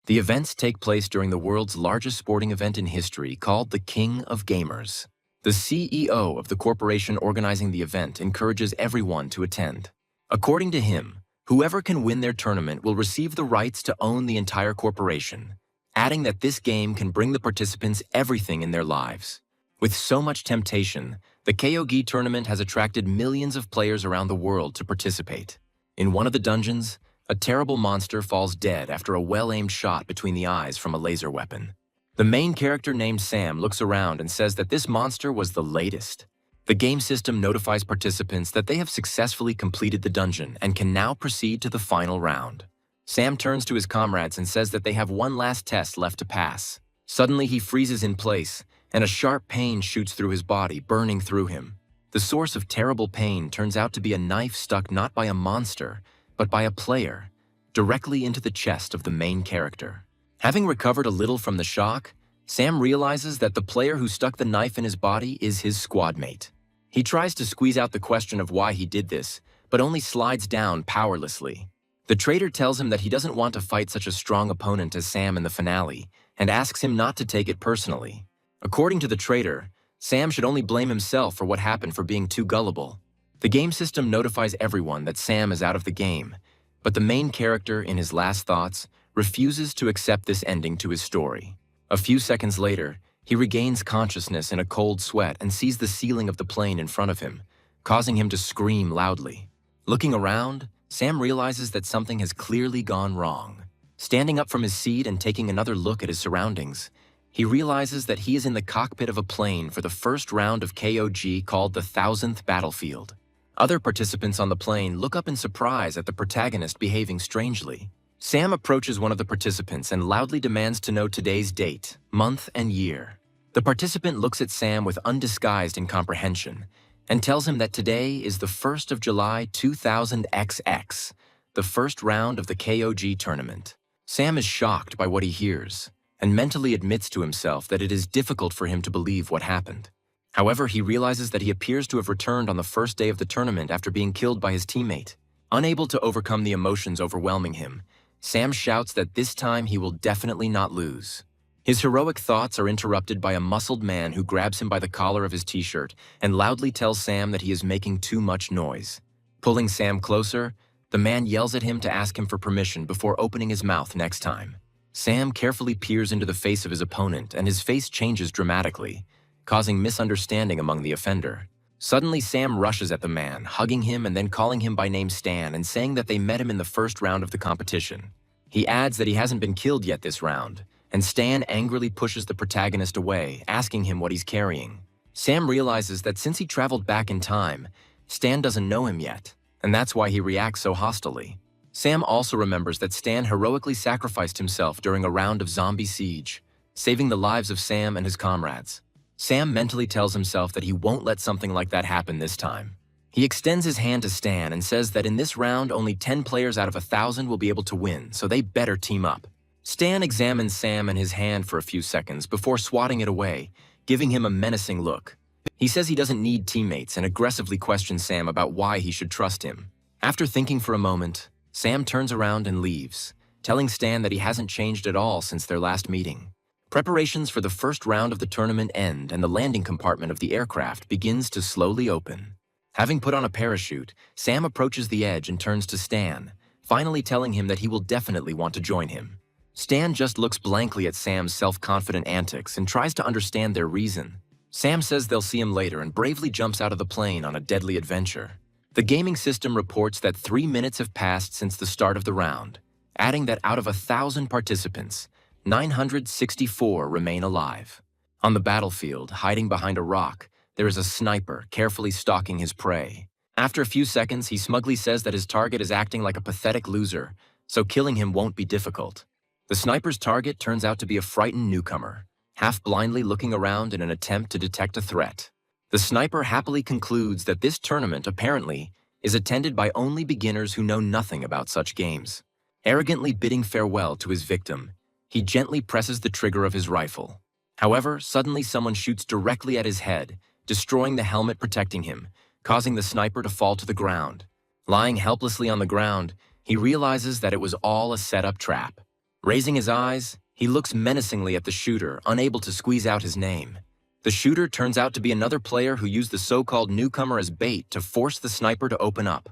The events take place during the world's largest sporting event in history called the King of Gamers. The CEO of the corporation organizing the event encourages everyone to attend. According to him, whoever can win their tournament will receive the rights to own the entire corporation, adding that this game can bring the participants everything in their lives. With so much temptation, the KOG tournament has attracted millions of players around the world to participate. In one of the dungeons, a terrible monster falls dead after a well-aimed shot between the eyes from a laser weapon. The main character named Sam looks around and says that this monster was the latest. The game system notifies participants that they have successfully completed the dungeon and can now proceed to the final round. Sam turns to his comrades and says that they have one last test left to pass. Suddenly he freezes in place, and a sharp pain shoots through his body, burning through him. The source of terrible pain turns out to be a knife stuck not by a monster, but by a player, directly into the chest of the main character. Having recovered a little from the shock, Sam realizes that the player who stuck the knife in his body is his squad mate. He tries to squeeze out the question of why he did this, but only slides down powerlessly. The traitor tells him that he doesn't want to fight such a strong opponent as Sam in the finale, and asks him not to take it personally. According to the traitor, Sam should only blame himself for what happened for being too gullible. The game system notifies everyone that Sam is out of the game, but the main character, in his last thoughts, refuses to accept this ending to his story. A few seconds later, he regains consciousness in a cold sweat and sees the ceiling of the plane in front of him, causing him to scream loudly. Looking around, Sam realizes that something has clearly gone wrong. Standing up from his seat and taking another look at his surroundings, he realizes that he is in the cockpit of a plane for the first round of KOG called the 1000th Battlefield. Other participants on the plane look up in surprise at the protagonist behaving strangely. Sam approaches one of the participants and loudly demands to know today's date, month, and year. The participant looks at Sam with undisguised incomprehension and tells him that today is the 1st of July 2000XX, the first round of the KOG tournament. Sam is shocked by what he hears and mentally admits to himself that it is difficult for him to believe what happened. However, he realizes that he appears to have returned on the first day of the tournament after being killed by his teammate. Unable to overcome the emotions overwhelming him, Sam shouts that this time he will definitely not lose. His heroic thoughts are interrupted by a muscled man who grabs him by the collar of his t-shirt and loudly tells Sam that he is making too much noise. Pulling Sam closer, the man yells at him to ask him for permission before opening his mouth next time. Sam carefully peers into the face of his opponent, and his face changes dramatically, causing misunderstanding among the offender. Suddenly, Sam rushes at the man, hugging him and then calling him by name Stan and saying that they met him in the first round of the competition. He adds that he hasn't been killed yet this round, and Stan angrily pushes the protagonist away, asking him what he's carrying. Sam realizes that since he traveled back in time, Stan doesn't know him yet, and that's why he reacts so hostilely. Sam also remembers that Stan heroically sacrificed himself during a round of zombie siege, saving the lives of Sam and his comrades. Sam mentally tells himself that he won't let something like that happen this time. He extends his hand to Stan and says that in this round only 10 players out of 1,000 will be able to win, so they better team up. Stan examines Sam and his hand for a few seconds before swatting it away, giving him a menacing look. He says he doesn't need teammates and aggressively questions Sam about why he should trust him. After thinking for a moment, Sam turns around and leaves, telling Stan that he hasn't changed at all since their last meeting. Preparations for the first round of the tournament end and the landing compartment of the aircraft begins to slowly open. Having put on a parachute, Sam approaches the edge and turns to Stan, finally telling him that he will definitely want to join him. Stan just looks blankly at Sam's self-confident antics and tries to understand their reason. Sam says they'll see him later and bravely jumps out of the plane on a deadly adventure. The gaming system reports that 3 minutes have passed since the start of the round, adding that out of 1,000 participants, 964 remain alive. On the battlefield, hiding behind a rock, there is a sniper carefully stalking his prey. After a few seconds, he smugly says that his target is acting like a pathetic loser, so killing him won't be difficult. The sniper's target turns out to be a frightened newcomer, half blindly looking around in an attempt to detect a threat. The sniper happily concludes that this tournament, apparently, is attended by only beginners who know nothing about such games. Arrogantly bidding farewell to his victim, he gently presses the trigger of his rifle. However, suddenly someone shoots directly at his head, destroying the helmet protecting him, causing the sniper to fall to the ground. Lying helplessly on the ground, he realizes that it was all a set-up trap. Raising his eyes, he looks menacingly at the shooter, unable to squeeze out his name. The shooter turns out to be another player who used the so-called newcomer as bait to force the sniper to open up.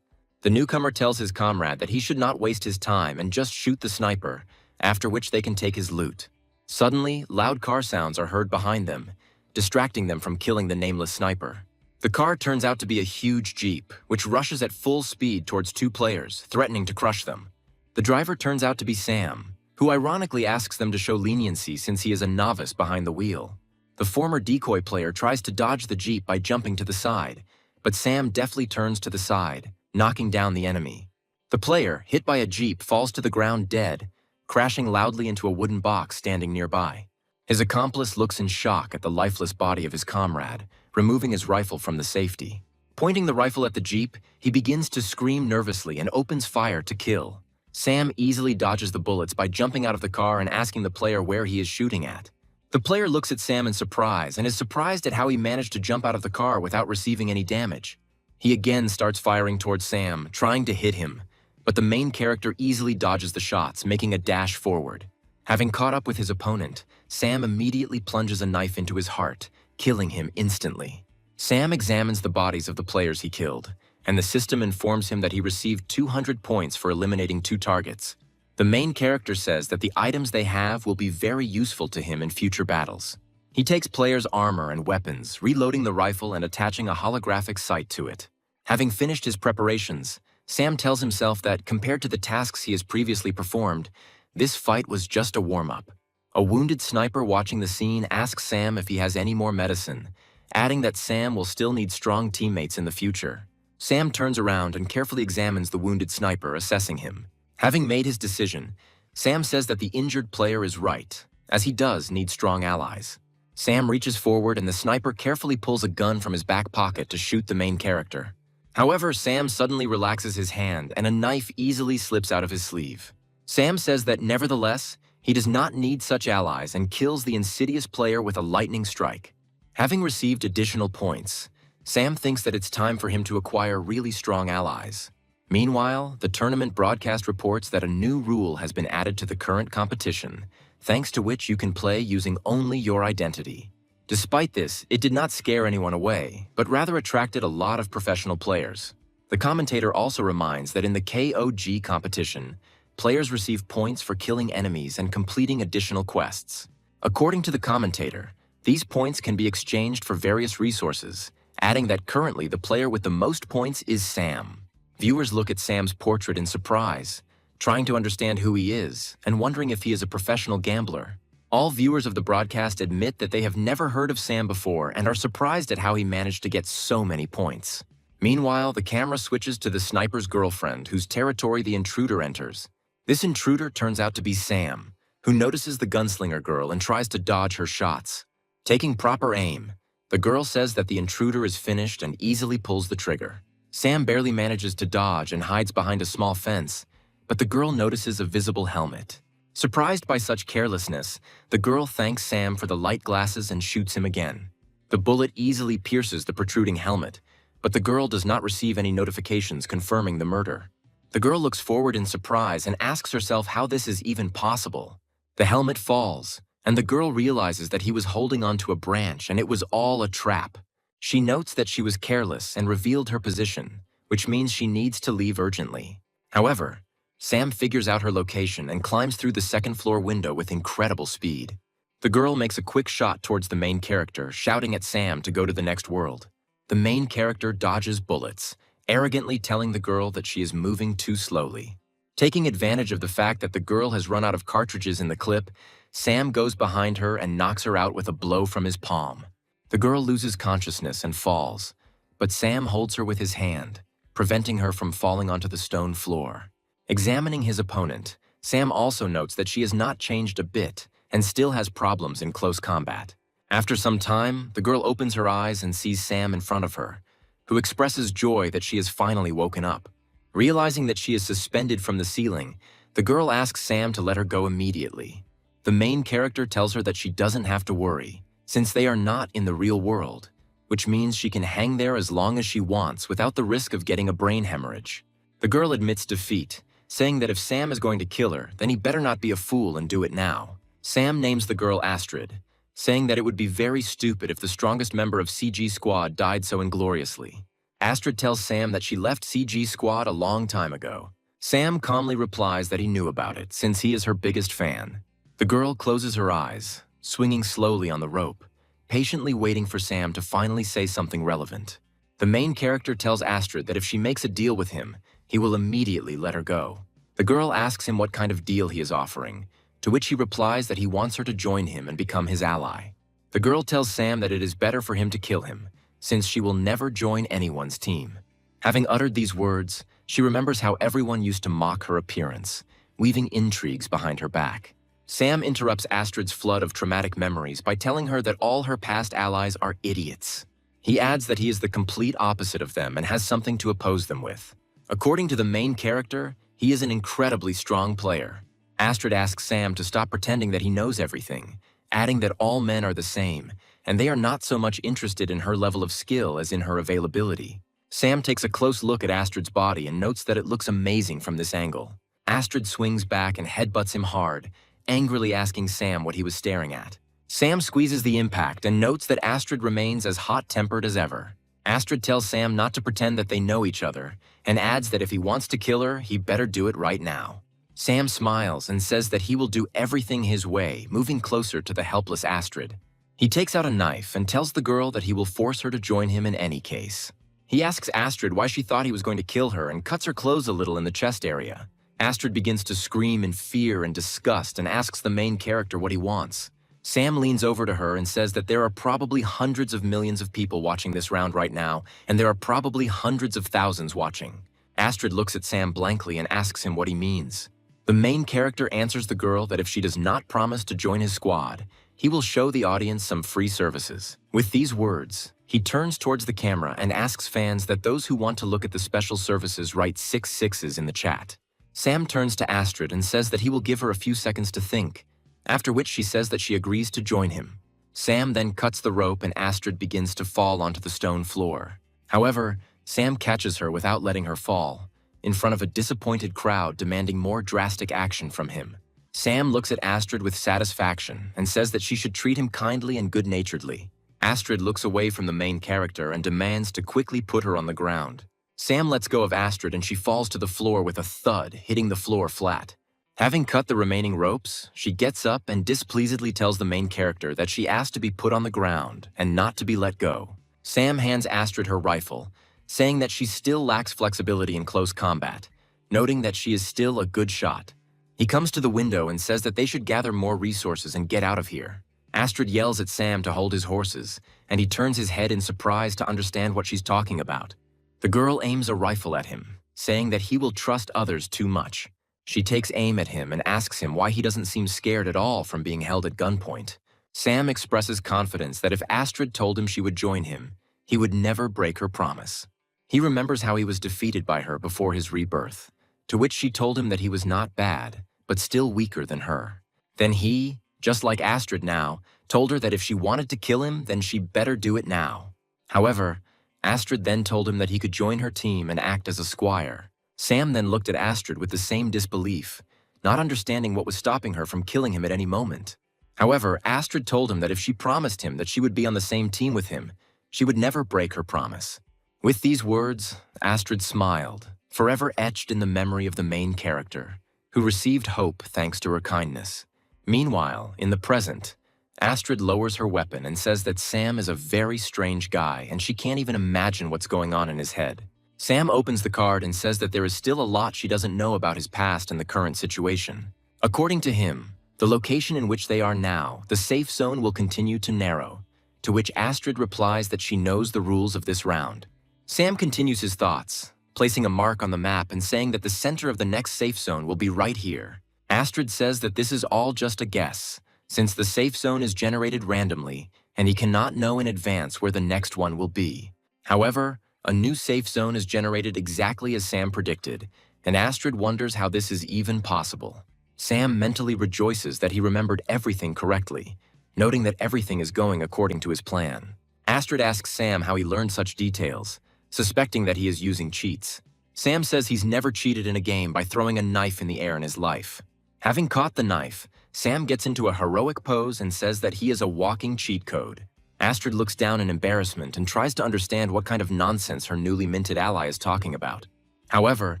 The newcomer tells his comrade that he should not waste his time and just shoot the sniper, after which they can take his loot. Suddenly, loud car sounds are heard behind them, distracting them from killing the nameless sniper. The car turns out to be a huge Jeep, which rushes at full speed towards two players, threatening to crush them. The driver turns out to be Sam, who ironically asks them to show leniency since he is a novice behind the wheel. The former decoy player tries to dodge the Jeep by jumping to the side, but Sam deftly turns to the side, knocking down the enemy. The player, hit by a Jeep, falls to the ground dead, crashing loudly into a wooden box standing nearby. His accomplice looks in shock at the lifeless body of his comrade, removing his rifle from the safety. Pointing the rifle at the Jeep, he begins to scream nervously and opens fire to kill. Sam easily dodges the bullets by jumping out of the car and asking the player where he is shooting at. The player looks at Sam in surprise and is surprised at how he managed to jump out of the car without receiving any damage. He again starts firing towards Sam, trying to hit him, but the main character easily dodges the shots, making a dash forward. Having caught up with his opponent, Sam immediately plunges a knife into his heart, killing him instantly. Sam examines the bodies of the players he killed, and the system informs him that he received 200 points for eliminating 2 targets. The main character says that the items they have will be very useful to him in future battles. He takes players' armor and weapons, reloading the rifle and attaching a holographic sight to it. Having finished his preparations, Sam tells himself that compared to the tasks he has previously performed, this fight was just a warm-up. A wounded sniper watching the scene asks Sam if he has any more medicine, adding that Sam will still need strong teammates in the future. Sam turns around and carefully examines the wounded sniper, assessing him. Having made his decision, Sam says that the injured player is right, as he does need strong allies. Sam reaches forward and the sniper carefully pulls a gun from his back pocket to shoot the main character. However, Sam suddenly relaxes his hand and a knife easily slips out of his sleeve. Sam says that nevertheless, he does not need such allies and kills the insidious player with a lightning strike. Having received additional points, Sam thinks that it's time for him to acquire really strong allies. Meanwhile, the tournament broadcast reports that a new rule has been added to the current competition, thanks to which you can play using only your identity. Despite this, it did not scare anyone away, but rather attracted a lot of professional players. The commentator also reminds that in the KOG competition, players receive points for killing enemies and completing additional quests. According to the commentator, these points can be exchanged for various resources, adding that currently the player with the most points is Sam. Viewers look at Sam's portrait in surprise, trying to understand who he is and wondering if he is a professional gambler. All viewers of the broadcast admit that they have never heard of Sam before and are surprised at how he managed to get so many points. Meanwhile, the camera switches to the sniper's girlfriend, whose territory the intruder enters. This intruder turns out to be Sam, who notices the gunslinger girl and tries to dodge her shots. Taking proper aim, the girl says that the intruder is finished and easily pulls the trigger. Sam barely manages to dodge and hides behind a small fence, but the girl notices a visible helmet. Surprised by such carelessness, the girl thanks Sam for the light glasses and shoots him again. The bullet easily pierces the protruding helmet, but the girl does not receive any notifications confirming the murder. The girl looks forward in surprise and asks herself how this is even possible. The helmet falls, and the girl realizes that he was holding onto a branch and it was all a trap. She notes that she was careless and revealed her position, which means she needs to leave urgently. However, Sam figures out her location and climbs through the second-floor window with incredible speed. The girl makes a quick shot towards the main character, shouting at Sam to go to the next world. The main character dodges bullets, arrogantly telling the girl that she is moving too slowly. Taking advantage of the fact that the girl has run out of cartridges in the clip, Sam goes behind her and knocks her out with a blow from his palm. The girl loses consciousness and falls, but Sam holds her with his hand, preventing her from falling onto the stone floor. Examining his opponent, Sam also notes that she has not changed a bit and still has problems in close combat. After some time, the girl opens her eyes and sees Sam in front of her, who expresses joy that she has finally woken up. Realizing that she is suspended from the ceiling, the girl asks Sam to let her go immediately. The main character tells her that she doesn't have to worry, since they are not in the real world, which means she can hang there as long as she wants without the risk of getting a brain hemorrhage. The girl admits defeat, saying that if Sam is going to kill her, then he better not be a fool and do it now. Sam names the girl Astrid, saying that it would be very stupid if the strongest member of CG Squad died so ingloriously. Astrid tells Sam that she left CG Squad a long time ago. Sam calmly replies that he knew about it, since he is her biggest fan. The girl closes her eyes, swinging slowly on the rope, patiently waiting for Sam to finally say something relevant. The main character tells Astrid that if she makes a deal with him, he will immediately let her go. The girl asks him what kind of deal he is offering, to which he replies that he wants her to join him and become his ally. The girl tells Sam that it is better for him to kill him, since she will never join anyone's team. Having uttered these words, she remembers how everyone used to mock her appearance, weaving intrigues behind her back. Sam interrupts Astrid's flood of traumatic memories by telling her that all her past allies are idiots. He adds that he is the complete opposite of them and has something to oppose them with. According to the main character, he is an incredibly strong player. Astrid asks Sam to stop pretending that he knows everything, adding that all men are the same, and they are not so much interested in her level of skill as in her availability. Sam takes a close look at Astrid's body and notes that it looks amazing from this angle. Astrid swings back and headbutts him hard, angrily asking Sam what he was staring at. Sam squeezes the impact and notes that Astrid remains as hot-tempered as ever. Astrid tells Sam not to pretend that they know each other, and adds that if he wants to kill her, he better do it right now. Sam smiles and says that he will do everything his way, moving closer to the helpless Astrid. He takes out a knife and tells the girl that he will force her to join him in any case. He asks Astrid why she thought he was going to kill her and cuts her clothes a little in the chest area. Astrid begins to scream in fear and disgust and asks the main character what he wants. Sam leans over to her and says that there are probably hundreds of millions of people watching this round right now, and there are probably hundreds of thousands watching. Astrid looks at Sam blankly and asks him what he means. The main character answers the girl that if she does not promise to join his squad, he will show the audience some free services. With these words, he turns towards the camera and asks fans that those who want to look at the special services write 6 6s in the chat. Sam turns to Astrid and says that he will give her a few seconds to think, after which she says that she agrees to join him. Sam then cuts the rope and Astrid begins to fall onto the stone floor. However, Sam catches her without letting her fall, in front of a disappointed crowd demanding more drastic action from him. Sam looks at Astrid with satisfaction and says that she should treat him kindly and good-naturedly. Astrid looks away from the main character and demands to quickly put her on the ground. Sam lets go of Astrid and she falls to the floor with a thud, hitting the floor flat. Having cut the remaining ropes, she gets up and displeasedly tells the main character that she asked to be put on the ground and not to be let go. Sam hands Astrid her rifle, saying that she still lacks flexibility in close combat, noting that she is still a good shot. He comes to the window and says that they should gather more resources and get out of here. Astrid yells at Sam to hold his horses, and he turns his head in surprise to understand what she's talking about. The girl aims a rifle at him, saying that he will trust others too much. She takes aim at him and asks him why he doesn't seem scared at all from being held at gunpoint. Sam expresses confidence that if Astrid told him she would join him, he would never break her promise. He remembers how he was defeated by her before his rebirth, to which she told him that he was not bad, but still weaker than her. Then he, just like Astrid now, told her that if she wanted to kill him, then she better do it now. However, Astrid then told him that he could join her team and act as a squire. Sam then looked at Astrid with the same disbelief, not understanding what was stopping her from killing him at any moment. However, Astrid told him that if she promised him that she would be on the same team with him, she would never break her promise. With these words, Astrid smiled, forever etched in the memory of the main character, who received hope thanks to her kindness. Meanwhile, in the present, Astrid lowers her weapon and says that Sam is a very strange guy and she can't even imagine what's going on in his head. Sam opens the card and says that there is still a lot she doesn't know about his past and the current situation. According to him, the location in which they are now, the safe zone will continue to narrow, to which Astrid replies that she knows the rules of this round. Sam continues his thoughts, placing a mark on the map and saying that the center of the next safe zone will be right here. Astrid says that this is all just a guess, since the safe zone is generated randomly and he cannot know in advance where the next one will be. However, a new safe zone is generated exactly as Sam predicted, and Astrid wonders how this is even possible. Sam mentally rejoices that he remembered everything correctly, noting that everything is going according to his plan. Astrid asks Sam how he learned such details, suspecting that he is using cheats. Sam says he's never cheated in a game by throwing a knife in the air in his life. Having caught the knife, Sam gets into a heroic pose and says that he is a walking cheat code. Astrid looks down in embarrassment and tries to understand what kind of nonsense her newly minted ally is talking about. However,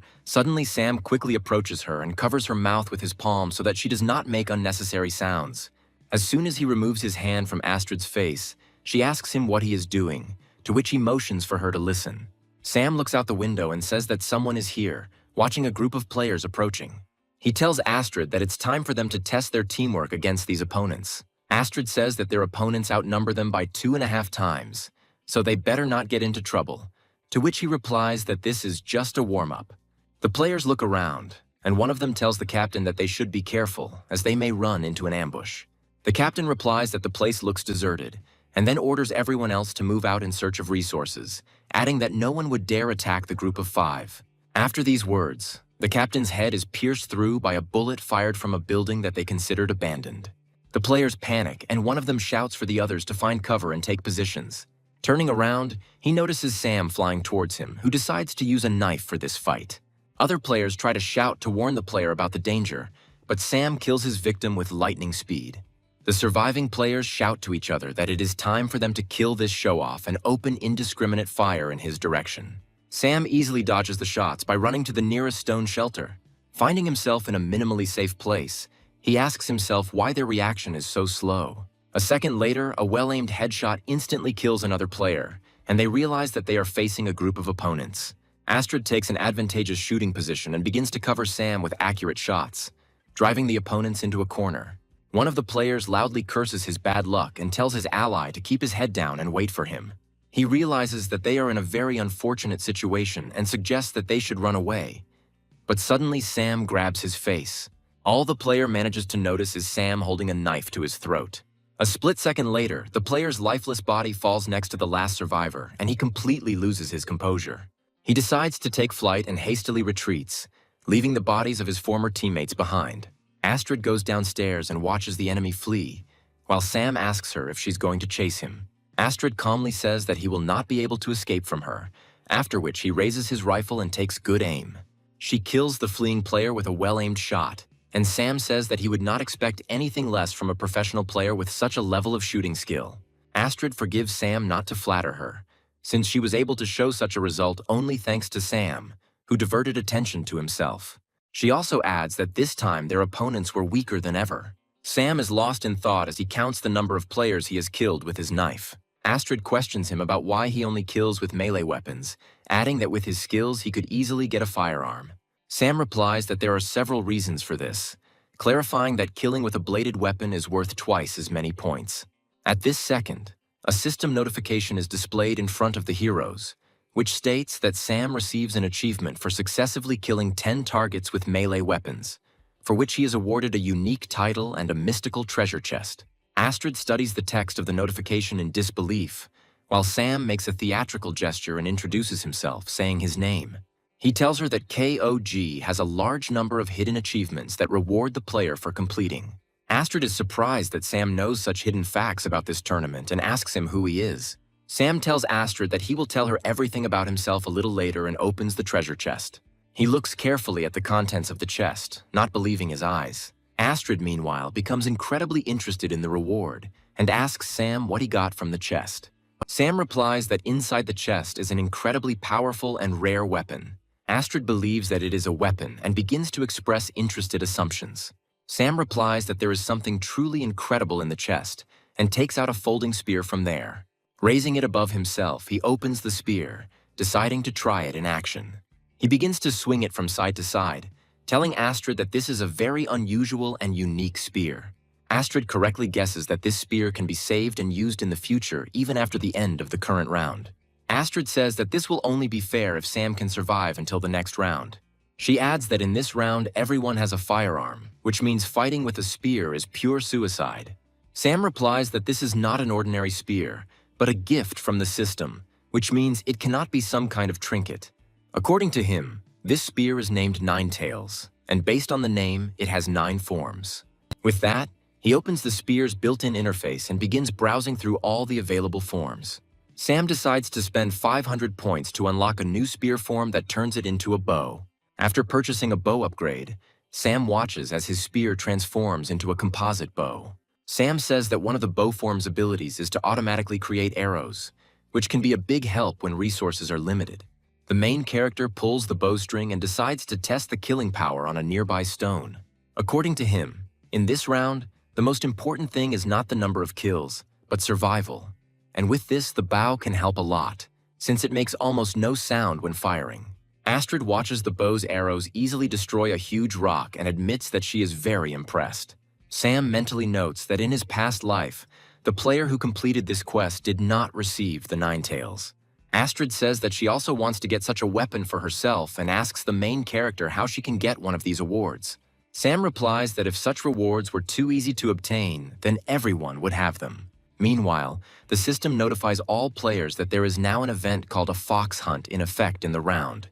suddenly Sam quickly approaches her and covers her mouth with his palm so that she does not make unnecessary sounds. As soon as he removes his hand from Astrid's face, she asks him what he is doing, to which he motions for her to listen. Sam looks out the window and says that someone is here, watching a group of players approaching. He tells Astrid that it's time for them to test their teamwork against these opponents. Astrid says that their opponents outnumber them by 2.5 times, so they better not get into trouble, to which he replies that this is just a warm-up. The players look around, and one of them tells the captain that they should be careful, as they may run into an ambush. The captain replies that the place looks deserted, and then orders everyone else to move out in search of resources, adding that no one would dare attack the group of 5. After these words, the captain's head is pierced through by a bullet fired from a building that they considered abandoned. The players panic, and one of them shouts for the others to find cover and take positions. Turning around, he notices Sam flying towards him, who decides to use a knife for this fight. Other players try to shout to warn the player about the danger, but Sam kills his victim with lightning speed. The surviving players shout to each other that it is time for them to kill this show-off and open indiscriminate fire in his direction. Sam easily dodges the shots by running to the nearest stone shelter. Finding himself in a minimally safe place, he asks himself why their reaction is so slow. A second later, a well-aimed headshot instantly kills another player, and they realize that they are facing a group of opponents. Astrid takes an advantageous shooting position and begins to cover Sam with accurate shots, driving the opponents into a corner. One of the players loudly curses his bad luck and tells his ally to keep his head down and wait for him. He realizes that they are in a very unfortunate situation and suggests that they should run away. But suddenly Sam grabs his face. All the player manages to notice is Sam holding a knife to his throat. A split second later, the player's lifeless body falls next to the last survivor, and he completely loses his composure. He decides to take flight and hastily retreats, leaving the bodies of his former teammates behind. Astrid goes downstairs and watches the enemy flee, while Sam asks her if she's going to chase him. Astrid calmly says that he will not be able to escape from her, after which he raises his rifle and takes good aim. She kills the fleeing player with a well-aimed shot, and Sam says that he would not expect anything less from a professional player with such a level of shooting skill. Astrid forgives Sam not to flatter her, since she was able to show such a result only thanks to Sam, who diverted attention to himself. She also adds that this time their opponents were weaker than ever. Sam is lost in thought as he counts the number of players he has killed with his knife. Astrid questions him about why he only kills with melee weapons, adding that with his skills he could easily get a firearm. Sam replies that there are several reasons for this, clarifying that killing with a bladed weapon is worth twice as many points. At this second, a system notification is displayed in front of the heroes, which states that Sam receives an achievement for successively killing 10 targets with melee weapons, for which he is awarded a unique title and a mystical treasure chest. Astrid studies the text of the notification in disbelief, while Sam makes a theatrical gesture and introduces himself, saying his name. He tells her that KOG has a large number of hidden achievements that reward the player for completing. Astrid is surprised that Sam knows such hidden facts about this tournament and asks him who he is. Sam tells Astrid that he will tell her everything about himself a little later and opens the treasure chest. He looks carefully at the contents of the chest, not believing his eyes. Astrid, meanwhile, becomes incredibly interested in the reward and asks Sam what he got from the chest. Sam replies that inside the chest is an incredibly powerful and rare weapon. Astrid believes that it is a weapon and begins to express interested assumptions. Sam replies that there is something truly incredible in the chest and takes out a folding spear from there. Raising it above himself, he opens the spear, deciding to try it in action. He begins to swing it from side to side, telling Astrid that this is a very unusual and unique spear. Astrid correctly guesses that this spear can be saved and used in the future even after the end of the current round. Astrid says that this will only be fair if Sam can survive until the next round. She adds that in this round everyone has a firearm, which means fighting with a spear is pure suicide. Sam replies that this is not an ordinary spear, but a gift from the system, which means it cannot be some kind of trinket. According to him, this spear is named Ninetails, and based on the name, it has 9 forms. With that, he opens the spear's built-in interface and begins browsing through all the available forms. Sam decides to spend 500 points to unlock a new spear form that turns it into a bow. After purchasing a bow upgrade, Sam watches as his spear transforms into a composite bow. Sam says that one of the bow form's abilities is to automatically create arrows, which can be a big help when resources are limited. The main character pulls the bowstring and decides to test the killing power on a nearby stone. According to him, in this round, the most important thing is not the number of kills, but survival. And with this, the bow can help a lot, since it makes almost no sound when firing. Astrid watches the bow's arrows easily destroy a huge rock and admits that she is very impressed. Sam mentally notes that in his past life, the player who completed this quest did not receive the Nine Tails. Astrid says that she also wants to get such a weapon for herself and asks the main character how she can get one of these awards. Sam replies that if such rewards were too easy to obtain, then everyone would have them. Meanwhile, the system notifies all players that there is now an event called a fox hunt in effect in the round,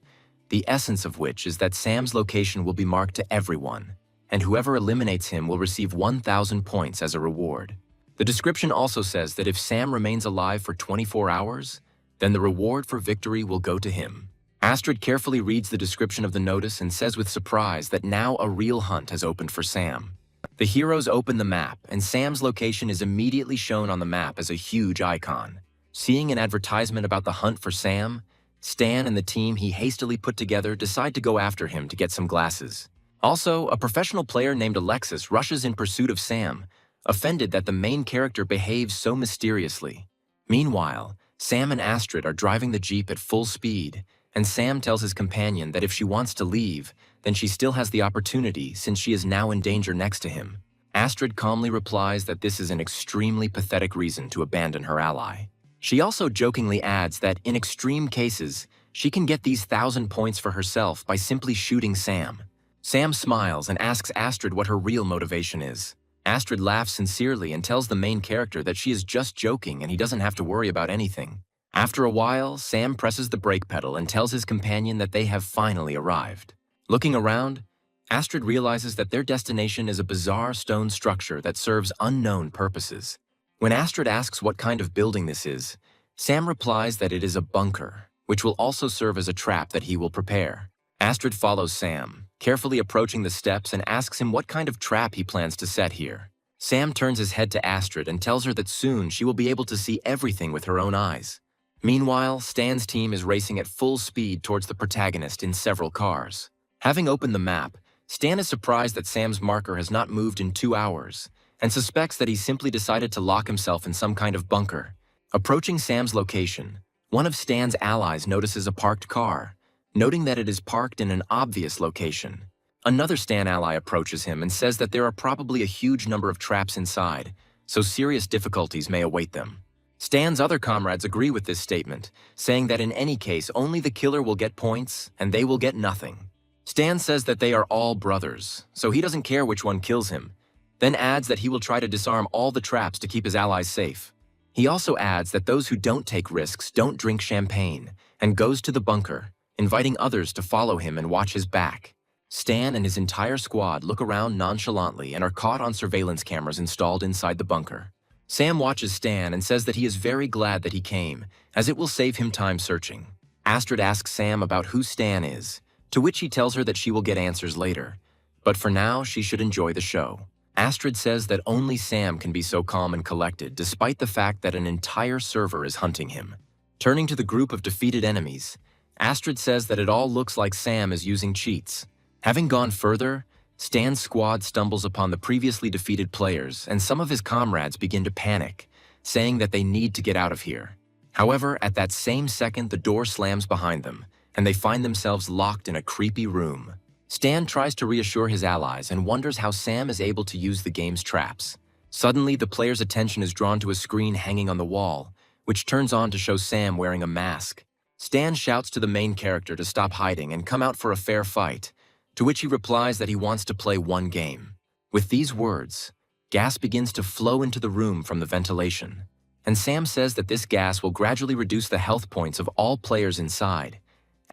the essence of which is that Sam's location will be marked to everyone, and whoever eliminates him will receive 1,000 points as a reward. The description also says that if Sam remains alive for 24 hours, then the reward for victory will go to him. Astrid carefully reads the description of the notice and says with surprise that now a real hunt has opened for Sam. The heroes open the map, and Sam's location is immediately shown on the map as a huge icon. Seeing an advertisement about the hunt for Sam, Stan and the team he hastily put together decide to go after him to get some glasses. Also, a professional player named Alexis rushes in pursuit of Sam, offended that the main character behaves so mysteriously. Meanwhile, Sam and Astrid are driving the jeep at full speed, and Sam tells his companion that if she wants to leave, then she still has the opportunity since she is now in danger next to him. Astrid calmly replies that this is an extremely pathetic reason to abandon her ally. She also jokingly adds that in extreme cases, she can get these 1,000 points for herself by simply shooting Sam. Sam smiles and asks Astrid what her real motivation is. Astrid laughs sincerely and tells the main character that she is just joking and he doesn't have to worry about anything. After a while, Sam presses the brake pedal and tells his companion that they have finally arrived. Looking around, Astrid realizes that their destination is a bizarre stone structure that serves unknown purposes. When Astrid asks what kind of building this is, Sam replies that it is a bunker, which will also serve as a trap that he will prepare. Astrid follows Sam, carefully approaching the steps and asks him what kind of trap he plans to set here. Sam turns his head to Astrid and tells her that soon she will be able to see everything with her own eyes. Meanwhile, Stan's team is racing at full speed towards the protagonist in several cars. Having opened the map, Stan is surprised that Sam's marker has not moved in 2 hours, and suspects that he simply decided to lock himself in some kind of bunker. Approaching Sam's location, one of Stan's allies notices a parked car, noting that it is parked in an obvious location. Another Stan ally approaches him and says that there are probably a huge number of traps inside, so serious difficulties may await them. Stan's other comrades agree with this statement, saying that in any case only the killer will get points and they will get nothing. Stan says that they are all brothers, so he doesn't care which one kills him, then adds that he will try to disarm all the traps to keep his allies safe. He also adds that those who don't take risks don't drink champagne, and goes to the bunker, inviting others to follow him and watch his back. Stan and his entire squad look around nonchalantly and are caught on surveillance cameras installed inside the bunker. Sam watches Stan and says that he is very glad that he came, as it will save him time searching. Astrid asks Sam about who Stan is, to which he tells her that she will get answers later, but for now she should enjoy the show. Astrid says that only Sam can be so calm and collected despite the fact that an entire server is hunting him. Turning to the group of defeated enemies, Astrid says that it all looks like Sam is using cheats. Having gone further, Stan's squad stumbles upon the previously defeated players, and some of his comrades begin to panic, saying that they need to get out of here. However, at that same second, the door slams behind them, and they find themselves locked in a creepy room. Stan tries to reassure his allies and wonders how Sam is able to use the game's traps. Suddenly, the player's attention is drawn to a screen hanging on the wall, which turns on to show Sam wearing a mask. Stan shouts to the main character to stop hiding and come out for a fair fight, to which he replies that he wants to play one game. With these words, gas begins to flow into the room from the ventilation, and Sam says that this gas will gradually reduce the health points of all players inside,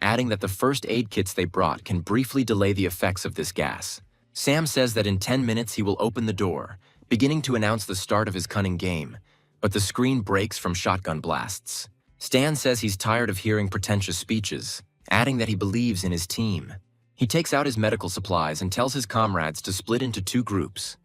adding that the first aid kits they brought can briefly delay the effects of this gas. Sam says that in 10 minutes he will open the door, beginning to announce the start of his cunning game, but the screen breaks from shotgun blasts. Stan says he's tired of hearing pretentious speeches, adding that he believes in his team. He takes out his medical supplies and tells his comrades to split into two groups,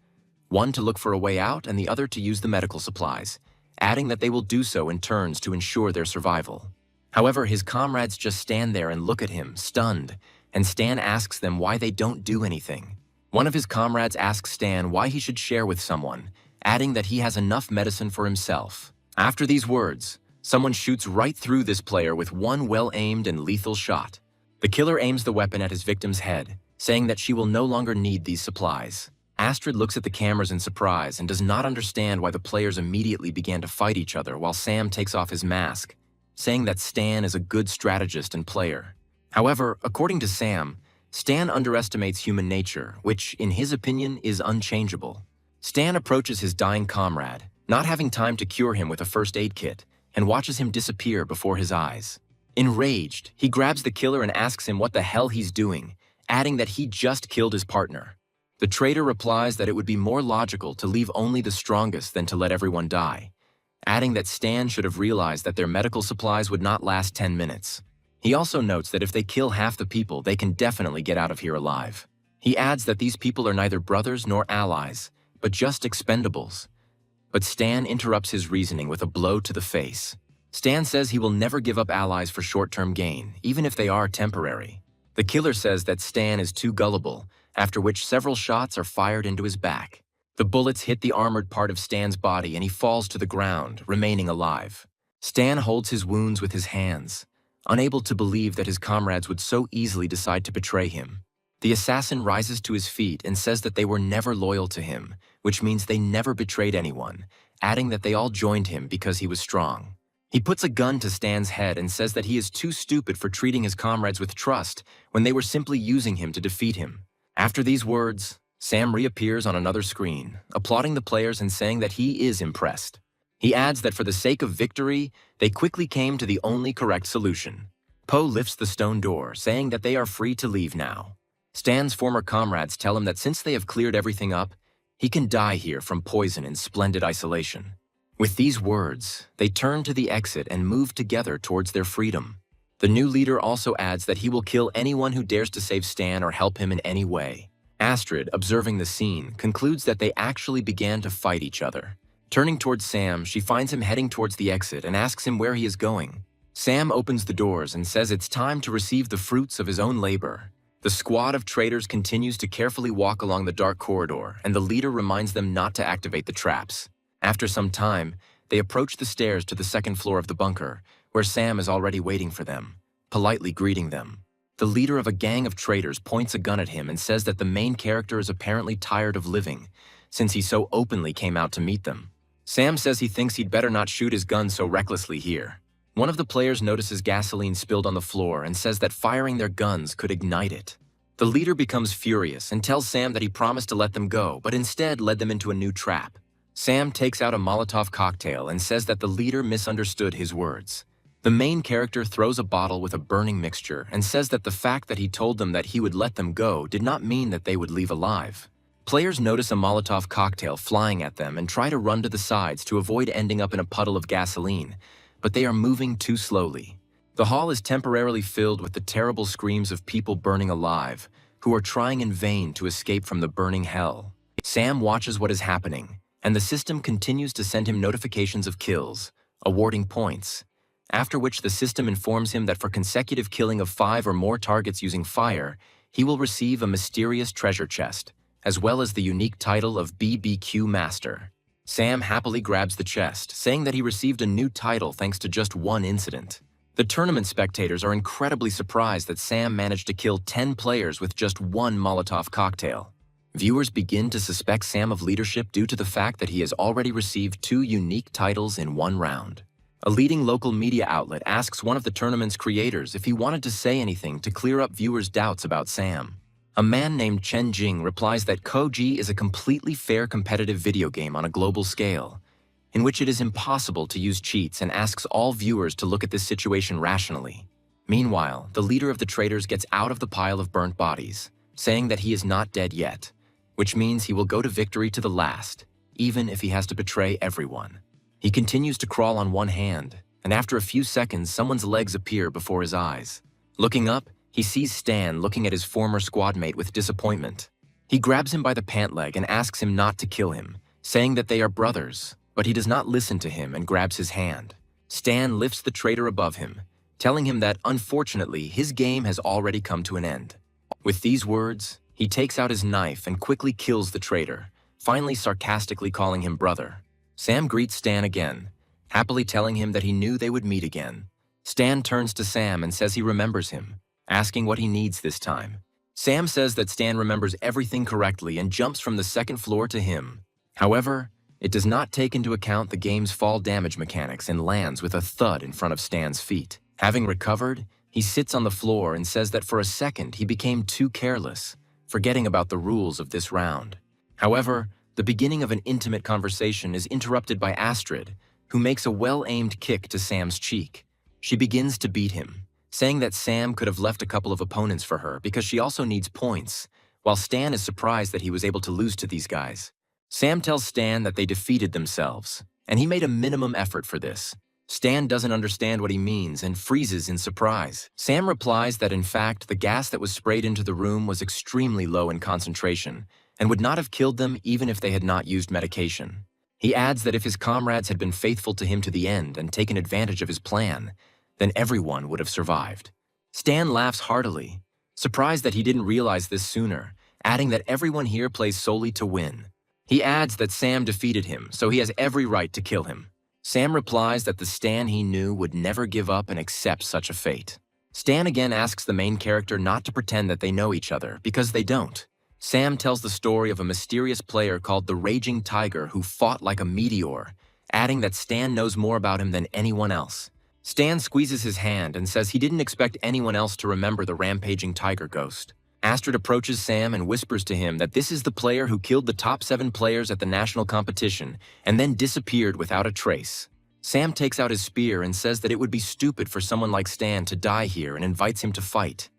one to look for a way out and the other to use the medical supplies, adding that they will do so in turns to ensure their survival. However, his comrades just stand there and look at him, stunned, and Stan asks them why they don't do anything. One of his comrades asks Stan why he should share with someone, adding that he has enough medicine for himself. After these words, someone shoots right through this player with one well-aimed and lethal shot. The killer aims the weapon at his victim's head, saying that she will no longer need these supplies. Astrid looks at the cameras in surprise and does not understand why the players immediately began to fight each other while Sam takes off his mask, saying that Stan is a good strategist and player. However, according to Sam, Stan underestimates human nature, which, in his opinion, is unchangeable. Stan approaches his dying comrade, not having time to cure him with a first aid kit, and watches him disappear before his eyes. Enraged, he grabs the killer and asks him what the hell he's doing, adding that he just killed his partner. The traitor replies that it would be more logical to leave only the strongest than to let everyone die, adding that Stan should have realized that their medical supplies would not last 10 minutes. He also notes that if they kill half the people, they can definitely get out of here alive. He adds that these people are neither brothers nor allies, but just expendables. But Stan interrupts his reasoning with a blow to the face. Stan says he will never give up allies for short-term gain, even if they are temporary. The killer says that Stan is too gullible, after which several shots are fired into his back. The bullets hit the armored part of Stan's body and he falls to the ground, remaining alive. Stan holds his wounds with his hands, unable to believe that his comrades would so easily decide to betray him. The assassin rises to his feet and says that they were never loyal to him, which means they never betrayed anyone, adding that they all joined him because he was strong. He puts a gun to Stan's head and says that he is too stupid for treating his comrades with trust when they were simply using him to defeat him. After these words, Sam reappears on another screen, applauding the players and saying that he is impressed. He adds that for the sake of victory, they quickly came to the only correct solution. Poe lifts the stone door, saying that they are free to leave now. Stan's former comrades tell him that since they have cleared everything up, he can die here from poison in splendid isolation. With these words, they turn to the exit and move together towards their freedom. The new leader also adds that he will kill anyone who dares to save Stan or help him in any way. Astrid, observing the scene, concludes that they actually began to fight each other. Turning towards Sam, she finds him heading towards the exit and asks him where he is going. Sam opens the doors and says it's time to receive the fruits of his own labor. The squad of traitors continues to carefully walk along the dark corridor, and the leader reminds them not to activate the traps. After some time, they approach the stairs to the second floor of the bunker, where Sam is already waiting for them, politely greeting them. The leader of a gang of traitors points a gun at him and says that the main character is apparently tired of living, since he so openly came out to meet them. Sam says he thinks he'd better not shoot his gun so recklessly here. One of the players notices gasoline spilled on the floor and says that firing their guns could ignite it. The leader becomes furious and tells Sam that he promised to let them go, but instead led them into a new trap. Sam takes out a Molotov cocktail and says that the leader misunderstood his words. The main character throws a bottle with a burning mixture and says that the fact that he told them that he would let them go did not mean that they would leave alive. Players notice a Molotov cocktail flying at them and try to run to the sides to avoid ending up in a puddle of gasoline, but they are moving too slowly. The hall is temporarily filled with the terrible screams of people burning alive, who are trying in vain to escape from the burning hell. Sam watches what is happening, and the system continues to send him notifications of kills, awarding points, after which the system informs him that for consecutive killing of 5 or more targets using fire, he will receive a mysterious treasure chest, as well as the unique title of BBQ Master. Sam happily grabs the chest, saying that he received a new title thanks to just one incident. The tournament spectators are incredibly surprised that Sam managed to kill 10 players with just one Molotov cocktail. Viewers begin to suspect Sam of leadership due to the fact that he has already received 2 unique titles in one round. A leading local media outlet asks one of the tournament's creators if he wanted to say anything to clear up viewers' doubts about Sam. A man named Chen Jing replies that Koji is a completely fair competitive video game on a global scale, in which it is impossible to use cheats, and asks all viewers to look at this situation rationally. Meanwhile, the leader of the traitors gets out of the pile of burnt bodies, saying that he is not dead yet, which means he will go to victory to the last, even if he has to betray everyone. He continues to crawl on one hand, and after a few seconds, someone's legs appear before his eyes. Looking up, he sees Stan looking at his former squad mate with disappointment. He grabs him by the pant leg and asks him not to kill him, saying that they are brothers, but he does not listen to him and grabs his hand. Stan lifts the traitor above him, telling him that, unfortunately, his game has already come to an end. With these words, he takes out his knife and quickly kills the traitor, finally sarcastically calling him brother. Sam greets Stan again, happily telling him that he knew they would meet again. Stan turns to Sam and says he remembers him, asking what he needs this time. Sam says that Stan remembers everything correctly and jumps from the second floor to him. However, it does not take into account the game's fall damage mechanics and lands with a thud in front of Stan's feet. Having recovered, he sits on the floor and says that for a second he became too careless, forgetting about the rules of this round. However, the beginning of an intimate conversation is interrupted by Astrid, who makes a well-aimed kick to Sam's cheek. She begins to beat him, saying that Sam could have left a couple of opponents for her because she also needs points, while Stan is surprised that he was able to lose to these guys. Sam tells Stan that they defeated themselves, and he made a minimum effort for this. Stan doesn't understand what he means and freezes in surprise. Sam replies that in fact the gas that was sprayed into the room was extremely low in concentration and would not have killed them even if they had not used medication. He adds that if his comrades had been faithful to him to the end and taken advantage of his plan, then everyone would have survived. Stan laughs heartily, surprised that he didn't realize this sooner, adding that everyone here plays solely to win. He adds that Sam defeated him, so he has every right to kill him. Sam replies that the Stan he knew would never give up and accept such a fate. Stan again asks the main character not to pretend that they know each other, because they don't. Sam tells the story of a mysterious player called the Raging Tiger who fought like a meteor, adding that Stan knows more about him than anyone else. Stan squeezes his hand and says he didn't expect anyone else to remember the rampaging tiger ghost. Astrid approaches Sam and whispers to him that this is the player who killed the top 7 players at the national competition and then disappeared without a trace. Sam takes out his spear and says that it would be stupid for someone like Stan to die here and invites him to fight,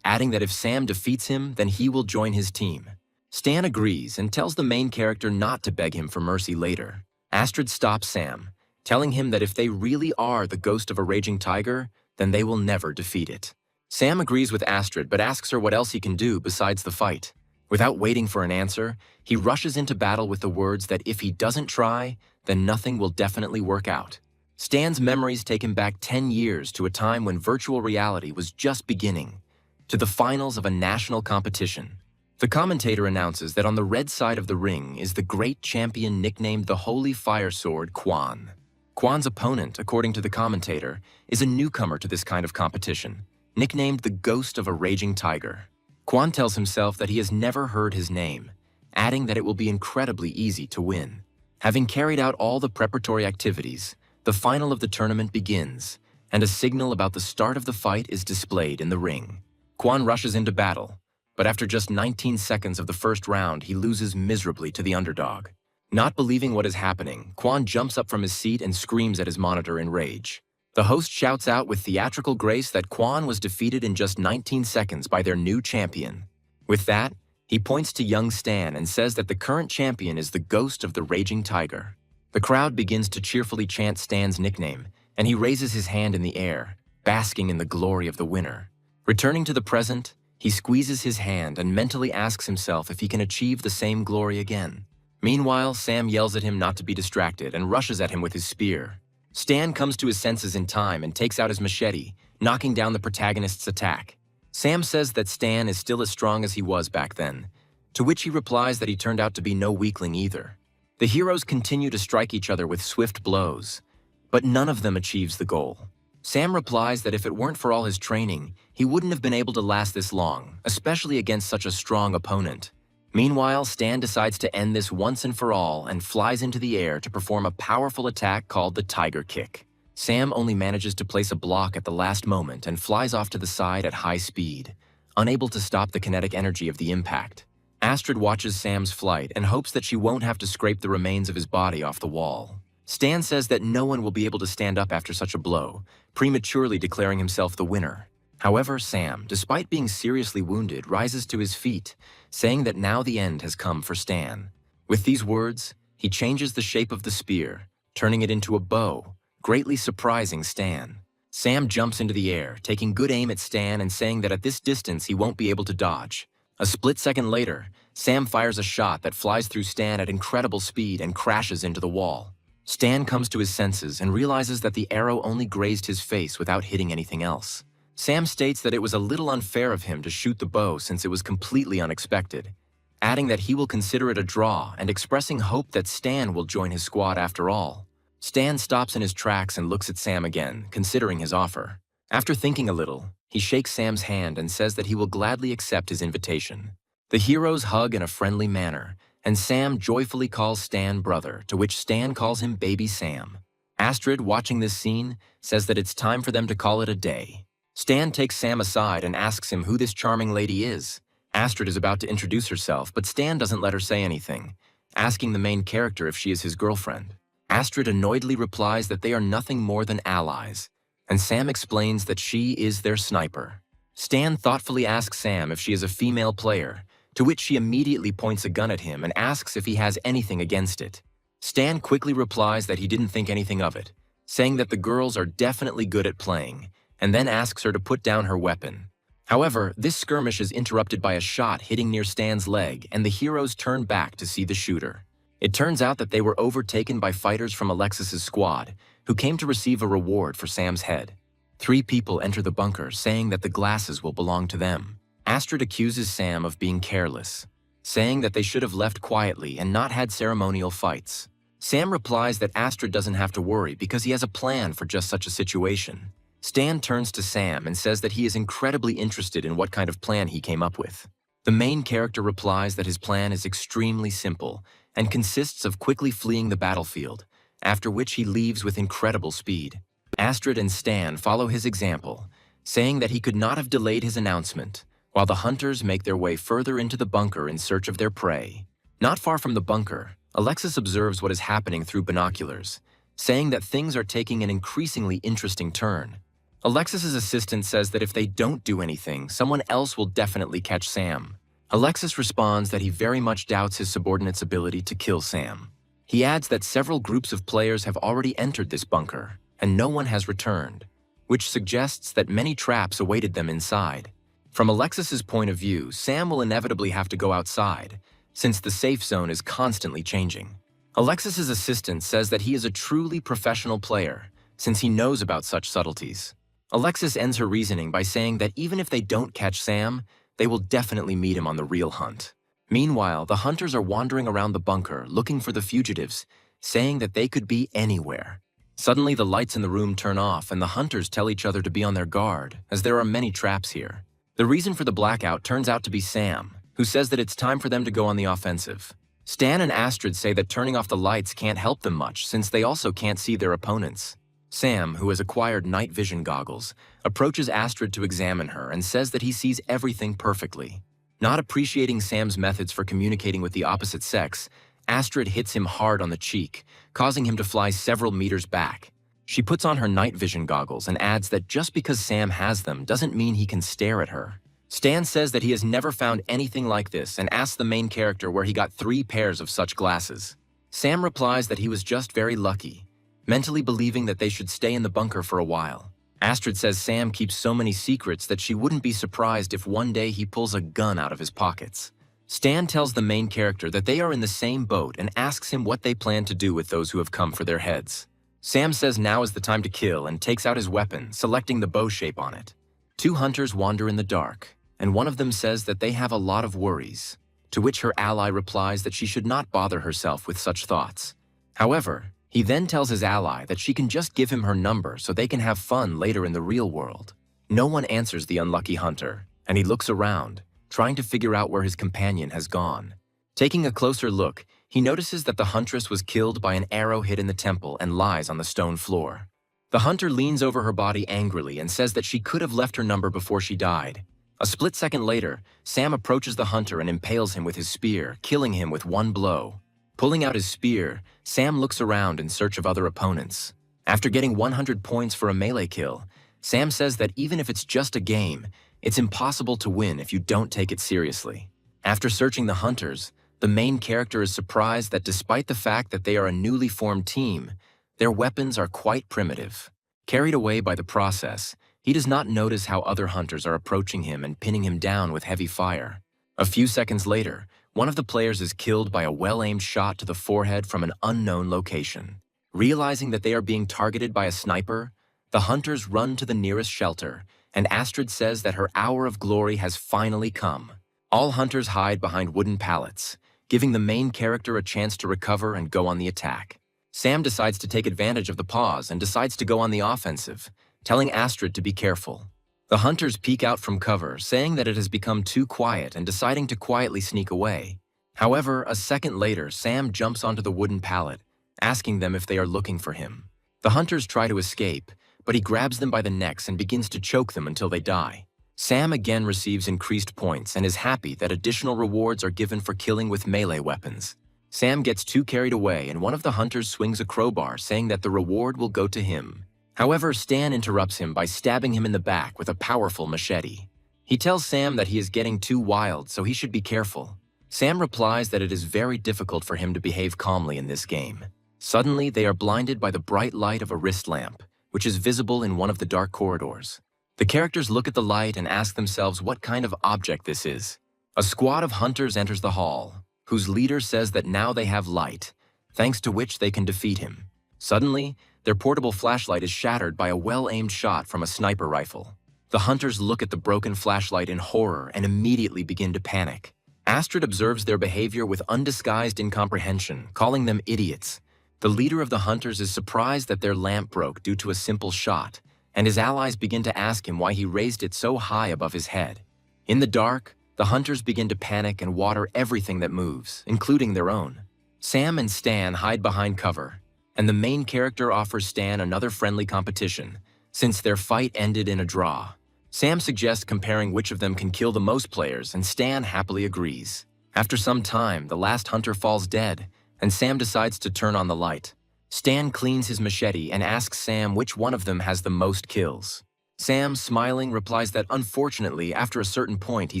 adding that if Sam defeats him, then he will join his team. Stan agrees and tells the main character not to beg him for mercy later. Astrid stops Sam, telling him that if they really are the ghost of a raging tiger, then they will never defeat it. Sam agrees with Astrid but asks her what else he can do besides the fight. Without waiting for an answer, he rushes into battle with the words that if he doesn't try, then nothing will definitely work out. Stan's memories take him back 10 years to a time when virtual reality was just beginning, to the finals of a national competition. The commentator announces that on the red side of the ring is the great champion nicknamed the Holy Fire Sword, Quan. Quan's opponent, according to the commentator, is a newcomer to this kind of competition, nicknamed the Ghost of a Raging Tiger. Quan tells himself that he has never heard his name, adding that it will be incredibly easy to win. Having carried out all the preparatory activities, the final of the tournament begins, and a signal about the start of the fight is displayed in the ring. Quan rushes into battle, but after just 19 seconds of the first round, he loses miserably to the underdog. Not believing what is happening, Quan jumps up from his seat and screams at his monitor in rage. The host shouts out with theatrical grace that Quan was defeated in just 19 seconds by their new champion. With that, he points to young Stan and says that the current champion is the ghost of the Raging Tiger. The crowd begins to cheerfully chant Stan's nickname, and he raises his hand in the air, basking in the glory of the winner. Returning to the present, he squeezes his hand and mentally asks himself if he can achieve the same glory again. Meanwhile, Sam yells at him not to be distracted and rushes at him with his spear. Stan comes to his senses in time and takes out his machete, knocking down the protagonist's attack. Sam says that Stan is still as strong as he was back then, to which he replies that he turned out to be no weakling either. The heroes continue to strike each other with swift blows, but none of them achieves the goal. Sam replies that if it weren't for all his training, he wouldn't have been able to last this long, especially against such a strong opponent. Meanwhile, Stan decides to end this once and for all and flies into the air to perform a powerful attack called the Tiger Kick. Sam only manages to place a block at the last moment and flies off to the side at high speed, unable to stop the kinetic energy of the impact. Astrid watches Sam's flight and hopes that she won't have to scrape the remains of his body off the wall. Stan says that no one will be able to stand up after such a blow, prematurely declaring himself the winner. However, Sam, despite being seriously wounded, rises to his feet, saying that now the end has come for Stan. With these words, he changes the shape of the spear, turning it into a bow, greatly surprising Stan. Sam jumps into the air, taking good aim at Stan and saying that at this distance he won't be able to dodge. A split second later, Sam fires a shot that flies through Stan at incredible speed and crashes into the wall. Stan comes to his senses and realizes that the arrow only grazed his face without hitting anything else. Sam states that it was a little unfair of him to shoot the bow since it was completely unexpected, adding that he will consider it a draw and expressing hope that Stan will join his squad after all. Stan stops in his tracks and looks at Sam again, considering his offer. After thinking a little, he shakes Sam's hand and says that he will gladly accept his invitation. The heroes hug in a friendly manner, and Sam joyfully calls Stan brother, to which Stan calls him Baby Sam. Astrid, watching this scene, says that it's time for them to call it a day. Stan takes Sam aside and asks him who this charming lady is. Astrid is about to introduce herself, but Stan doesn't let her say anything, asking the main character if she is his girlfriend. Astrid annoyedly replies that they are nothing more than allies, and Sam explains that she is their sniper. Stan thoughtfully asks Sam if she is a female player, to which she immediately points a gun at him and asks if he has anything against it. Stan quickly replies that he didn't think anything of it, saying that the girls are definitely good at playing, and then asks her to put down her weapon. However, this skirmish is interrupted by a shot hitting near Stan's leg, and the heroes turn back to see the shooter. It turns out that they were overtaken by fighters from Alexis's squad, who came to receive a reward for Sam's head. 3 people enter the bunker, saying that the glasses will belong to them. Astrid accuses Sam of being careless, saying that they should have left quietly and not had ceremonial fights. Sam replies that Astrid doesn't have to worry because he has a plan for just such a situation. Stan turns to Sam and says that he is incredibly interested in what kind of plan he came up with. The main character replies that his plan is extremely simple and consists of quickly fleeing the battlefield, after which he leaves with incredible speed. Astrid and Stan follow his example, saying that he could not have delayed his announcement, while the hunters make their way further into the bunker in search of their prey. Not far from the bunker, Alexis observes what is happening through binoculars, saying that things are taking an increasingly interesting turn. Alexis's assistant says that if they don't do anything, someone else will definitely catch Sam. Alexis responds that he very much doubts his subordinate's ability to kill Sam. He adds that several groups of players have already entered this bunker, and no one has returned, which suggests that many traps awaited them inside. From Alexis's point of view, Sam will inevitably have to go outside, since the safe zone is constantly changing. Alexis's assistant says that he is a truly professional player, since he knows about such subtleties. Alexis ends her reasoning by saying that even if they don't catch Sam, they will definitely meet him on the real hunt. Meanwhile, the hunters are wandering around the bunker looking for the fugitives, saying that they could be anywhere. Suddenly, the lights in the room turn off and the hunters tell each other to be on their guard, as there are many traps here. The reason for the blackout turns out to be Sam, who says that it's time for them to go on the offensive. Stan and Astrid say that turning off the lights can't help them much since they also can't see their opponents. Sam, who has acquired night vision goggles, approaches Astrid to examine her and says that he sees everything perfectly. Not appreciating Sam's methods for communicating with the opposite sex, Astrid hits him hard on the cheek, causing him to fly several meters back. She puts on her night vision goggles and adds that just because Sam has them doesn't mean he can stare at her. Stan says that he has never found anything like this and asks the main character where he got 3 pairs of such glasses. Sam replies that he was just very lucky, mentally believing that they should stay in the bunker for a while. Astrid says Sam keeps so many secrets that she wouldn't be surprised if one day he pulls a gun out of his pockets. Stan tells the main character that they are in the same boat and asks him what they plan to do with those who have come for their heads. Sam says now is the time to kill and takes out his weapon, selecting the bow shape on it. 2 hunters wander in the dark, and one of them says that they have a lot of worries, to which her ally replies that she should not bother herself with such thoughts. However, he then tells his ally that she can just give him her number so they can have fun later in the real world. No one answers the unlucky hunter, and he looks around, trying to figure out where his companion has gone. Taking a closer look, he notices that the huntress was killed by an arrow hit in the temple and lies on the stone floor. The hunter leans over her body angrily and says that she could have left her number before she died. A split second later, Sam approaches the hunter and impales him with his spear, killing him with 1 blow. Pulling out his spear, Sam looks around in search of other opponents. After getting 100 points for a melee kill, Sam says that even if it's just a game, it's impossible to win if you don't take it seriously. After searching the hunters, the main character is surprised that despite the fact that they are a newly formed team, Their weapons are quite primitive. Carried away by the process, he does not notice how other hunters are approaching him and pinning him down with heavy fire. A few seconds later, one of the players is killed by a well-aimed shot to the forehead from an unknown location. Realizing that they are being targeted by a sniper, the hunters run to the nearest shelter, and Astrid says that her hour of glory has finally come. All hunters hide behind wooden pallets, giving the main character a chance to recover and go on the attack. Sam decides to take advantage of the pause and decides to go on the offensive, telling Astrid to be careful. The hunters peek out from cover, saying that it has become too quiet and deciding to quietly sneak away. However, a second later, Sam jumps onto the wooden pallet, asking them if they are looking for him. The hunters try to escape, but he grabs them by the necks and begins to choke them until they die. Sam again receives increased points and is happy that additional rewards are given for killing with melee weapons. Sam gets too carried away and one of the hunters swings a crowbar, saying that the reward will go to him. However, Stan interrupts him by stabbing him in the back with a powerful machete. He tells Sam that he is getting too wild, so he should be careful. Sam replies that it is very difficult for him to behave calmly in this game. Suddenly, they are blinded by the bright light of a wrist lamp, which is visible in one of the dark corridors. The characters look at the light and ask themselves what kind of object this is. A squad of hunters enters the hall, whose leader says that now they have light, thanks to which they can defeat him. Suddenly, their portable flashlight is shattered by a well-aimed shot from a sniper rifle. The hunters look at the broken flashlight in horror and immediately begin to panic. Astrid observes their behavior with undisguised incomprehension, calling them idiots. The leader of the hunters is surprised that their lamp broke due to a simple shot, and his allies begin to ask him why he raised it so high above his head. In the dark, the hunters begin to panic and water everything that moves, including their own. Sam and Stan hide behind cover, and the main character offers Stan another friendly competition, since their fight ended in a draw. Sam suggests comparing which of them can kill the most players, and Stan happily agrees. After some time, the last hunter falls dead, and Sam decides to turn on the light. Stan cleans his machete and asks Sam which one of them has the most kills. Sam, smiling, replies that unfortunately, after a certain point, he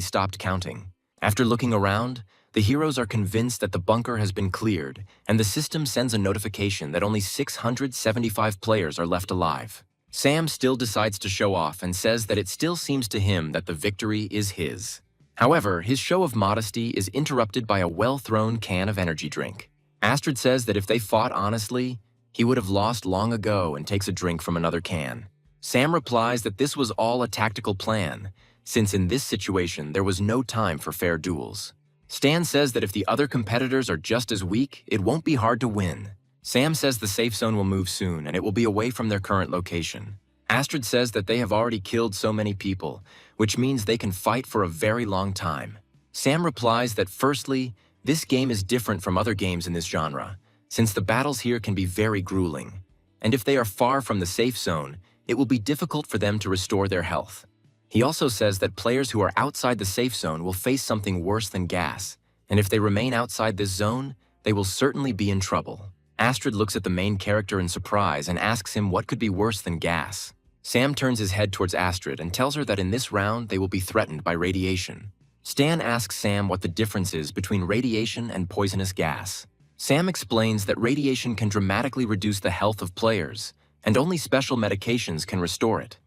stopped counting. After looking around, the heroes are convinced that the bunker has been cleared, and the system sends a notification that only 675 players are left alive. Sam still decides to show off and says that it still seems to him that the victory is his. However, his show of modesty is interrupted by a well-thrown can of energy drink. Astrid says that if they fought honestly, he would have lost long ago and takes a drink from another can. Sam replies that this was all a tactical plan, since in this situation there was no time for fair duels. Stan says that if the other competitors are just as weak, it won't be hard to win. Sam says the safe zone will move soon and it will be away from their current location. Astrid says that they have already killed so many people, which means they can fight for a very long time. Sam replies that firstly, this game is different from other games in this genre, since the battles here can be very grueling. And if they are far from the safe zone, it will be difficult for them to restore their health. He also says that players who are outside the safe zone will face something worse than gas, and if they remain outside this zone, they will certainly be in trouble. Astrid looks at the main character in surprise and asks him what could be worse than gas. Sam turns his head towards Astrid and tells her that in this round they will be threatened by radiation. Stan asks Sam what the difference is between radiation and poisonous gas. Sam explains that radiation can dramatically reduce the health of players, and only special medications can restore it.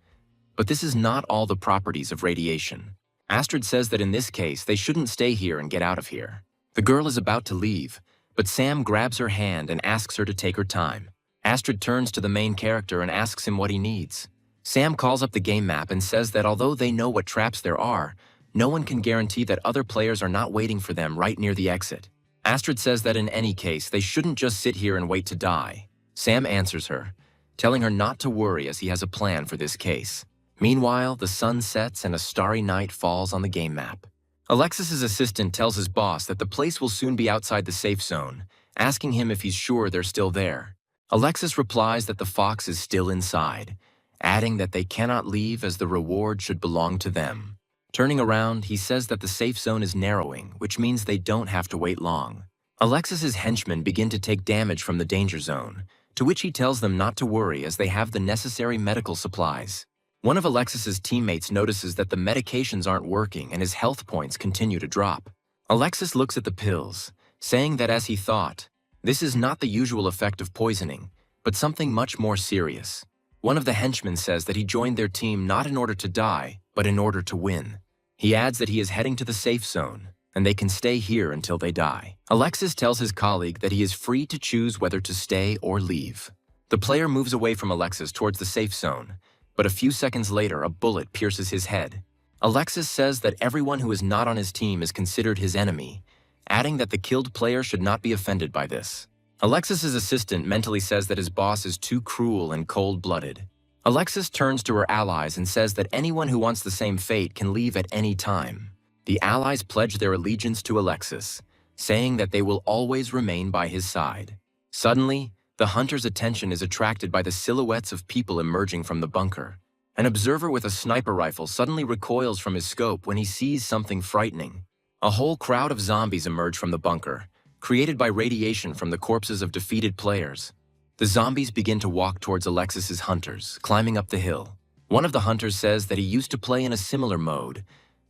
But this is not all the properties of radiation. Astrid says that in this case, they shouldn't stay here and get out of here. The girl is about to leave, but Sam grabs her hand and asks her to take her time. Astrid turns to the main character and asks him what he needs. Sam calls up the game map and says that although they know what traps there are, no one can guarantee that other players are not waiting for them right near the exit. Astrid says that in any case, they shouldn't just sit here and wait to die. Sam answers her, telling her not to worry as he has a plan for this case. Meanwhile, the sun sets and a starry night falls on the game map. Alexis's assistant tells his boss that the place will soon be outside the safe zone, asking him if he's sure they're still there. Alexis replies that the fox is still inside, adding that they cannot leave as the reward should belong to them. Turning around, he says that the safe zone is narrowing, which means they don't have to wait long. Alexis's henchmen begin to take damage from the danger zone, to which he tells them not to worry as they have the necessary medical supplies. One of Alexis's teammates notices that the medications aren't working and his health points continue to drop. Alexis looks at the pills, saying that as he thought, this is not the usual effect of poisoning, but something much more serious. One of the henchmen says that he joined their team not in order to die, but in order to win. He adds that he is heading to the safe zone, and they can stay here until they die. Alexis tells his colleague that he is free to choose whether to stay or leave. The player moves away from Alexis towards the safe zone, but a few seconds later a bullet pierces his head. Alexis says that everyone who is not on his team is considered his enemy, adding that the killed player should not be offended by this. Alexis's assistant mentally says that his boss is too cruel and cold-blooded. Alexis turns to her allies and says that anyone who wants the same fate can leave at any time. The allies pledge their allegiance to Alexis, saying that they will always remain by his side. Suddenly, the hunter's attention is attracted by the silhouettes of people emerging from the bunker. An observer with a sniper rifle suddenly recoils from his scope when he sees something frightening. A whole crowd of zombies emerge from the bunker, created by radiation from the corpses of defeated players. The zombies begin to walk towards Alexis's hunters, climbing up the hill. One of the hunters says that he used to play in a similar mode,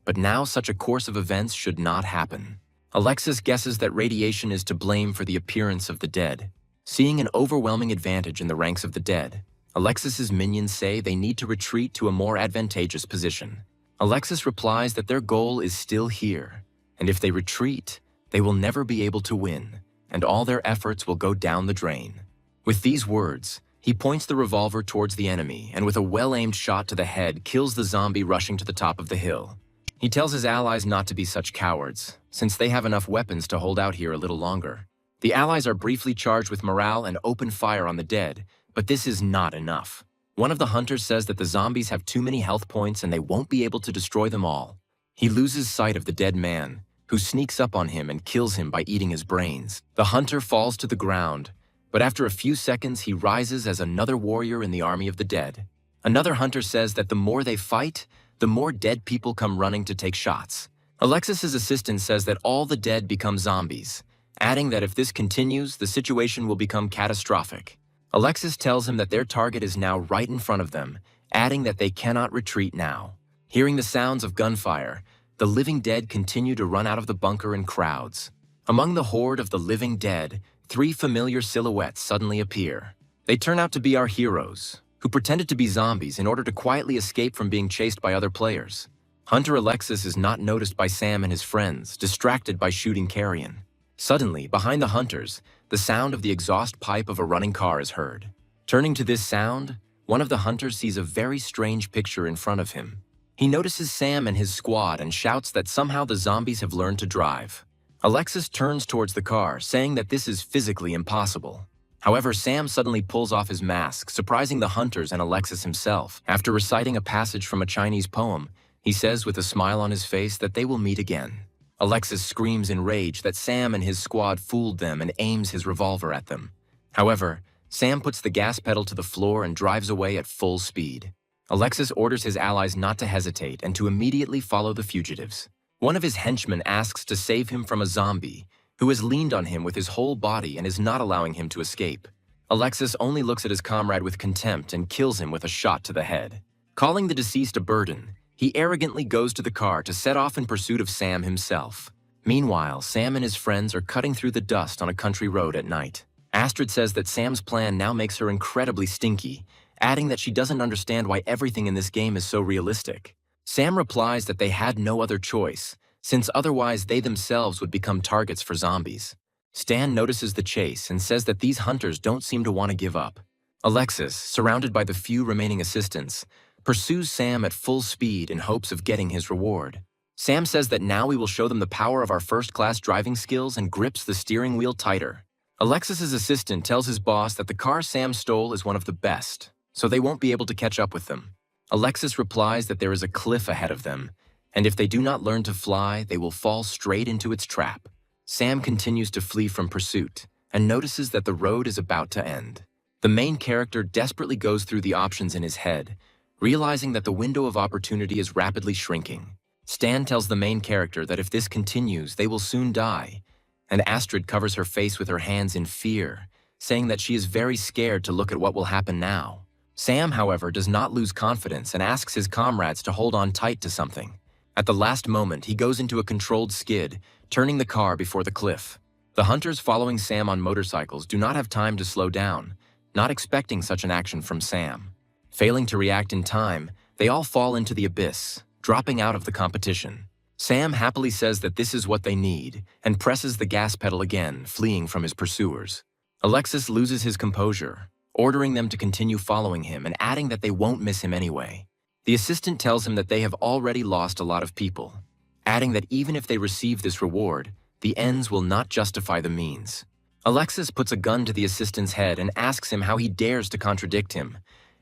but now such a course of events should not happen. Alexis guesses that radiation is to blame for the appearance of the dead. Seeing an overwhelming advantage in the ranks of the dead, Alexis's minions say they need to retreat to a more advantageous position. Alexis replies that their goal is still here, and if they retreat, they will never be able to win, and all their efforts will go down the drain. With these words, he points the revolver towards the enemy and with a well-aimed shot to the head kills the zombie rushing to the top of the hill. He tells his allies not to be such cowards, since they have enough weapons to hold out here a little longer. The allies are briefly charged with morale and open fire on the dead, but this is not enough. One of the hunters says that the zombies have too many health points and they won't be able to destroy them all. He loses sight of the dead man, who sneaks up on him and kills him by eating his brains. The hunter falls to the ground, but after a few seconds he rises as another warrior in the army of the dead. Another hunter says that the more they fight, the more dead people come running to take shots. Alexis's assistant says that all the dead become zombies, adding that if this continues, the situation will become catastrophic. Alexis tells him that their target is now right in front of them, adding that they cannot retreat now. Hearing the sounds of gunfire, the living dead continue to run out of the bunker in crowds. Among the horde of the living dead, 3 familiar silhouettes suddenly appear. They turn out to be our heroes, who pretended to be zombies in order to quietly escape from being chased by other players. Hunter Alexis is not noticed by Sam and his friends, distracted by shooting carrion. Suddenly, behind the hunters, the sound of the exhaust pipe of a running car is heard. Turning to this sound, one of the hunters sees a very strange picture in front of him. He notices Sam and his squad and shouts that somehow the zombies have learned to drive. Alexis turns towards the car, saying that this is physically impossible. However, Sam suddenly pulls off his mask, surprising the hunters and Alexis himself. After reciting a passage from a Chinese poem, he says with a smile on his face that they will meet again. Alexis screams in rage that Sam and his squad fooled them and aims his revolver at them. However, Sam puts the gas pedal to the floor and drives away at full speed. Alexis orders his allies not to hesitate and to immediately follow the fugitives. One of his henchmen asks to save him from a zombie, who has leaned on him with his whole body and is not allowing him to escape. Alexis only looks at his comrade with contempt and kills him with a shot to the head. Calling the deceased a burden, he arrogantly goes to the car to set off in pursuit of Sam himself. Meanwhile, Sam and his friends are cutting through the dust on a country road at night. Astrid says that Sam's plan now makes her incredibly stinky, adding that she doesn't understand why everything in this game is so realistic. Sam replies that they had no other choice, since otherwise they themselves would become targets for zombies. Stan notices the chase and says that these hunters don't seem to want to give up. Alexis, surrounded by the few remaining assistants, pursues Sam at full speed in hopes of getting his reward. Sam says that now we will show them the power of our first-class driving skills and grips the steering wheel tighter. Alexis's assistant tells his boss that the car Sam stole is one of the best, so they won't be able to catch up with them. Alexis replies that there is a cliff ahead of them, and if they do not learn to fly, they will fall straight into its trap. Sam continues to flee from pursuit, and notices that the road is about to end. The main character desperately goes through the options in his head, realizing that the window of opportunity is rapidly shrinking. Stan tells the main character that if this continues, they will soon die, and Astrid covers her face with her hands in fear, saying that she is very scared to look at what will happen now. Sam, however, does not lose confidence and asks his comrades to hold on tight to something. At the last moment, he goes into a controlled skid, turning the car before the cliff. The hunters following Sam on motorcycles do not have time to slow down, not expecting such an action from Sam. Failing to react in time, they all fall into the abyss, dropping out of the competition. Sam happily says that this is what they need and presses the gas pedal again, fleeing from his pursuers. Alexis loses his composure, ordering them to continue following him and adding that they won't miss him anyway. The assistant tells him that they have already lost a lot of people, adding that even if they receive this reward, the ends will not justify the means. Alexis puts a gun to the assistant's head and asks him how he dares to contradict him,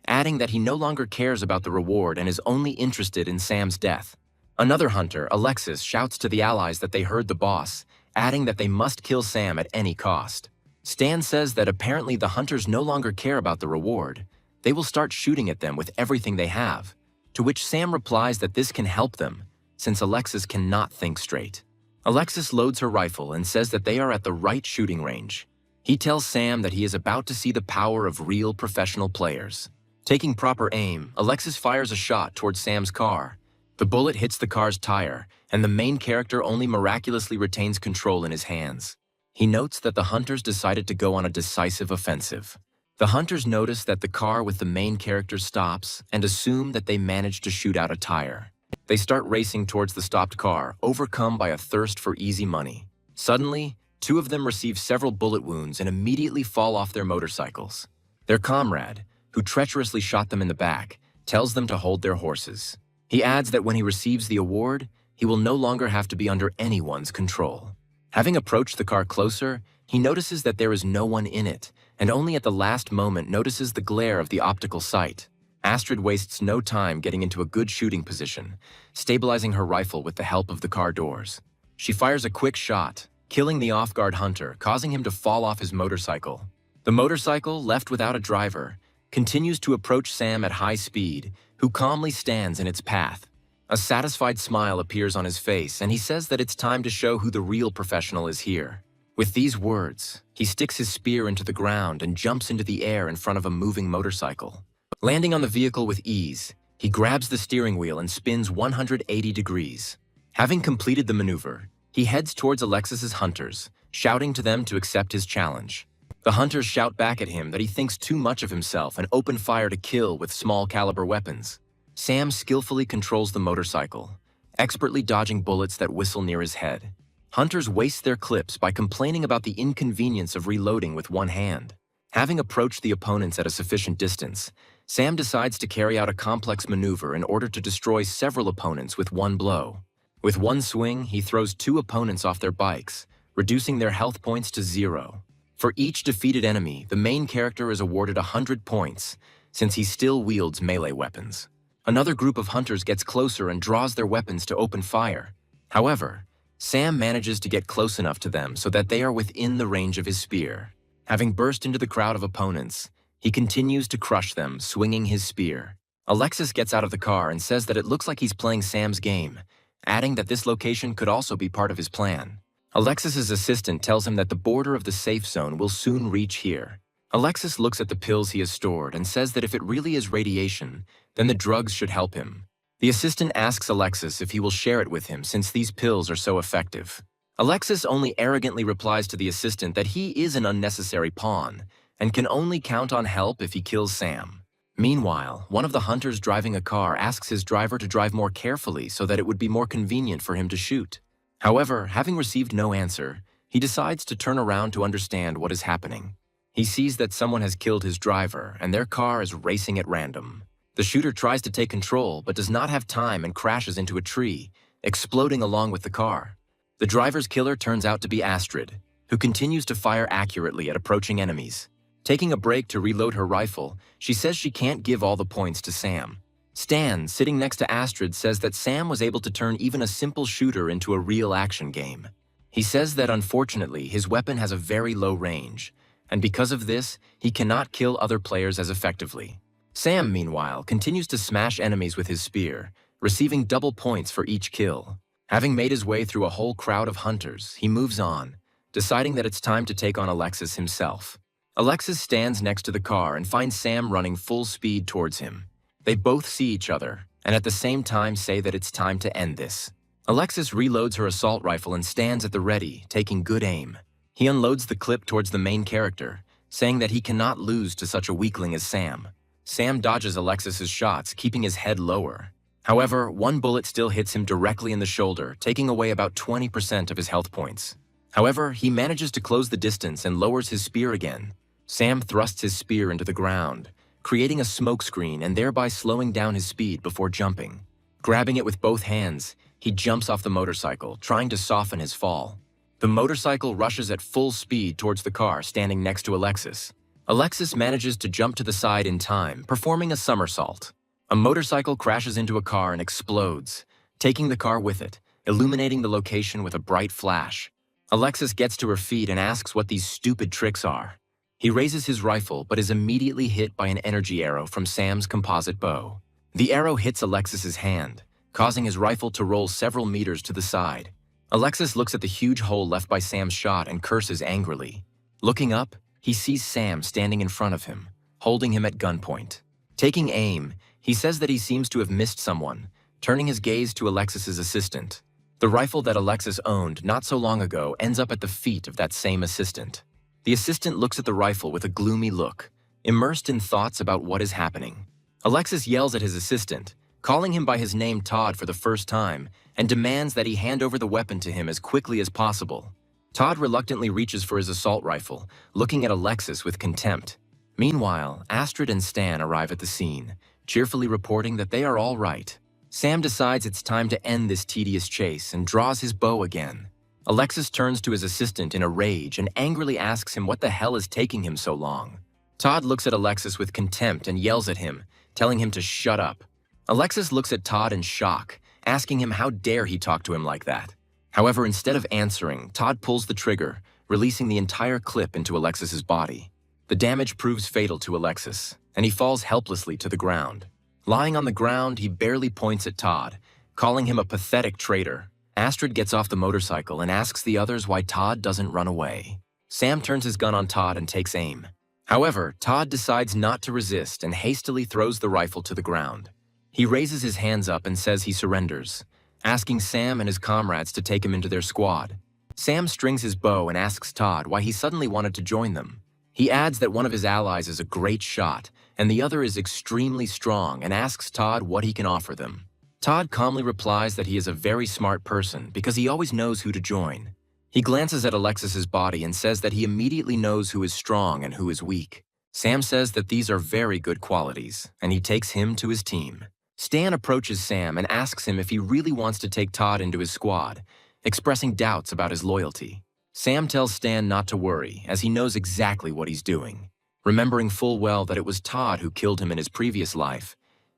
adding that he no longer cares about the reward and is only interested in Sam's death. Another hunter, Alexis, shouts to the allies that they heard the boss, adding that they must kill Sam at any cost. Stan says that apparently the hunters no longer care about the reward. They will start shooting at them with everything they have, to which Sam replies that this can help them, since Alexis cannot think straight. Alexis loads her rifle and says that they are at the right shooting range. He tells Sam that he is about to see the power of real professional players. Taking proper aim, Alexis fires a shot towards Sam's car. The bullet hits the car's tire, and the main character only miraculously retains control in his hands. He notes that the hunters decided to go on a decisive offensive. The hunters notice that the car with the main character stops and assume that they managed to shoot out a tire. They start racing towards the stopped car, overcome by a thirst for easy money. Suddenly, two of them receive several bullet wounds and immediately fall off their motorcycles. Their comrade, who treacherously shot them in the back, tells them to hold their horses. He adds that when he receives the award, he will no longer have to be under anyone's control. Having approached the car closer, he notices that there is no one in it, and only at the last moment notices the glare of the optical sight. Astrid wastes no time getting into a good shooting position, stabilizing her rifle with the help of the car doors. She fires a quick shot, killing the off-guard hunter, causing him to fall off his motorcycle. The motorcycle, left without a driver, continues to approach Sam at high speed, who calmly stands in its path. A satisfied smile appears on his face, and he says that it's time to show who the real professional is here. With these words, he sticks his spear into the ground and jumps into the air in front of a moving motorcycle. Landing on the vehicle with ease, he grabs the steering wheel and spins 180 degrees. Having completed the maneuver, he heads towards Alexis's hunters, shouting to them to accept his challenge. The hunters shout back at him that he thinks too much of himself and open fire to kill with small-caliber weapons. Sam skillfully controls the motorcycle, expertly dodging bullets that whistle near his head. Hunters waste their clips by complaining about the inconvenience of reloading with one hand. Having approached the opponents at a sufficient distance, Sam decides to carry out a complex maneuver in order to destroy several opponents with one blow. With one swing, he throws two opponents off their bikes, reducing their health points to 0. For each defeated enemy, the main character is awarded 100 points, since he still wields melee weapons. Another group of hunters gets closer and draws their weapons to open fire. However, Sam manages to get close enough to them so that they are within the range of his spear. Having burst into the crowd of opponents, he continues to crush them, swinging his spear. Alexis gets out of the car and says that it looks like he's playing Sam's game, adding that this location could also be part of his plan. Alexis's assistant tells him that the border of the safe zone will soon reach here. Alexis looks at the pills he has stored and says that if it really is radiation, then the drugs should help him. The assistant asks Alexis if he will share it with him since these pills are so effective. Alexis only arrogantly replies to the assistant that he is an unnecessary pawn and can only count on help if he kills Sam. Meanwhile, one of the hunters driving a car asks his driver to drive more carefully so that it would be more convenient for him to shoot. However, having received no answer, he decides to turn around to understand what is happening. He sees that someone has killed his driver and their car is racing at random. The shooter tries to take control but does not have time and crashes into a tree, exploding along with the car. The driver's killer turns out to be Astrid, who continues to fire accurately at approaching enemies. Taking a break to reload her rifle, she says she can't give all the points to Sam. Stan, sitting next to Astrid, says that Sam was able to turn even a simple shooter into a real action game. He says that unfortunately his weapon has a very low range, and because of this, he cannot kill other players as effectively. Sam, meanwhile, continues to smash enemies with his spear, receiving double points for each kill. Having made his way through a whole crowd of hunters, he moves on, deciding that it's time to take on Alexis himself. Alexis stands next to the car and finds Sam running full speed towards him. They both see each other, and at the same time say that it's time to end this. Alexis reloads her assault rifle and stands at the ready, taking good aim. He unloads the clip towards the main character, saying that he cannot lose to such a weakling as Sam. Sam dodges Alexis's shots, keeping his head lower. However, one bullet still hits him directly in the shoulder, taking away about 20% of his health points. However, he manages to close the distance and lowers his spear again. Sam thrusts his spear into the ground, creating a smokescreen and thereby slowing down his speed before jumping. Grabbing it with both hands, he jumps off the motorcycle, trying to soften his fall. The motorcycle rushes at full speed towards the car standing next to Alexis. Alexis manages to jump to the side in time, performing a somersault. A motorcycle crashes into a car and explodes, taking the car with it, illuminating the location with a bright flash. Alexis gets to her feet and asks what these stupid tricks are. He raises his rifle but is immediately hit by an energy arrow from Sam's composite bow. The arrow hits Alexis's hand, causing his rifle to roll several meters to the side. Alexis looks at the huge hole left by Sam's shot and curses angrily. Looking up, he sees Sam standing in front of him, holding him at gunpoint. Taking aim, he says that he seems to have missed someone, turning his gaze to Alexis's assistant. The rifle that Alexis owned not so long ago ends up at the feet of that same assistant. The assistant looks at the rifle with a gloomy look, immersed in thoughts about what is happening. Alexis yells at his assistant, calling him by his name Todd for the first time, and demands that he hand over the weapon to him as quickly as possible. Todd reluctantly reaches for his assault rifle, looking at Alexis with contempt. Meanwhile, Astrid and Stan arrive at the scene, cheerfully reporting that they are all right. Sam decides it's time to end this tedious chase and draws his bow again. Alexis turns to his assistant in a rage and angrily asks him what the hell is taking him so long. Todd looks at Alexis with contempt and yells at him, telling him to shut up. Alexis looks at Todd in shock, asking him how dare he talk to him like that. However, instead of answering, Todd pulls the trigger, releasing the entire clip into Alexis's body. The damage proves fatal to Alexis, and he falls helplessly to the ground. Lying on the ground, he barely points at Todd, calling him a pathetic traitor. Astrid gets off the motorcycle and asks the others why Todd doesn't run away. Sam turns his gun on Todd and takes aim. However, Todd decides not to resist and hastily throws the rifle to the ground. He raises his hands up and says he surrenders, asking Sam and his comrades to take him into their squad. Sam strings his bow and asks Todd why he suddenly wanted to join them. He adds that one of his allies is a great shot, and the other is extremely strong, and asks Todd what he can offer them. Todd calmly replies that he is a very smart person because he always knows who to join. He glances at Alexis's body and says that he immediately knows who is strong and who is weak. Sam says that these are very good qualities, and he takes him to his team. Stan approaches Sam and asks him if he really wants to take Todd into his squad, expressing doubts about his loyalty. Sam tells Stan not to worry, as he knows exactly what he's doing. Remembering full well that it was Todd who killed him in his previous life,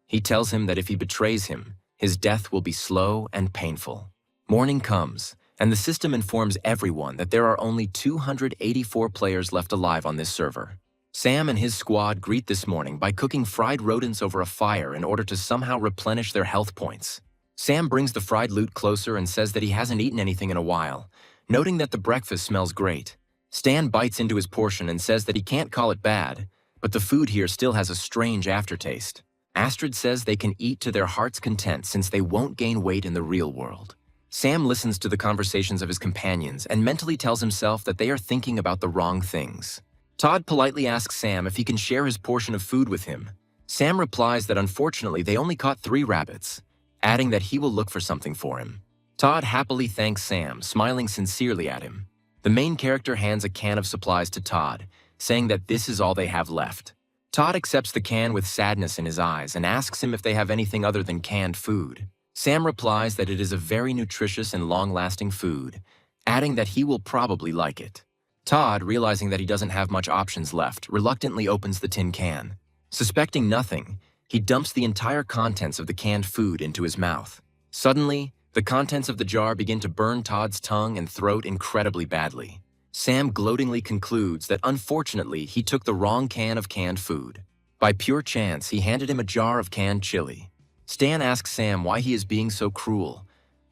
he tells him that if he betrays him, his death will be slow and painful. Morning comes, and the system informs everyone that there are only 284 players left alive on this server. Sam and his squad greet this morning by cooking fried rodents over a fire in order to somehow replenish their health points. Sam brings the fried loot closer and says that he hasn't eaten anything in a while, noting that the breakfast smells great. Stan bites into his portion and says that he can't call it bad, but the food here still has a strange aftertaste. Astrid says they can eat to their heart's content since they won't gain weight in the real world. Sam listens to the conversations of his companions and mentally tells himself that they are thinking about the wrong things. Todd politely asks Sam if he can share his portion of food with him. Sam replies that unfortunately they only caught 3 rabbits, adding that he will look for something for him. Todd happily thanks Sam, smiling sincerely at him. The main character hands a can of supplies to Todd, saying that this is all they have left. Todd accepts the can with sadness in his eyes and asks him if they have anything other than canned food. Sam replies that it is a very nutritious and long-lasting food, adding that he will probably like it. Todd, realizing that he doesn't have much options left, reluctantly opens the tin can. Suspecting nothing, he dumps the entire contents of the canned food into his mouth. Suddenly, the contents of the jar begin to burn Todd's tongue and throat incredibly badly. Sam gloatingly concludes that unfortunately he took the wrong can of canned food. By pure chance, he handed him a jar of canned chili. Stan asks Sam why he is being so cruel,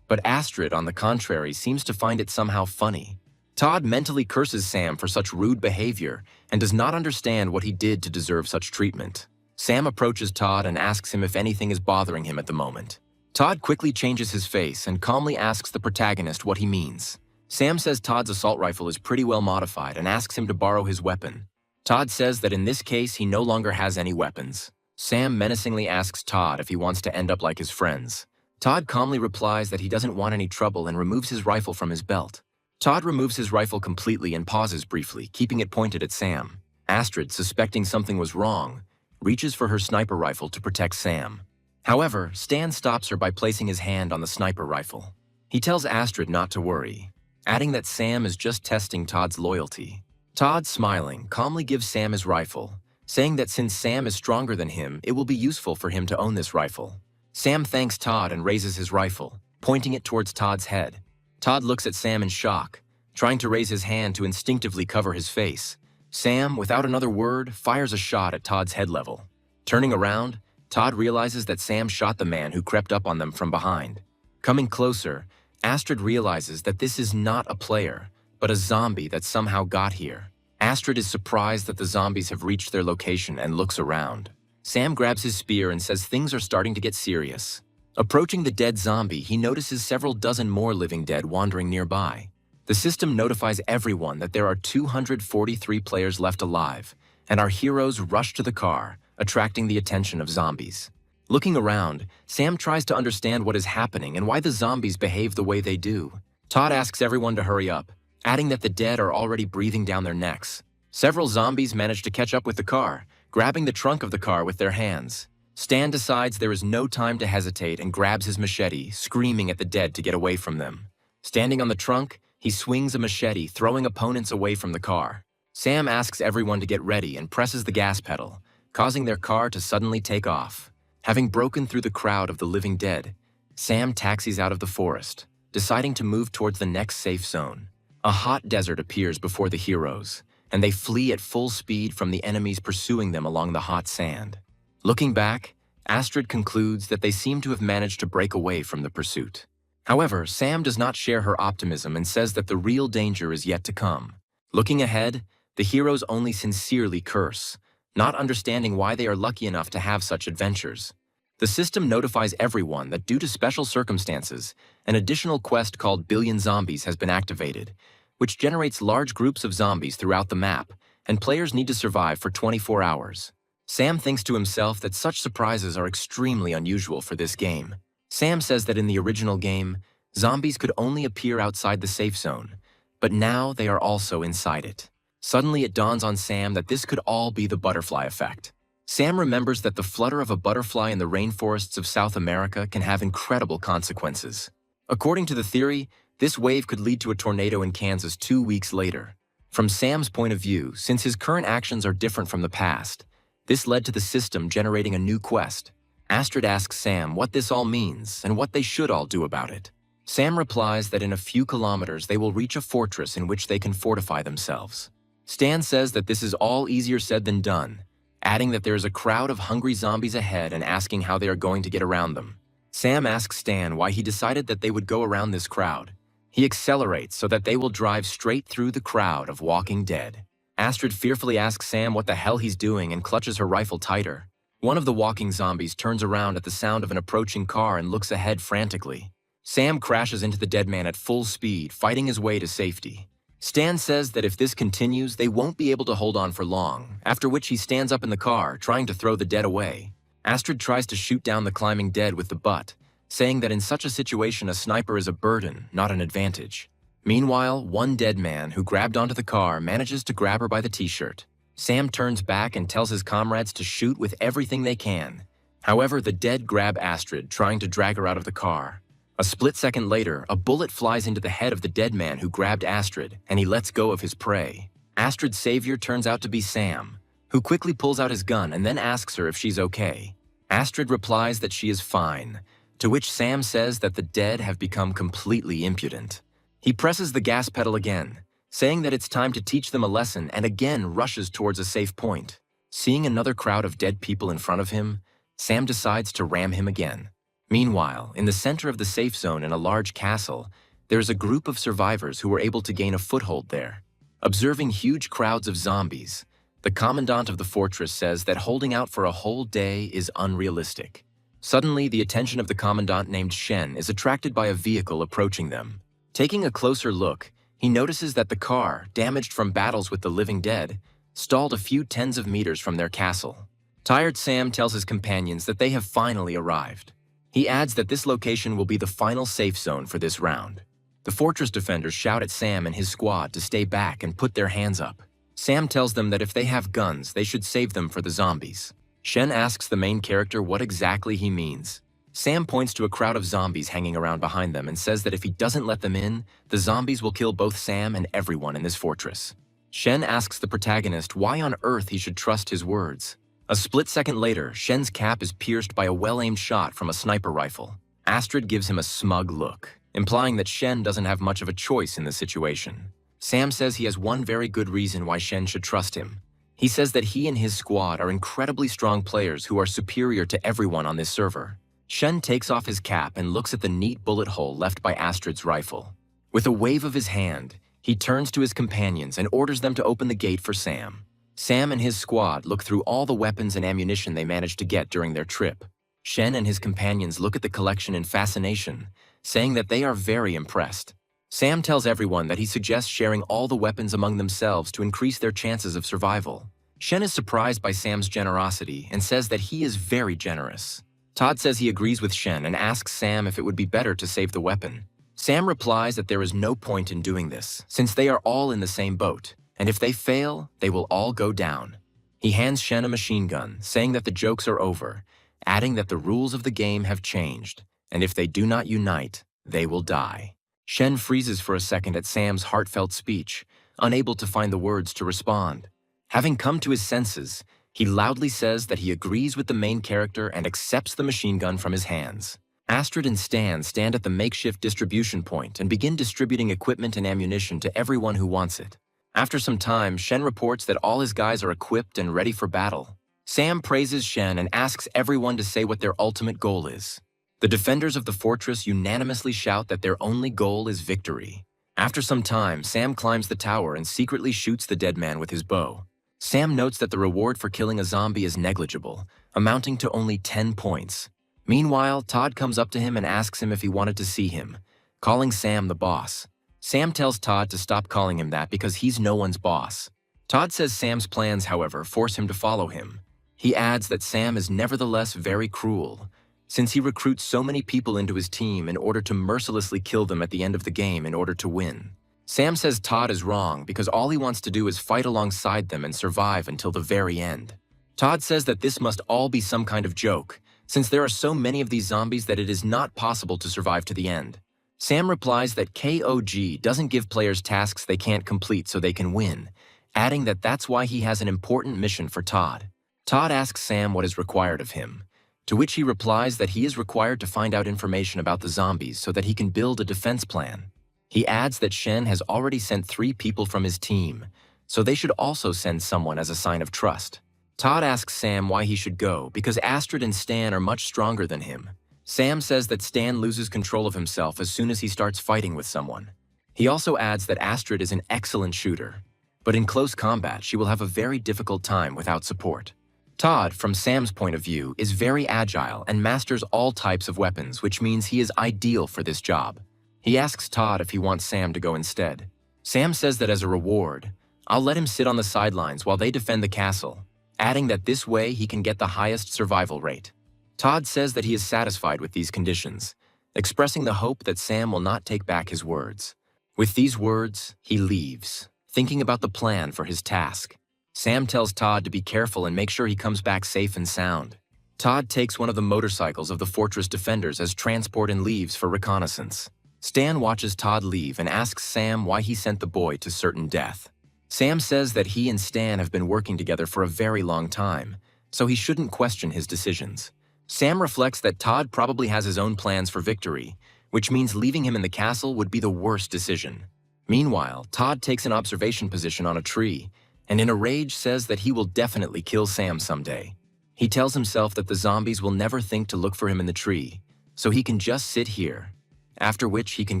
but Astrid, on the contrary, seems to find it somehow funny. Todd mentally curses Sam for such rude behavior and does not understand what he did to deserve such treatment. Sam approaches Todd and asks him if anything is bothering him at the moment. Todd quickly changes his face and calmly asks the protagonist what he means. Sam says Todd's assault rifle is pretty well modified and asks him to borrow his weapon. Todd says that in this case he no longer has any weapons. Sam menacingly asks Todd if he wants to end up like his friends. Todd calmly replies that he doesn't want any trouble and removes his rifle from his belt. Todd removes his rifle completely and pauses briefly, keeping it pointed at Sam. Astrid, suspecting something was wrong, reaches for her sniper rifle to protect Sam. However, Stan stops her by placing his hand on the sniper rifle. He tells Astrid not to worry, adding that Sam is just testing Todd's loyalty. Todd, smiling, calmly gives Sam his rifle, saying that since Sam is stronger than him, it will be useful for him to own this rifle. Sam thanks Todd and raises his rifle, pointing it towards Todd's head. Todd looks at Sam in shock, trying to raise his hand to instinctively cover his face. Sam, without another word, fires a shot at Todd's head level. Turning around, Todd realizes that Sam shot the man who crept up on them from behind. Coming closer, Astrid realizes that this is not a player, but a zombie that somehow got here. Astrid is surprised that the zombies have reached their location and looks around. Sam grabs his spear and says things are starting to get serious. Approaching the dead zombie, he notices several dozen more living dead wandering nearby. The system notifies everyone that there are 243 players left alive, and our heroes rush to the car, attracting the attention of zombies. Looking around, Sam tries to understand what is happening and why the zombies behave the way they do. Todd asks everyone to hurry up, adding that the dead are already breathing down their necks. Several zombies manage to catch up with the car, grabbing the trunk of the car with their hands. Stan decides there is no time to hesitate and grabs his machete, screaming at the dead to get away from them. Standing on the trunk, he swings a machete, throwing opponents away from the car. Sam asks everyone to get ready and presses the gas pedal, causing their car to suddenly take off. Having broken through the crowd of the living dead, Sam taxis out of the forest, deciding to move towards the next safe zone. A hot desert appears before the heroes, and they flee at full speed from the enemies pursuing them along the hot sand. Looking back, Astrid concludes that they seem to have managed to break away from the pursuit. However, Sam does not share her optimism and says that the real danger is yet to come. Looking ahead, the heroes only sincerely curse, not understanding why they are lucky enough to have such adventures. The system notifies everyone that due to special circumstances, an additional quest called Billion Zombies has been activated, which generates large groups of zombies throughout the map, and players need to survive for 24 hours. Sam thinks to himself that such surprises are extremely unusual for this game. Sam says that in the original game, zombies could only appear outside the safe zone, but now they are also inside it. Suddenly it dawns on Sam that this could all be the butterfly effect. Sam remembers that the flutter of a butterfly in the rainforests of South America can have incredible consequences. According to the theory, this wave could lead to a tornado in Kansas 2 weeks later. From Sam's point of view, since his current actions are different from the past, this led to the system generating a new quest. Astrid asks Sam what this all means and what they should all do about it. Sam replies that in a few kilometers they will reach a fortress in which they can fortify themselves. Stan says that this is all easier said than done, adding that there is a crowd of hungry zombies ahead and asking how they are going to get around them. Sam asks Stan why he decided that they would go around this crowd. He accelerates so that they will drive straight through the crowd of walking dead. Astrid fearfully asks Sam what the hell he's doing and clutches her rifle tighter. One of the walking zombies turns around at the sound of an approaching car and looks ahead frantically. Sam crashes into the dead man at full speed, fighting his way to safety. Stan says that if this continues, they won't be able to hold on for long, after which he stands up in the car, trying to throw the dead away. Astrid tries to shoot down the climbing dead with the butt, saying that in such a situation a sniper is a burden, not an advantage. Meanwhile, one dead man who grabbed onto the car manages to grab her by the t-shirt. Sam turns back and tells his comrades to shoot with everything they can. However, the dead grab Astrid, trying to drag her out of the car. A split second later, a bullet flies into the head of the dead man who grabbed Astrid, and he lets go of his prey. Astrid's savior turns out to be Sam, who quickly pulls out his gun and then asks her if she's okay. Astrid replies that she is fine, to which Sam says that the dead have become completely impudent. He presses the gas pedal again, saying that it's time to teach them a lesson, and again rushes towards a safe point. Seeing another crowd of dead people in front of him, Sam decides to ram him again. Meanwhile, in the center of the safe zone in a large castle, there is a group of survivors who were able to gain a foothold there. Observing huge crowds of zombies, the commandant of the fortress says that holding out for a whole day is unrealistic. Suddenly, the attention of the commandant named Shen is attracted by a vehicle approaching them. Taking a closer look, he notices that the car, damaged from battles with the living dead, stalled a few tens of meters from their castle. Tired Sam tells his companions that they have finally arrived. He adds that this location will be the final safe zone for this round. The fortress defenders shout at Sam and his squad to stay back and put their hands up. Sam tells them that if they have guns, they should save them for the zombies. Shen asks the main character what exactly he means. Sam points to a crowd of zombies hanging around behind them and says that if he doesn't let them in, the zombies will kill both Sam and everyone in this fortress. Shen asks the protagonist why on earth he should trust his words. A split second later, Shen's cap is pierced by a well-aimed shot from a sniper rifle. Astrid gives him a smug look, implying that Shen doesn't have much of a choice in the situation. Sam says he has one very good reason why Shen should trust him. He says that he and his squad are incredibly strong players who are superior to everyone on this server. Shen takes off his cap and looks at the neat bullet hole left by Astrid's rifle. With a wave of his hand, he turns to his companions and orders them to open the gate for Sam. Sam and his squad look through all the weapons and ammunition they managed to get during their trip. Shen and his companions look at the collection in fascination, saying that they are very impressed. Sam tells everyone that he suggests sharing all the weapons among themselves to increase their chances of survival. Shen is surprised by Sam's generosity and says that he is very generous. Todd says he agrees with Shen and asks Sam if it would be better to save the weapon. Sam replies that there is no point in doing this, since they are all in the same boat, and if they fail, they will all go down. He hands Shen a machine gun, saying that the jokes are over, adding that the rules of the game have changed, and if they do not unite, they will die. Shen freezes for a second at Sam's heartfelt speech, unable to find the words to respond. Having come to his senses, he loudly says that he agrees with the main character and accepts the machine gun from his hands. Astrid and Stan stand at the makeshift distribution point and begin distributing equipment and ammunition to everyone who wants it. After some time, Shen reports that all his guys are equipped and ready for battle. Sam praises Shen and asks everyone to say what their ultimate goal is. The defenders of the fortress unanimously shout that their only goal is victory. After some time, Sam climbs the tower and secretly shoots the dead man with his bow. Sam notes that the reward for killing a zombie is negligible, amounting to only 10 points. Meanwhile, Todd comes up to him and asks him if he wanted to see him, calling Sam the boss. Sam tells Todd to stop calling him that because he's no one's boss. Todd says Sam's plans, however, force him to follow him. He adds that Sam is nevertheless very cruel, since he recruits so many people into his team in order to mercilessly kill them at the end of the game in order to win. Sam says Todd is wrong because all he wants to do is fight alongside them and survive until the very end. Todd says that this must all be some kind of joke, since there are so many of these zombies that it is not possible to survive to the end. Sam replies that KOG doesn't give players tasks they can't complete so they can win, adding that that's why he has an important mission for Todd. Todd asks Sam what is required of him, to which he replies that he is required to find out information about the zombies so that he can build a defense plan. He adds that Shen has already sent 3 people from his team, so they should also send someone as a sign of trust. Todd asks Sam why he should go because Astrid and Stan are much stronger than him. Sam says that Stan loses control of himself as soon as he starts fighting with someone. He also adds that Astrid is an excellent shooter, but in close combat she will have a very difficult time without support. Todd, from Sam's point of view, is very agile and masters all types of weapons, which means he is ideal for this job. He asks Todd if he wants Sam to go instead. Sam says that as a reward, I'll let him sit on the sidelines while they defend the castle, adding that this way he can get the highest survival rate. Todd says that he is satisfied with these conditions, expressing the hope that Sam will not take back his words. With these words, he leaves, thinking about the plan for his task. Sam tells Todd to be careful and make sure he comes back safe and sound. Todd takes one of the motorcycles of the fortress defenders as transport and leaves for reconnaissance. Stan watches Todd leave and asks Sam why he sent the boy to certain death. Sam says that he and Stan have been working together for a very long time, so he shouldn't question his decisions. Sam reflects that Todd probably has his own plans for victory, which means leaving him in the castle would be the worst decision. Meanwhile, Todd takes an observation position on a tree, and in a rage says that he will definitely kill Sam someday. He tells himself that the zombies will never think to look for him in the tree, so he can just sit here, after which he can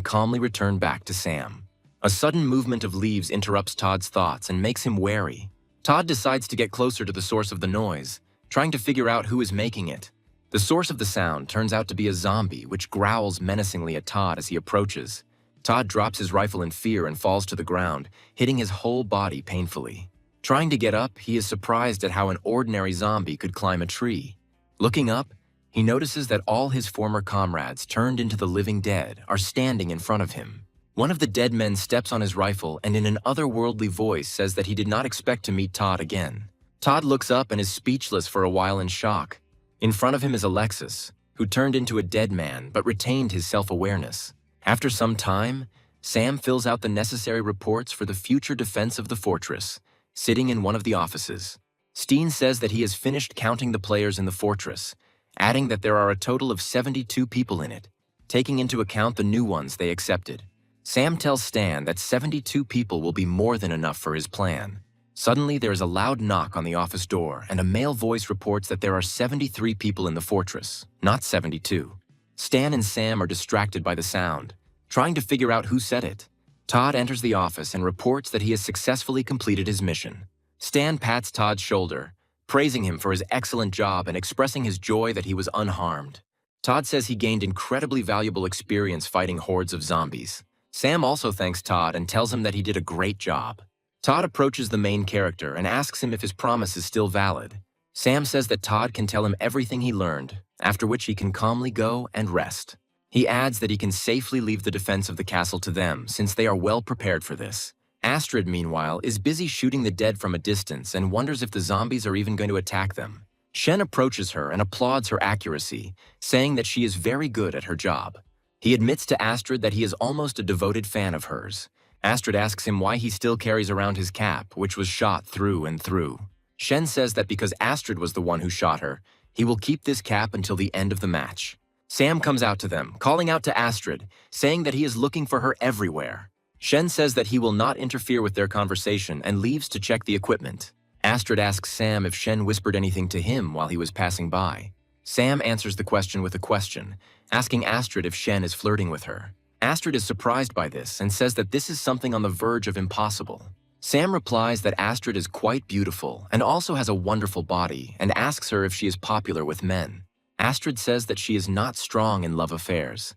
calmly return back to Sam. A sudden movement of leaves interrupts Todd's thoughts and makes him wary. Todd decides to get closer to the source of the noise, trying to figure out who is making it. The source of the sound turns out to be a zombie, which growls menacingly at Todd as he approaches. Todd drops his rifle in fear and falls to the ground, hitting his whole body painfully. Trying to get up, he is surprised at how an ordinary zombie could climb a tree. Looking up, he notices that all his former comrades turned into the living dead are standing in front of him. One of the dead men steps on his rifle and in an otherworldly voice says that he did not expect to meet Todd again. Todd looks up and is speechless for a while in shock. In front of him is Alexis, who turned into a dead man but retained his self-awareness. After some time, Sam fills out the necessary reports for the future defense of the fortress, sitting in one of the offices. Steen says that he has finished counting the players in the fortress, adding that there are a total of 72 people in it, taking into account the new ones they accepted. Sam tells Stan that 72 people will be more than enough for his plan. Suddenly, there is a loud knock on the office door, and a male voice reports that there are 73 people in the fortress, not 72. Stan and Sam are distracted by the sound, trying to figure out who said it. Todd enters the office and reports that he has successfully completed his mission. Stan pats Todd's shoulder, praising him for his excellent job and expressing his joy that he was unharmed. Todd says he gained incredibly valuable experience fighting hordes of zombies. Sam also thanks Todd and tells him that he did a great job. Todd approaches the main character and asks him if his promise is still valid. Sam says that Todd can tell him everything he learned, after which he can calmly go and rest. He adds that he can safely leave the defense of the castle to them since they are well prepared for this. Astrid, meanwhile, is busy shooting the dead from a distance and wonders if the zombies are even going to attack them. Shen approaches her and applauds her accuracy, saying that she is very good at her job. He admits to Astrid that he is almost a devoted fan of hers. Astrid asks him why he still carries around his cap, which was shot through and through. Shen says that because Astrid was the one who shot her, he will keep this cap until the end of the match. Sam comes out to them, calling out to Astrid, saying that he is looking for her everywhere. Shen says that he will not interfere with their conversation and leaves to check the equipment. Astrid asks Sam if Shen whispered anything to him while he was passing by. Sam answers the question with a question, asking Astrid if Shen is flirting with her. Astrid is surprised by this and says that this is something on the verge of impossible. Sam replies that Astrid is quite beautiful and also has a wonderful body and asks her if she is popular with men. Astrid says that she is not strong in love affairs,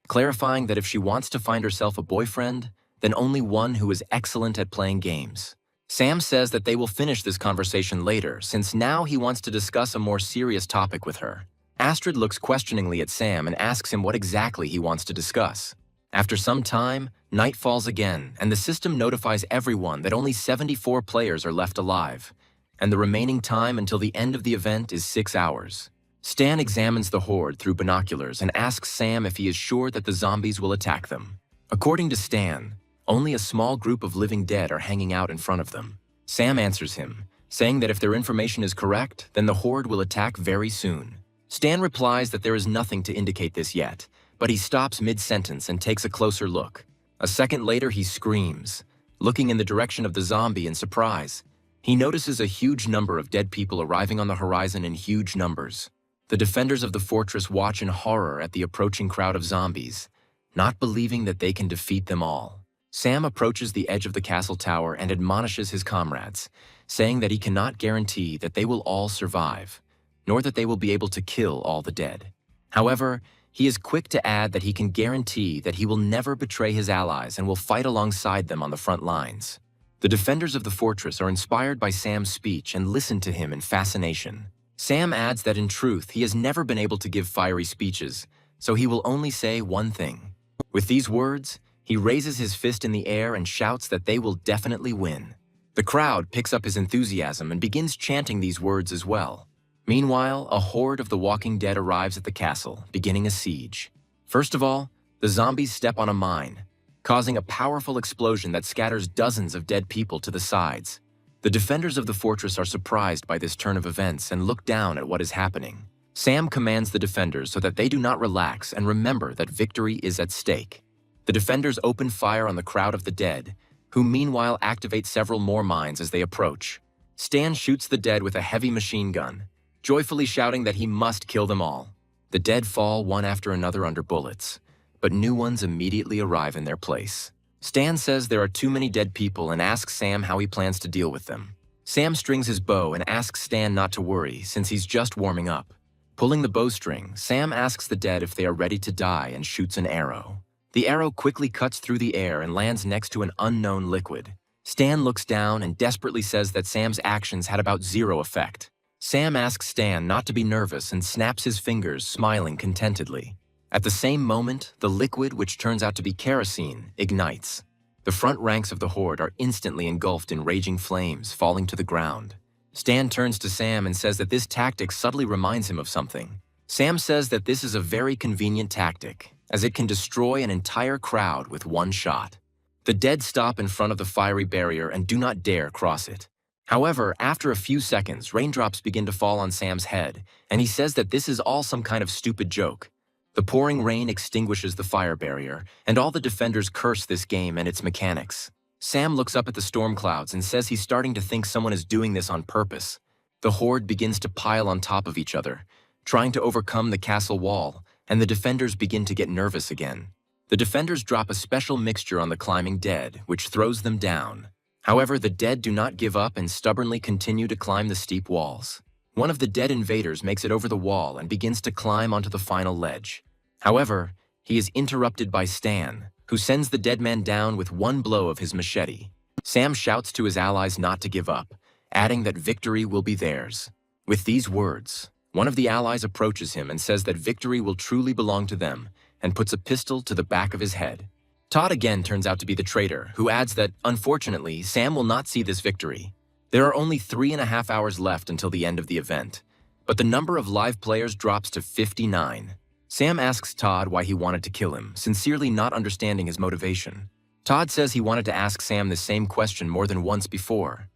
clarifying that if she wants to find herself a boyfriend, then only one who is excellent at playing games. Sam says that they will finish this conversation later since now he wants to discuss a more serious topic with her. Astrid looks questioningly at Sam and asks him what exactly he wants to discuss. After some time, night falls again, and the system notifies everyone that only 74 players are left alive, and the remaining time until the end of the event is 6 hours. Stan examines the horde through binoculars and asks Sam if he is sure that the zombies will attack them. According to Stan, only a small group of living dead are hanging out in front of them. Sam answers him, saying that if their information is correct, then the horde will attack very soon. Stan replies that there is nothing to indicate this yet, but he stops mid-sentence and takes a closer look. A second later, he screams, looking in the direction of the zombie in surprise. He notices a huge number of dead people arriving on the horizon in huge numbers. The defenders of the fortress watch in horror at the approaching crowd of zombies, not believing that they can defeat them all. Sam approaches the edge of the castle tower and admonishes his comrades, saying that he cannot guarantee that they will all survive, nor that they will be able to kill all the dead. However, he is quick to add that he can guarantee that he will never betray his allies and will fight alongside them on the front lines. The defenders of the fortress are inspired by Sam's speech and listen to him in fascination. Sam adds that in truth, he has never been able to give fiery speeches, so he will only say one thing. With these words, he raises his fist in the air and shouts that they will definitely win. The crowd picks up his enthusiasm and begins chanting these words as well. Meanwhile, a horde of the Walking Dead arrives at the castle, beginning a siege. First of all, the zombies step on a mine, causing a powerful explosion that scatters dozens of dead people to the sides. The defenders of the fortress are surprised by this turn of events and look down at what is happening. Sam commands the defenders so that they do not relax and remember that victory is at stake. The defenders open fire on the crowd of the dead, who meanwhile activate several more mines as they approach. Stan shoots the dead with a heavy machine gun, joyfully shouting that he must kill them all. The dead fall one after another under bullets, but new ones immediately arrive in their place. Stan says there are too many dead people and asks Sam how he plans to deal with them. Sam strings his bow and asks Stan not to worry since he's just warming up. Pulling the bowstring, Sam asks the dead if they are ready to die and shoots an arrow. The arrow quickly cuts through the air and lands next to an unknown liquid. Stan looks down and desperately says that Sam's actions had about zero effect. Sam asks Stan not to be nervous and snaps his fingers, smiling contentedly. At the same moment, the liquid, which turns out to be kerosene, ignites. The front ranks of the horde are instantly engulfed in raging flames, falling to the ground. Stan turns to Sam and says that this tactic subtly reminds him of something. Sam says that this is a very convenient tactic, as it can destroy an entire crowd with one shot. The dead stop in front of the fiery barrier and do not dare cross it. However, after a few seconds, raindrops begin to fall on Sam's head, and he says that this is all some kind of stupid joke. The pouring rain extinguishes the fire barrier, and all the defenders curse this game and its mechanics. Sam looks up at the storm clouds and says he's starting to think someone is doing this on purpose. The horde begins to pile on top of each other, trying to overcome the castle wall, and the defenders begin to get nervous again. The defenders drop a special mixture on the climbing dead, which throws them down. However, the dead do not give up and stubbornly continue to climb the steep walls. One of the dead invaders makes it over the wall and begins to climb onto the final ledge. However, he is interrupted by Stan, who sends the dead man down with one blow of his machete. Sam shouts to his allies not to give up, adding that victory will be theirs. With these words, one of the allies approaches him and says that victory will truly belong to them, and puts a pistol to the back of his head. Todd again turns out to be the traitor, who adds that, unfortunately, Sam will not see this victory. There are only 3.5 hours left until the end of the event, but the number of live players drops to 59. Sam asks Todd why he wanted to kill him, sincerely not understanding his motivation. Todd says he wanted to ask Sam the same question more than once before,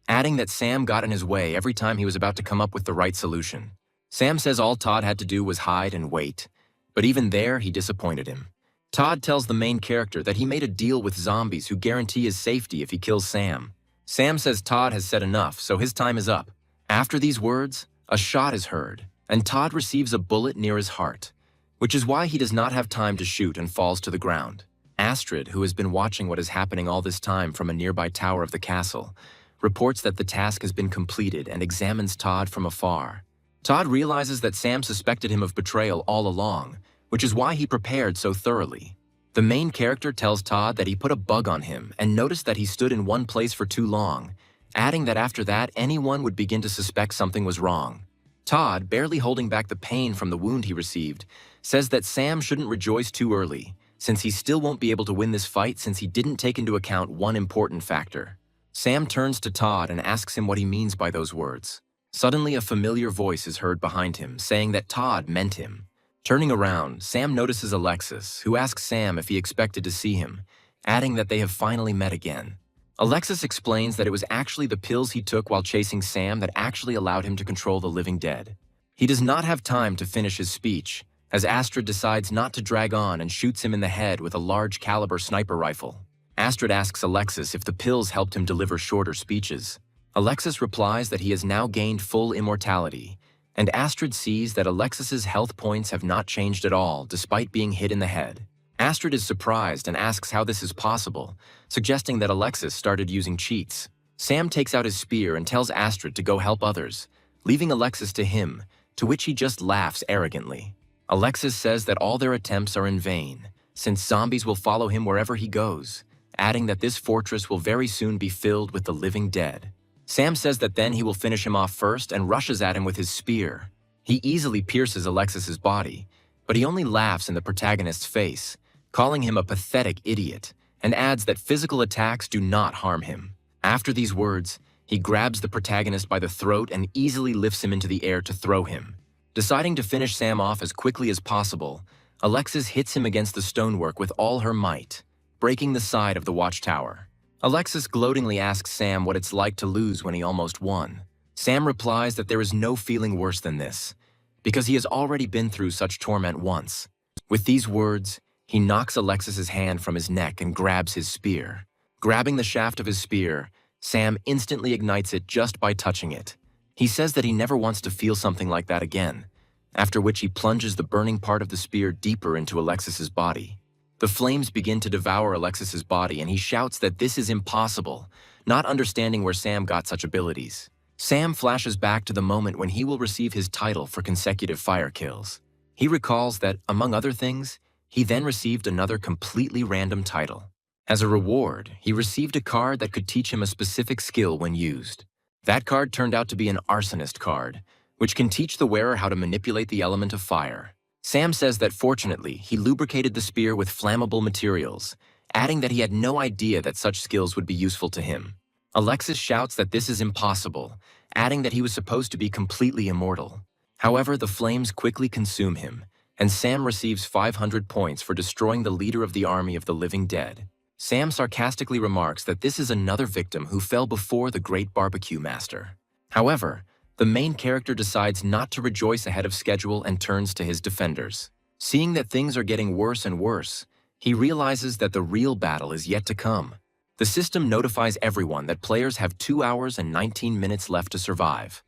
adding that Sam got in his way every time he was about to come up with the right solution. Sam says all Todd had to do was hide and wait, but even there, he disappointed him. Todd tells the main character that he made a deal with zombies who guarantee his safety if he kills Sam. Sam says Todd has said enough, so his time is up. After these words, a shot is heard, and Todd receives a bullet near his heart, which is why he does not have time to shoot and falls to the ground. Astrid, who has been watching what is happening all this time from a nearby tower of the castle, reports that the task has been completed and examines Todd from afar. Todd realizes that Sam suspected him of betrayal all along, which is why he prepared so thoroughly. The main character tells Todd that he put a bug on him and noticed that he stood in one place for too long, adding that after that anyone would begin to suspect something was wrong. Todd, barely holding back the pain from the wound he received, says that Sam shouldn't rejoice too early, since he still won't be able to win this fight since he didn't take into account one important factor. Sam turns to Todd and asks him what he means by those words. Suddenly, a familiar voice is heard behind him, saying that Todd meant him. Turning around, Sam notices Alexis, who asks Sam if he expected to see him, adding that they have finally met again. Alexis explains that it was actually the pills he took while chasing Sam that actually allowed him to control the living dead. He does not have time to finish his speech, as Astrid decides not to drag on and shoots him in the head with a large caliber sniper rifle. Astrid asks Alexis if the pills helped him deliver shorter speeches. Alexis replies that he has now gained full immortality, and Astrid sees that Alexis's health points have not changed at all despite being hit in the head. Astrid is surprised and asks how this is possible, suggesting that Alexis started using cheats. Sam takes out his spear and tells Astrid to go help others, leaving Alexis to him, to which he just laughs arrogantly. Alexis says that all their attempts are in vain, since zombies will follow him wherever he goes, adding that this fortress will very soon be filled with the living dead. Sam says that then he will finish him off first and rushes at him with his spear. He easily pierces Alexis's body, but he only laughs in the protagonist's face, calling him a pathetic idiot, and adds that physical attacks do not harm him. After these words, he grabs the protagonist by the throat and easily lifts him into the air to throw him. Deciding to finish Sam off as quickly as possible, Alexis hits him against the stonework with all her might, breaking the side of the watchtower. Alexis gloatingly asks Sam what it's like to lose when he almost won. Sam replies that there is no feeling worse than this, because he has already been through such torment once. With these words, he knocks Alexis's hand from his neck and grabs his spear. Grabbing the shaft of his spear, Sam instantly ignites it just by touching it. He says that he never wants to feel something like that again, after which he plunges the burning part of the spear deeper into Alexis's body. The flames begin to devour Alexis's body, and he shouts that this is impossible, not understanding where Sam got such abilities. Sam flashes back to the moment when he will receive his title for consecutive fire kills. He recalls that, among other things, he then received another completely random title. As a reward, he received a card that could teach him a specific skill when used. That card turned out to be an arsonist card, which can teach the wearer how to manipulate the element of fire. Sam says that fortunately, he lubricated the spear with flammable materials, adding that he had no idea that such skills would be useful to him. Alexis shouts that this is impossible, adding that he was supposed to be completely immortal. However, the flames quickly consume him, and Sam receives 500 points for destroying the leader of the army of the living dead. Sam sarcastically remarks that this is another victim who fell before the great barbecue master. However, the main character decides not to rejoice ahead of schedule and turns to his defenders. Seeing that things are getting worse and worse, he realizes that the real battle is yet to come. The system notifies everyone that players have 2 hours and 19 minutes left to survive,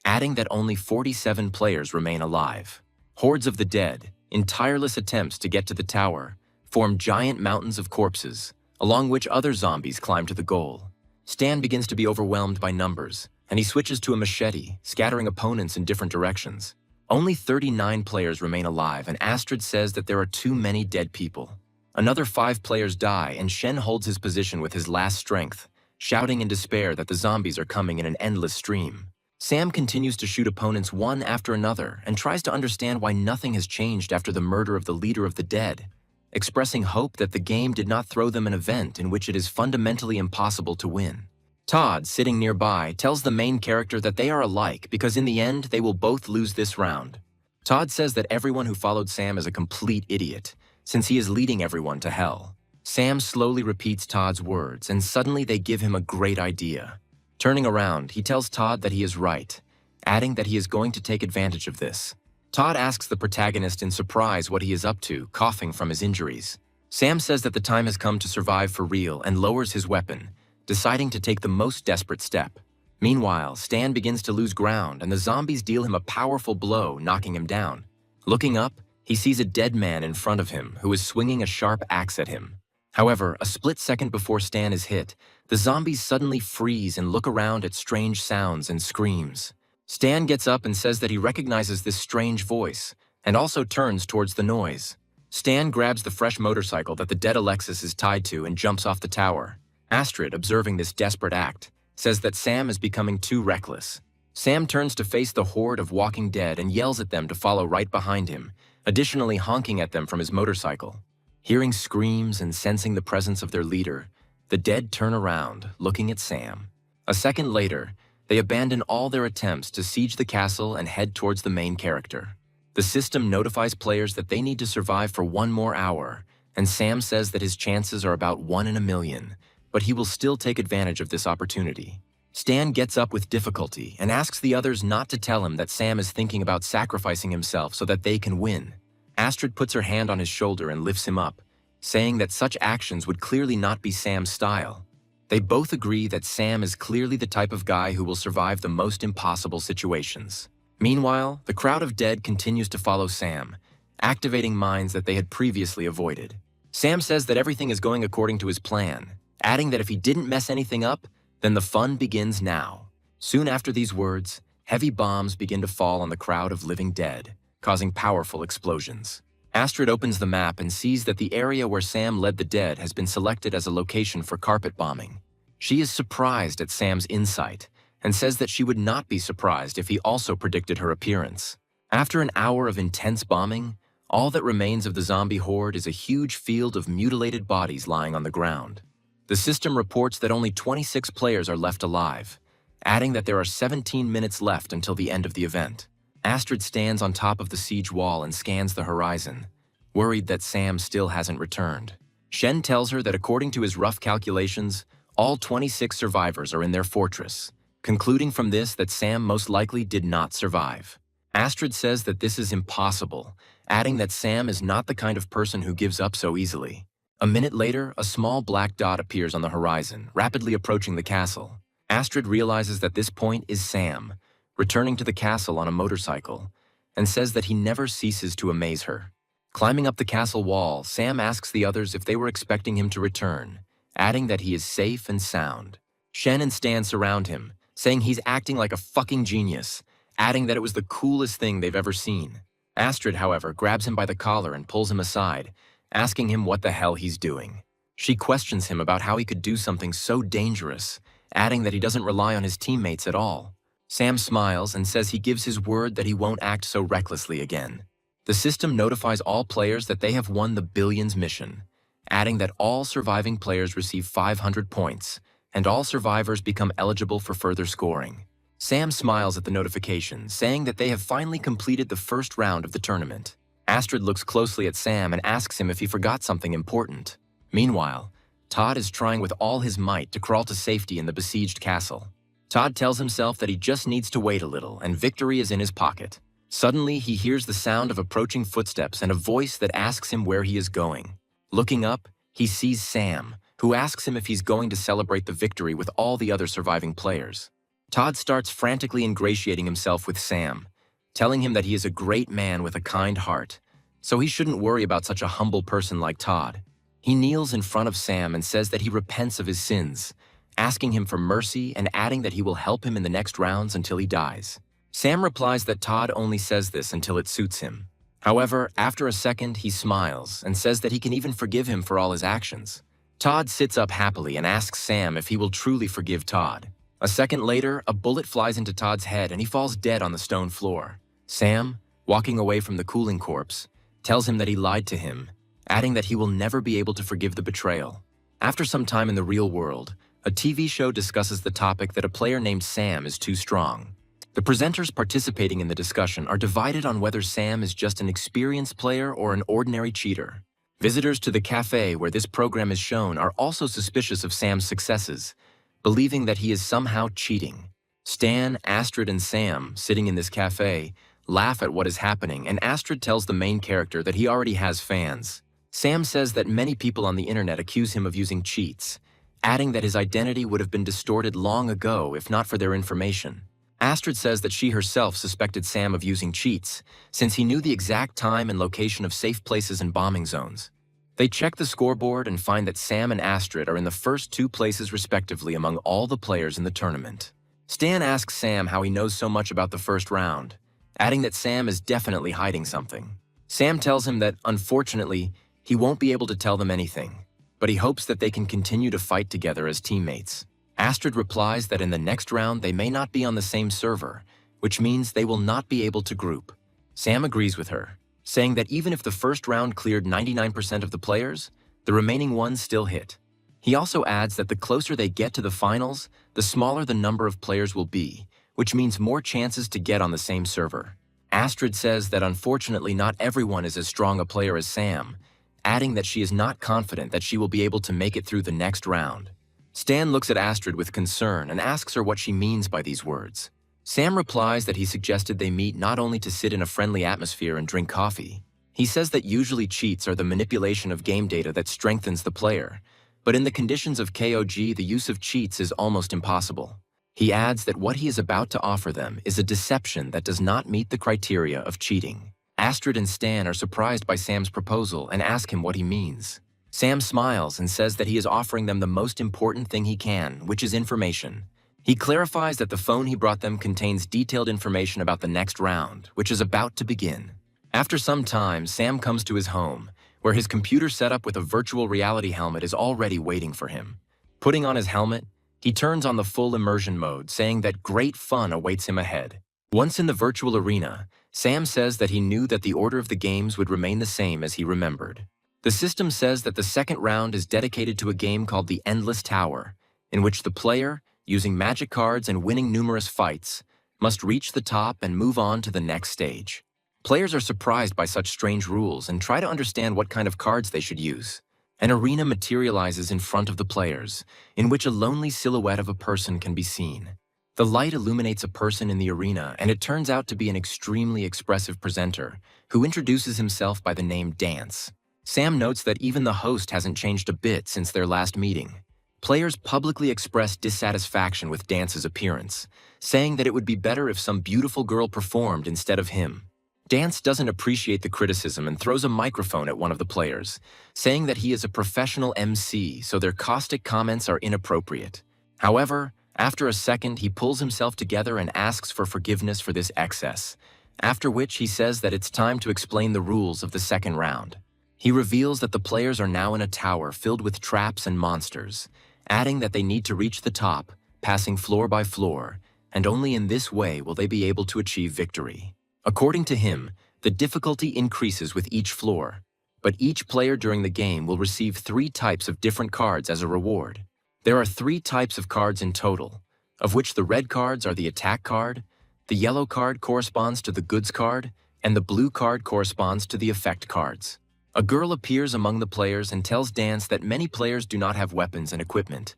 adding that only 47 players remain alive. Hordes of the dead, in tireless attempts to get to the tower, form giant mountains of corpses, along which other zombies climb to the goal. Stan begins to be overwhelmed by numbers, and he switches to a machete, scattering opponents in different directions. Only 39 players remain alive, and Astrid says that there are too many dead people. Another 5 players die, and Shen holds his position with his last strength, shouting in despair that the zombies are coming in an endless stream. Sam continues to shoot opponents one after another and tries to understand why nothing has changed after the murder of the leader of the dead, expressing hope that the game did not throw them an event in which it is fundamentally impossible to win. Todd, sitting nearby, tells the main character that they are alike because in the end they will both lose this round. Todd says that everyone who followed Sam is a complete idiot, since he is leading everyone to hell. Sam slowly repeats Todd's words, and suddenly they give him a great idea. Turning around, he tells Todd that he is right, adding that he is going to take advantage of this. Todd asks the protagonist in surprise what he is up to, coughing from his injuries. Sam says that the time has come to survive for real and lowers his weapon, deciding to take the most desperate step. Meanwhile, Stan begins to lose ground and the zombies deal him a powerful blow, knocking him down. Looking up, he sees a dead man in front of him who is swinging a sharp axe at him. However, a split second before Stan is hit, the zombies suddenly freeze and look around at strange sounds and screams. Stan gets up and says that he recognizes this strange voice, and also turns towards the noise. Stan grabs the fresh motorcycle that the dead Alexis is tied to and jumps off the tower. Astrid, observing this desperate act, says that Sam is becoming too reckless. Sam turns to face the horde of walking dead and yells at them to follow right behind him, additionally honking at them from his motorcycle. Hearing screams and sensing the presence of their leader, the dead turn around, looking at Sam. A second later, they abandon all their attempts to siege the castle and head towards the main character. The system notifies players that they need to survive for 1 more hour, and Sam says that his chances are about 1 in a million, but he will still take advantage of this opportunity. Stan gets up with difficulty and asks the others not to tell him that Sam is thinking about sacrificing himself so that they can win. Astrid puts her hand on his shoulder and lifts him up, saying that such actions would clearly not be Sam's style. They both agree that Sam is clearly the type of guy who will survive the most impossible situations. Meanwhile, the crowd of dead continues to follow Sam, activating mines that they had previously avoided. Sam says that everything is going according to his plan, adding that if he didn't mess anything up, then the fun begins now. Soon after these words, heavy bombs begin to fall on the crowd of living dead, causing powerful explosions. Astrid opens the map and sees that the area where Sam led the dead has been selected as a location for carpet bombing. She is surprised at Sam's insight and says that she would not be surprised if he also predicted her appearance. After an hour of intense bombing, all that remains of the zombie horde is a huge field of mutilated bodies lying on the ground. The system reports that only 26 players are left alive, adding that there are 17 minutes left until the end of the event. Astrid stands on top of the siege wall and scans the horizon, worried that Sam still hasn't returned. Shen tells her that according to his rough calculations, all 26 survivors are in their fortress, concluding from this that Sam most likely did not survive. Astrid says that this is impossible, adding that Sam is not the kind of person who gives up so easily. A minute later, a small black dot appears on the horizon, rapidly approaching the castle. Astrid realizes that this point is Sam, returning to the castle on a motorcycle, and says that he never ceases to amaze her. Climbing up the castle wall, Sam asks the others if they were expecting him to return, adding that he is safe and sound. Shen and Stan surround him, saying he's acting like a fucking genius, adding that it was the coolest thing they've ever seen. Astrid, however, grabs him by the collar and pulls him aside, asking him what the hell he's doing. She questions him about how he could do something so dangerous, adding that he doesn't rely on his teammates at all. Sam smiles and says he gives his word that he won't act so recklessly again. The system notifies all players that they have won the Billions mission, adding that all surviving players receive 500 points, and all survivors become eligible for further scoring. Sam smiles at the notification, saying that they have finally completed the first round of the tournament. Astrid looks closely at Sam and asks him if he forgot something important. Meanwhile, Todd is trying with all his might to crawl to safety in the besieged castle. Todd tells himself that he just needs to wait a little and victory is in his pocket. Suddenly, he hears the sound of approaching footsteps and a voice that asks him where he is going. Looking up, he sees Sam, who asks him if he's going to celebrate the victory with all the other surviving players. Todd starts frantically ingratiating himself with Sam, telling him that he is a great man with a kind heart, so he shouldn't worry about such a humble person like Todd. He kneels in front of Sam and says that he repents of his sins, asking him for mercy and adding that he will help him in the next rounds until he dies. Sam replies that Todd only says this until it suits him. However, after a second, he smiles and says that he can even forgive him for all his actions. Todd sits up happily and asks Sam if he will truly forgive Todd. A second later, a bullet flies into Todd's head and he falls dead on the stone floor. Sam, walking away from the cooling corpse, tells him that he lied to him, adding that he will never be able to forgive the betrayal. After some time in the real world, a TV show discusses the topic that a player named Sam is too strong. The presenters participating in the discussion are divided on whether Sam is just an experienced player or an ordinary cheater. Visitors to the cafe where this program is shown are also suspicious of Sam's successes, believing that he is somehow cheating. Stan, Astrid, and Sam, sitting in this cafe, laugh at what is happening, and Astrid tells the main character that he already has fans. Sam says that many people on the internet accuse him of using cheats, adding that his identity would have been distorted long ago if not for their information. Astrid says that she herself suspected Sam of using cheats, since he knew the exact time and location of safe places and bombing zones. They check the scoreboard and find that Sam and Astrid are in the first 2 places respectively among all the players in the tournament. Stan asks Sam how he knows so much about the first round, adding that Sam is definitely hiding something. Sam tells him that, unfortunately, he won't be able to tell them anything, but he hopes that they can continue to fight together as teammates. Astrid replies that in the next round they may not be on the same server, which means they will not be able to group. Sam agrees with her, saying that even if the first round cleared 99% of the players, the remaining ones still hit. He also adds that the closer they get to the finals, the smaller the number of players will be, which means more chances to get on the same server. Astrid says that unfortunately not everyone is as strong a player as Sam, adding that she is not confident that she will be able to make it through the next round. Stan looks at Astrid with concern and asks her what she means by these words. Sam replies that he suggested they meet not only to sit in a friendly atmosphere and drink coffee. He says that usually cheats are the manipulation of game data that strengthens the player, but in the conditions of KOG, the use of cheats is almost impossible. He adds that what he is about to offer them is a deception that does not meet the criteria of cheating. Astrid and Stan are surprised by Sam's proposal and ask him what he means. Sam smiles and says that he is offering them the most important thing he can, which is information. He clarifies that the phone he brought them contains detailed information about the next round, which is about to begin. After some time, Sam comes to his home, where his computer setup with a virtual reality helmet is already waiting for him. Putting on his helmet, he turns on the full immersion mode, saying that great fun awaits him ahead. Once in the virtual arena, Sam says that he knew that the order of the games would remain the same as he remembered. The system says that the second round is dedicated to a game called the Endless Tower, in which the player, using magic cards and winning numerous fights, must reach the top and move on to the next stage. Players are surprised by such strange rules and try to understand what kind of cards they should use. An arena materializes in front of the players, in which a lonely silhouette of a person can be seen. The light illuminates a person in the arena, and it turns out to be an extremely expressive presenter, who introduces himself by the name Dance. Sam notes that even the host hasn't changed a bit since their last meeting. Players publicly express dissatisfaction with Dance's appearance, saying that it would be better if some beautiful girl performed instead of him. Dance doesn't appreciate the criticism and throws a microphone at one of the players, saying that he is a professional MC, so their caustic comments are inappropriate. However, after a second, he pulls himself together and asks for forgiveness for this excess, after which he says that it's time to explain the rules of the second round. He reveals that the players are now in a tower filled with traps and monsters, adding that they need to reach the top, passing floor by floor, and only in this way will they be able to achieve victory. According to him, the difficulty increases with each floor, but each player during the game will receive 3 types of different cards as a reward. There are 3 types of cards in total, of which the red cards are the attack card, the yellow card corresponds to the goods card, and the blue card corresponds to the effect cards. A girl appears among the players and tells Dance that many players do not have weapons and equipment,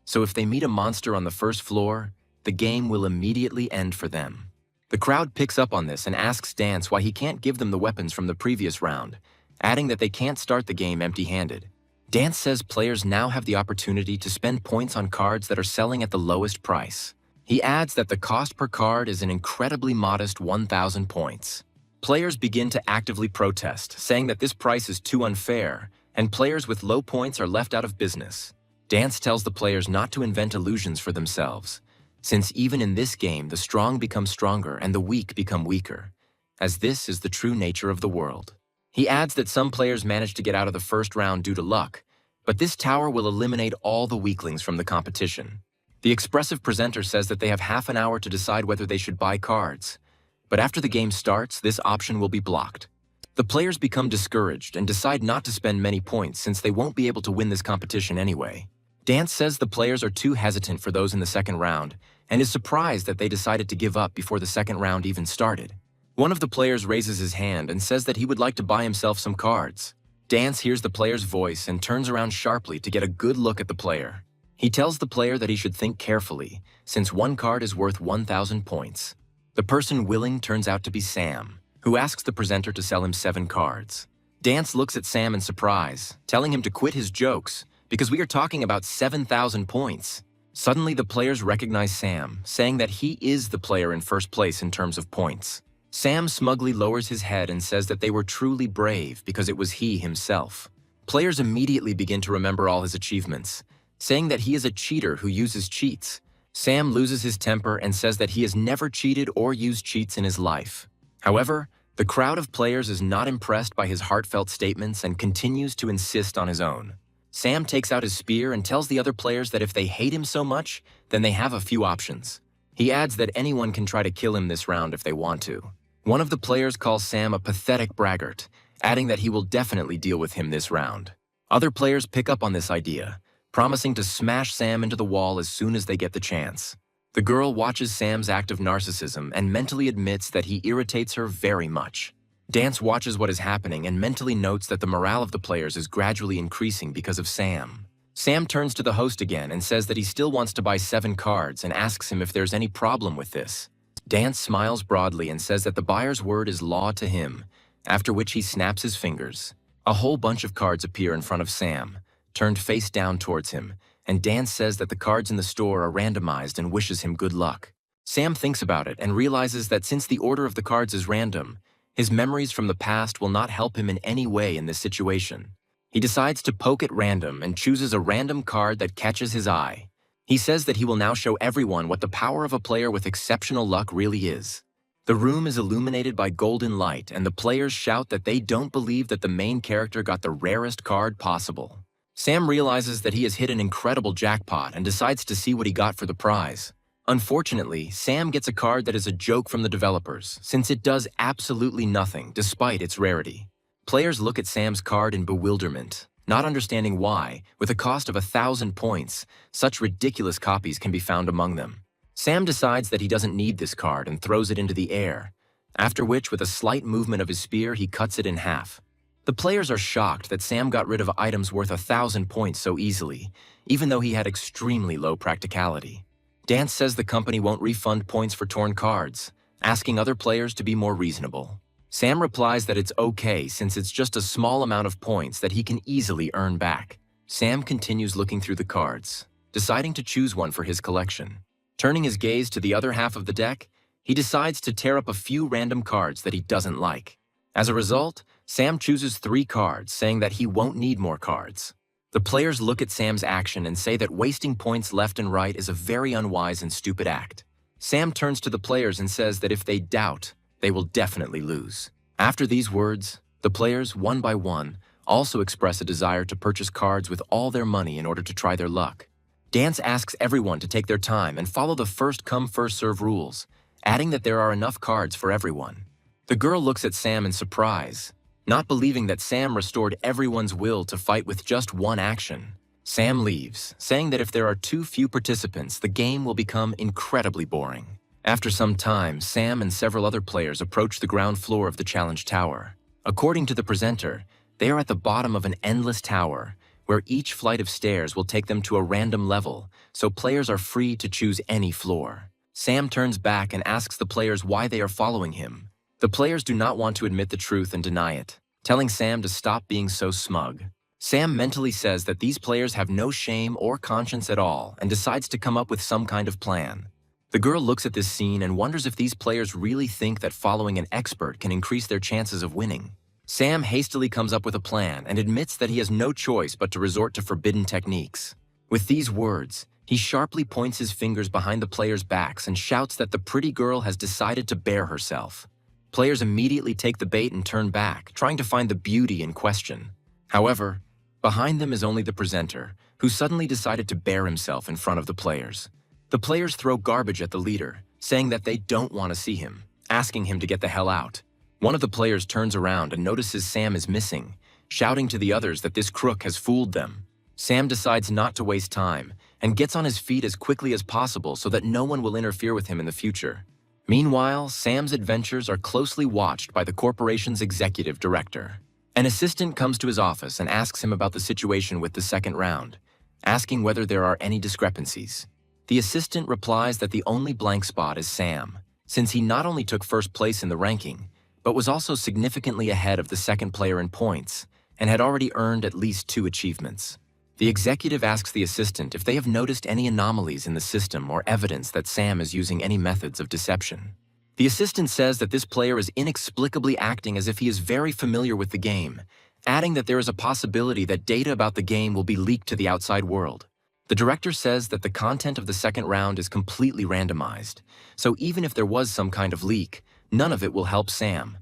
so if they meet a monster on the first floor, the game will immediately end for them. The crowd picks up on this and asks Dance why he can't give them the weapons from the previous round, adding that they can't start the game empty-handed. Dance says players now have the opportunity to spend points on cards that are selling at the lowest price. He adds that the cost per card is an incredibly modest 1,000 points. Players begin to actively protest, saying that this price is too unfair, and players with low points are left out of business. Dance tells the players not to invent illusions for themselves, since even in this game the strong become stronger and the weak become weaker, as this is the true nature of the world. He adds that some players manage to get out of the first round due to luck, but this tower will eliminate all the weaklings from the competition. The expressive presenter says that they have half an hour to decide whether they should buy cards, but after the game starts, this option will be blocked. The players become discouraged and decide not to spend many points since they won't be able to win this competition anyway. Dance says the players are too hesitant for those in the second round and is surprised that they decided to give up before the second round even started. One of the players raises his hand and says that he would like to buy himself some cards. Dance hears the player's voice and turns around sharply to get a good look at the player. He tells the player that he should think carefully, since one card is worth 1,000 points. The person willing turns out to be Sam, who asks the presenter to sell him 7 cards. Dance looks at Sam in surprise, telling him to quit his jokes, because we are talking about 7,000 points. Suddenly the players recognize Sam, saying that he is the player in first place in terms of points. Sam smugly lowers his head and says that they were truly brave because it was he himself. Players immediately begin to remember all his achievements, saying that he is a cheater who uses cheats. Sam loses his temper and says that he has never cheated or used cheats in his life. However, the crowd of players is not impressed by his heartfelt statements and continues to insist on his own. Sam takes out his spear and tells the other players that if they hate him so much, then they have a few options. He adds that anyone can try to kill him this round if they want to. One of the players calls Sam a pathetic braggart, adding that he will definitely deal with him this round. Other players pick up on this idea, promising to smash Sam into the wall as soon as they get the chance. The girl watches Sam's act of narcissism and mentally admits that he irritates her very much. Dance watches what is happening and mentally notes that the morale of the players is gradually increasing because of Sam. Sam turns to the host again and says that he still wants to buy 7 cards and asks him if there's any problem with this. Dance smiles broadly and says that the buyer's word is law to him, after which he snaps his fingers. A whole bunch of cards appear in front of Sam, turned face down towards him, and Dance says that the cards in the store are randomized and wishes him good luck. Sam thinks about it and realizes that since the order of the cards is random, his memories from the past will not help him in any way in this situation. He decides to poke at random and chooses a random card that catches his eye. He says that he will now show everyone what the power of a player with exceptional luck really is. The room is illuminated by golden light, and the players shout that they don't believe that the main character got the rarest card possible. Sam realizes that he has hit an incredible jackpot and decides to see what he got for the prize. Unfortunately, Sam gets a card that is a joke from the developers, since it does absolutely nothing despite its rarity. Players look at Sam's card in bewilderment, not understanding why, with a cost of 1,000 points, such ridiculous copies can be found among them. Sam decides that he doesn't need this card and throws it into the air, after which, with a slight movement of his spear, he cuts it in half. The players are shocked that Sam got rid of items worth 1,000 points so easily, even though he had extremely low practicality. Dance says the company won't refund points for torn cards, asking other players to be more reasonable. Sam replies that it's okay since it's just a small amount of points that he can easily earn back. Sam continues looking through the cards, deciding to choose one for his collection. Turning his gaze to the other half of the deck, he decides to tear up a few random cards that he doesn't like. As a result, Sam chooses 3 cards, saying that he won't need more cards. The players look at Sam's action and say that wasting points left and right is a very unwise and stupid act. Sam turns to the players and says that if they doubt, they will definitely lose. After these words, the players, one by one, also express a desire to purchase cards with all their money in order to try their luck. Dance asks everyone to take their time and follow the first-come, first-serve rules, adding that there are enough cards for everyone. The girl looks at Sam in surprise, not believing that Sam restored everyone's will to fight with just one action. Sam leaves, saying that if there are too few participants, the game will become incredibly boring. After some time, Sam and several other players approach the ground floor of the challenge tower. According to the presenter, they are at the bottom of an endless tower, where each flight of stairs will take them to a random level, so players are free to choose any floor. Sam turns back and asks the players why they are following him. The players do not want to admit the truth and deny it, telling Sam to stop being so smug. Sam mentally says that these players have no shame or conscience at all and decides to come up with some kind of plan. The girl looks at this scene and wonders if these players really think that following an expert can increase their chances of winning. Sam hastily comes up with a plan and admits that he has no choice but to resort to forbidden techniques. With these words, he sharply points his fingers behind the players' backs and shouts that the pretty girl has decided to bare herself. Players immediately take the bait and turn back, trying to find the beauty in question. However, behind them is only the presenter, who suddenly decided to bare himself in front of the players. The players throw garbage at the leader, saying that they don't want to see him, asking him to get the hell out. One of the players turns around and notices Sam is missing, shouting to the others that this crook has fooled them. Sam decides not to waste time and gets on his feet as quickly as possible so that no one will interfere with him in the future. Meanwhile, Sam's adventures are closely watched by the corporation's executive director. An assistant comes to his office and asks him about the situation with the second round, asking whether there are any discrepancies. The assistant replies that the only blank spot is Sam, since he not only took first place in the ranking, but was also significantly ahead of the second player in points and had already earned at least 2 achievements. The executive asks the assistant if they have noticed any anomalies in the system or evidence that Sam is using any methods of deception. The assistant says that this player is inexplicably acting as if he is very familiar with the game, adding that there is a possibility that data about the game will be leaked to the outside world. The director says that the content of the second round is completely randomized, so even if there was some kind of leak, none of it will help Sam,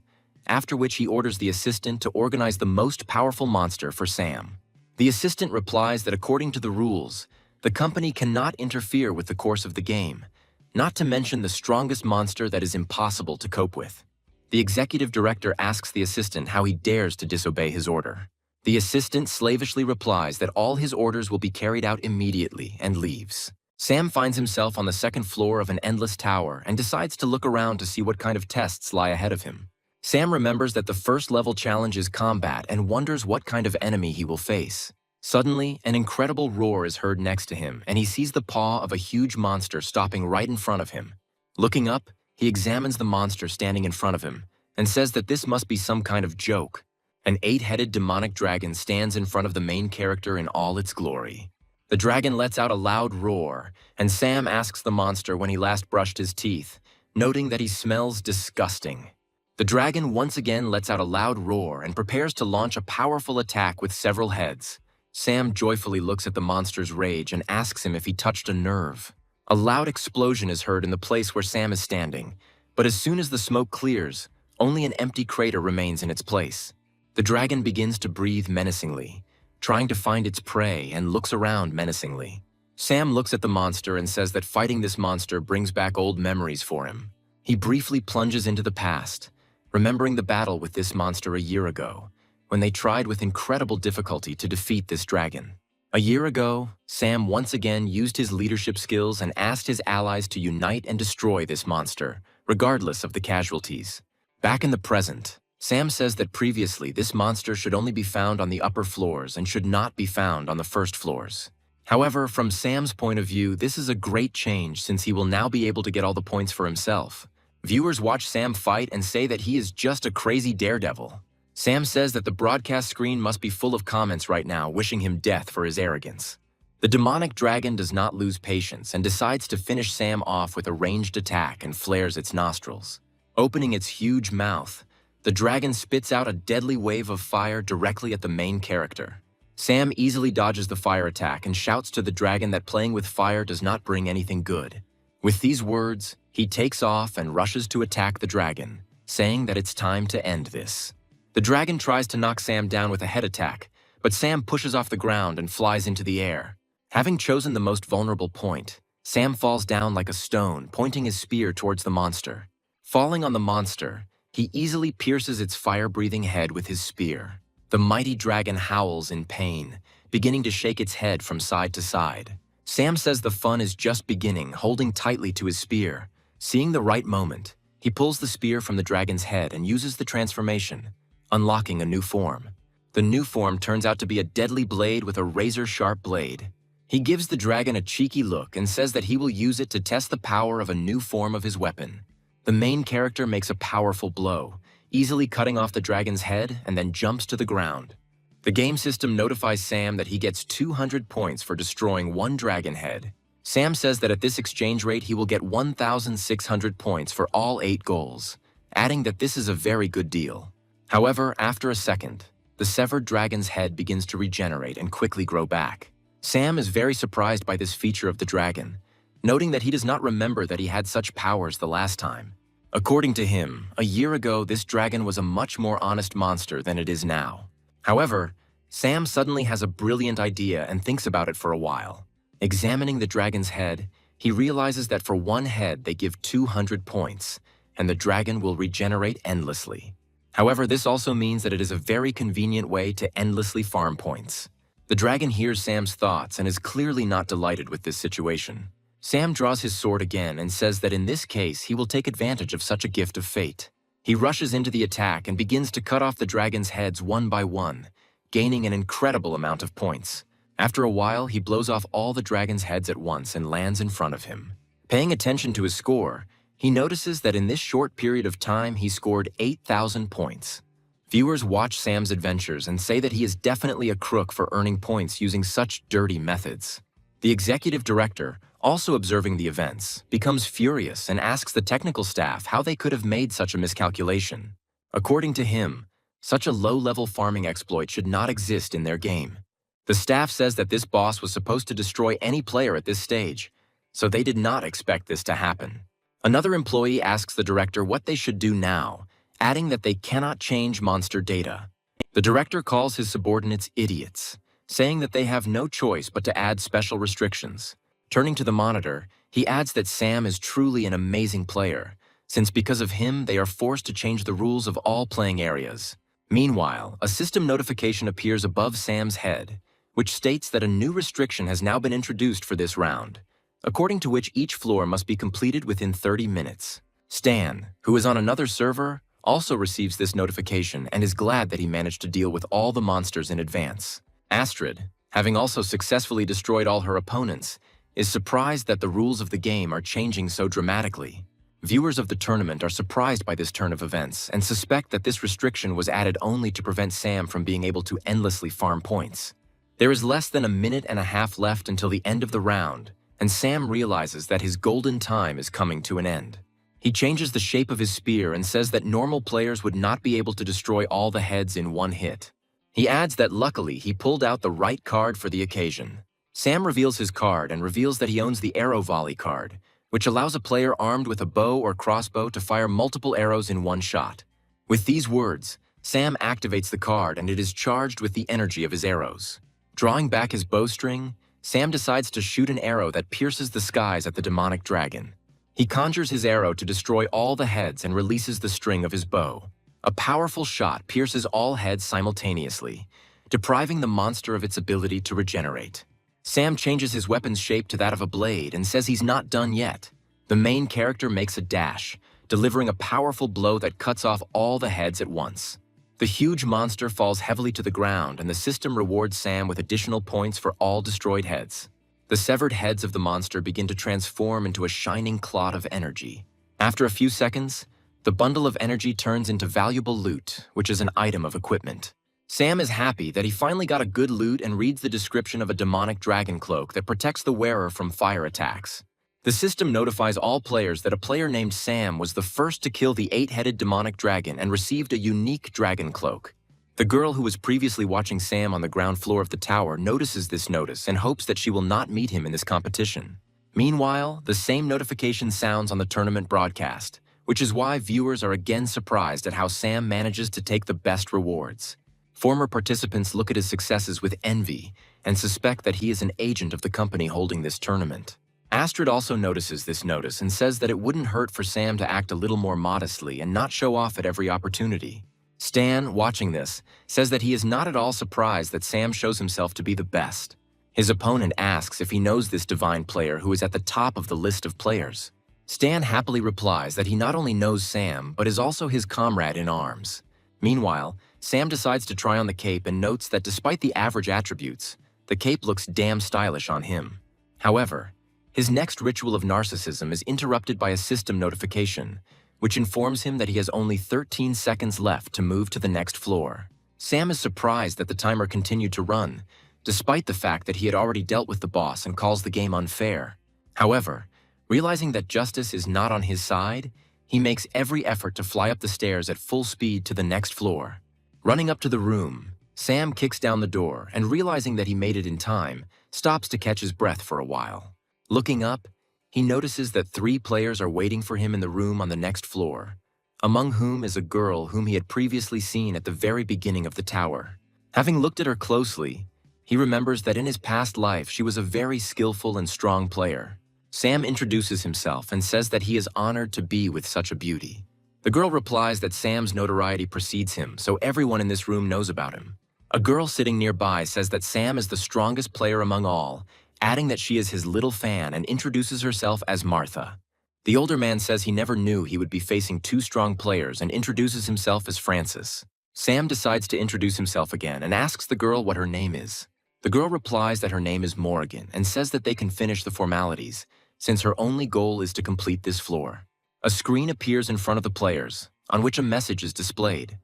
after which he orders the assistant to organize the most powerful monster for Sam. The assistant replies that according to the rules, the company cannot interfere with the course of the game, not to mention the strongest monster that is impossible to cope with. The executive director asks the assistant how he dares to disobey his order. The assistant slavishly replies that all his orders will be carried out immediately and leaves. Sam finds himself on the second floor of an endless tower and decides to look around to see what kind of tests lie ahead of him. Sam remembers that the first level challenge is combat and wonders what kind of enemy he will face. Suddenly, an incredible roar is heard next to him, and he sees the paw of a huge monster stopping right in front of him. Looking up, he examines the monster standing in front of him and says that this must be some kind of joke. An 8-headed demonic dragon stands in front of the main character in all its glory. The dragon lets out a loud roar, and Sam asks the monster when he last brushed his teeth, noting that he smells disgusting. The dragon once again lets out a loud roar and prepares to launch a powerful attack with several heads. Sam joyfully looks at the monster's rage and asks him if he touched a nerve. A loud explosion is heard in the place where Sam is standing, but as soon as the smoke clears, only an empty crater remains in its place. The dragon begins to breathe menacingly, trying to find its prey, and looks around menacingly. Sam looks at the monster and says that fighting this monster brings back old memories for him. He briefly plunges into the past, remembering the battle with this monster a year ago, when they tried with incredible difficulty to defeat this dragon. A year ago, Sam once again used his leadership skills and asked his allies to unite and destroy this monster, regardless of the casualties. Back in the present, Sam says that previously this monster should only be found on the upper floors and should not be found on the first floors. However, from Sam's point of view, this is a great change since he will now be able to get all the points for himself. Viewers watch Sam fight and say that he is just a crazy daredevil. Sam says that the broadcast screen must be full of comments right now wishing him death for his arrogance. The demonic dragon does not lose patience and decides to finish Sam off with a ranged attack and flares its nostrils. Opening its huge mouth, the dragon spits out a deadly wave of fire directly at the main character. Sam easily dodges the fire attack and shouts to the dragon that playing with fire does not bring anything good. With these words, he takes off and rushes to attack the dragon, saying that it's time to end this. The dragon tries to knock Sam down with a head attack, but Sam pushes off the ground and flies into the air. Having chosen the most vulnerable point, Sam falls down like a stone, pointing his spear towards the monster. Falling on the monster, he easily pierces its fire-breathing head with his spear. The mighty dragon howls in pain, beginning to shake its head from side to side. Sam says the fun is just beginning, holding tightly to his spear. Seeing the right moment, he pulls the spear from the dragon's head and uses the transformation, unlocking a new form. The new form turns out to be a deadly blade with a razor-sharp blade. He gives the dragon a cheeky look and says that he will use it to test the power of a new form of his weapon. The main character makes a powerful blow, easily cutting off the dragon's head and then jumps to the ground. The game system notifies Sam that he gets 200 points for destroying one dragon head. Sam says that at this exchange rate he will get 1,600 points for all 8 goals, adding that this is a very good deal. However, after a second, the severed dragon's head begins to regenerate and quickly grow back. Sam is very surprised by this feature of the dragon, noting that he does not remember that he had such powers the last time. According to him, a year ago this dragon was a much more honest monster than it is now. However, Sam suddenly has a brilliant idea and thinks about it for a while. Examining the dragon's head, he realizes that for one head they give 200 points, and the dragon will regenerate endlessly. However, this also means that it is a very convenient way to endlessly farm points. The dragon hears Sam's thoughts and is clearly not delighted with this situation. Sam draws his sword again and says that in this case he will take advantage of such a gift of fate. He rushes into the attack and begins to cut off the dragon's heads one by one, gaining an incredible amount of points. After a while, he blows off all the dragon's heads at once and lands in front of him. Paying attention to his score, he notices that in this short period of time he scored 8,000 points. Viewers watch Sam's adventures and say that he is definitely a crook for earning points using such dirty methods. The executive director, also observing the events, becomes furious and asks the technical staff how they could have made such a miscalculation. According to him, such a low-level farming exploit should not exist in their game. The staff says that this boss was supposed to destroy any player at this stage, so they did not expect this to happen. Another employee asks the director what they should do now, adding that they cannot change monster data. The director calls his subordinates idiots, saying that they have no choice but to add special restrictions. Turning to the monitor, he adds that Sam is truly an amazing player, since because of him they are forced to change the rules of all playing areas. Meanwhile, a system notification appears above Sam's head, which states that a new restriction has now been introduced for this round, according to which each floor must be completed within 30 minutes. Stan, who is on another server, also receives this notification and is glad that he managed to deal with all the monsters in advance. Astrid, having also successfully destroyed all her opponents, is surprised that the rules of the game are changing so dramatically. Viewers of the tournament are surprised by this turn of events and suspect that this restriction was added only to prevent Sam from being able to endlessly farm points. There is less than a minute and a half left until the end of the round, and Sam realizes that his golden time is coming to an end. He changes the shape of his spear and says that normal players would not be able to destroy all the heads in one hit. He adds that luckily he pulled out the right card for the occasion. Sam reveals his card and reveals that he owns the arrow volley card, which allows a player armed with a bow or crossbow to fire multiple arrows in one shot. With these words, Sam activates the card and it is charged with the energy of his arrows. Drawing back his bowstring, Sam decides to shoot an arrow that pierces the skies at the demonic dragon. He conjures his arrow to destroy all the heads and releases the string of his bow. A powerful shot pierces all heads simultaneously, depriving the monster of its ability to regenerate. Sam changes his weapon's shape to that of a blade and says he's not done yet. The main character makes a dash, delivering a powerful blow that cuts off all the heads at once. The huge monster falls heavily to the ground and the system rewards Sam with additional points for all destroyed heads. The severed heads of the monster begin to transform into a shining clot of energy. After a few seconds, the bundle of energy turns into valuable loot, which is an item of equipment. Sam is happy that he finally got a good loot and reads the description of a demonic dragon cloak that protects the wearer from fire attacks. The system notifies all players that a player named Sam was the first to kill the 8-headed demonic dragon and received a unique dragon cloak. The girl who was previously watching Sam on the ground floor of the tower notices this notice and hopes that she will not meet him in this competition. Meanwhile, the same notification sounds on the tournament broadcast, which is why viewers are again surprised at how Sam manages to take the best rewards. Former participants look at his successes with envy and suspect that he is an agent of the company holding this tournament. Astrid also notices this notice and says that it wouldn't hurt for Sam to act a little more modestly and not show off at every opportunity. Stan, watching this, says that he is not at all surprised that Sam shows himself to be the best. His opponent asks if he knows this divine player who is at the top of the list of players. Stan happily replies that he not only knows Sam, but is also his comrade in arms. Meanwhile, Sam decides to try on the cape and notes that despite the average attributes, the cape looks damn stylish on him. However, his next ritual of narcissism is interrupted by a system notification, which informs him that he has only 13 seconds left to move to the next floor. Sam is surprised that the timer continued to run, despite the fact that he had already dealt with the boss and calls the game unfair. However, realizing that justice is not on his side, he makes every effort to fly up the stairs at full speed to the next floor. Running up to the room, Sam kicks down the door and, realizing that he made it in time, stops to catch his breath for a while. Looking up, he notices that 3 players are waiting for him in the room on the next floor, among whom is a girl whom he had previously seen at the very beginning of the tower. Having looked at her closely, he remembers that in his past life she was a very skillful and strong player. Sam introduces himself and says that he is honored to be with such a beauty. The girl replies that Sam's notoriety precedes him, so everyone in this room knows about him. A girl sitting nearby says that Sam is the strongest player among all, adding that she is his little fan and introduces herself as Martha. The older man says he never knew he would be facing 2 strong players and introduces himself as Francis. Sam decides to introduce himself again and asks the girl what her name is. The girl replies that her name is Morrigan and says that they can finish the formalities, since her only goal is to complete this floor. A screen appears in front of the players, on which a message is displayed,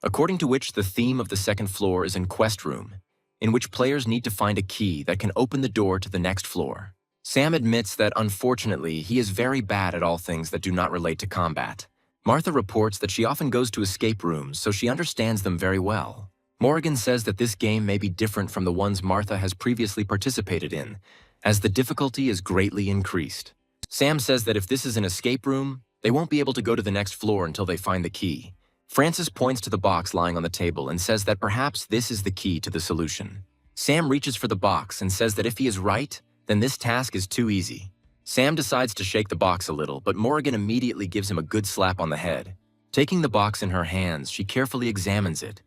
according to which the theme of the second floor is in Quest Room, in which players need to find a key that can open the door to the next floor. Sam admits that, unfortunately, he is very bad at all things that do not relate to combat. Martha reports that she often goes to escape rooms, so she understands them very well. Morrigan says that this game may be different from the ones Martha has previously participated in, as the difficulty is greatly increased. Sam says that if this is an escape room, they won't be able to go to the next floor until they find the key. Francis points to the box lying on the table and says that perhaps this is the key to the solution. Sam reaches for the box and says that if he is right, then this task is too easy. Sam decides to shake the box a little, but Morrigan immediately gives him a good slap on the head. Taking the box in her hands, she carefully examines it,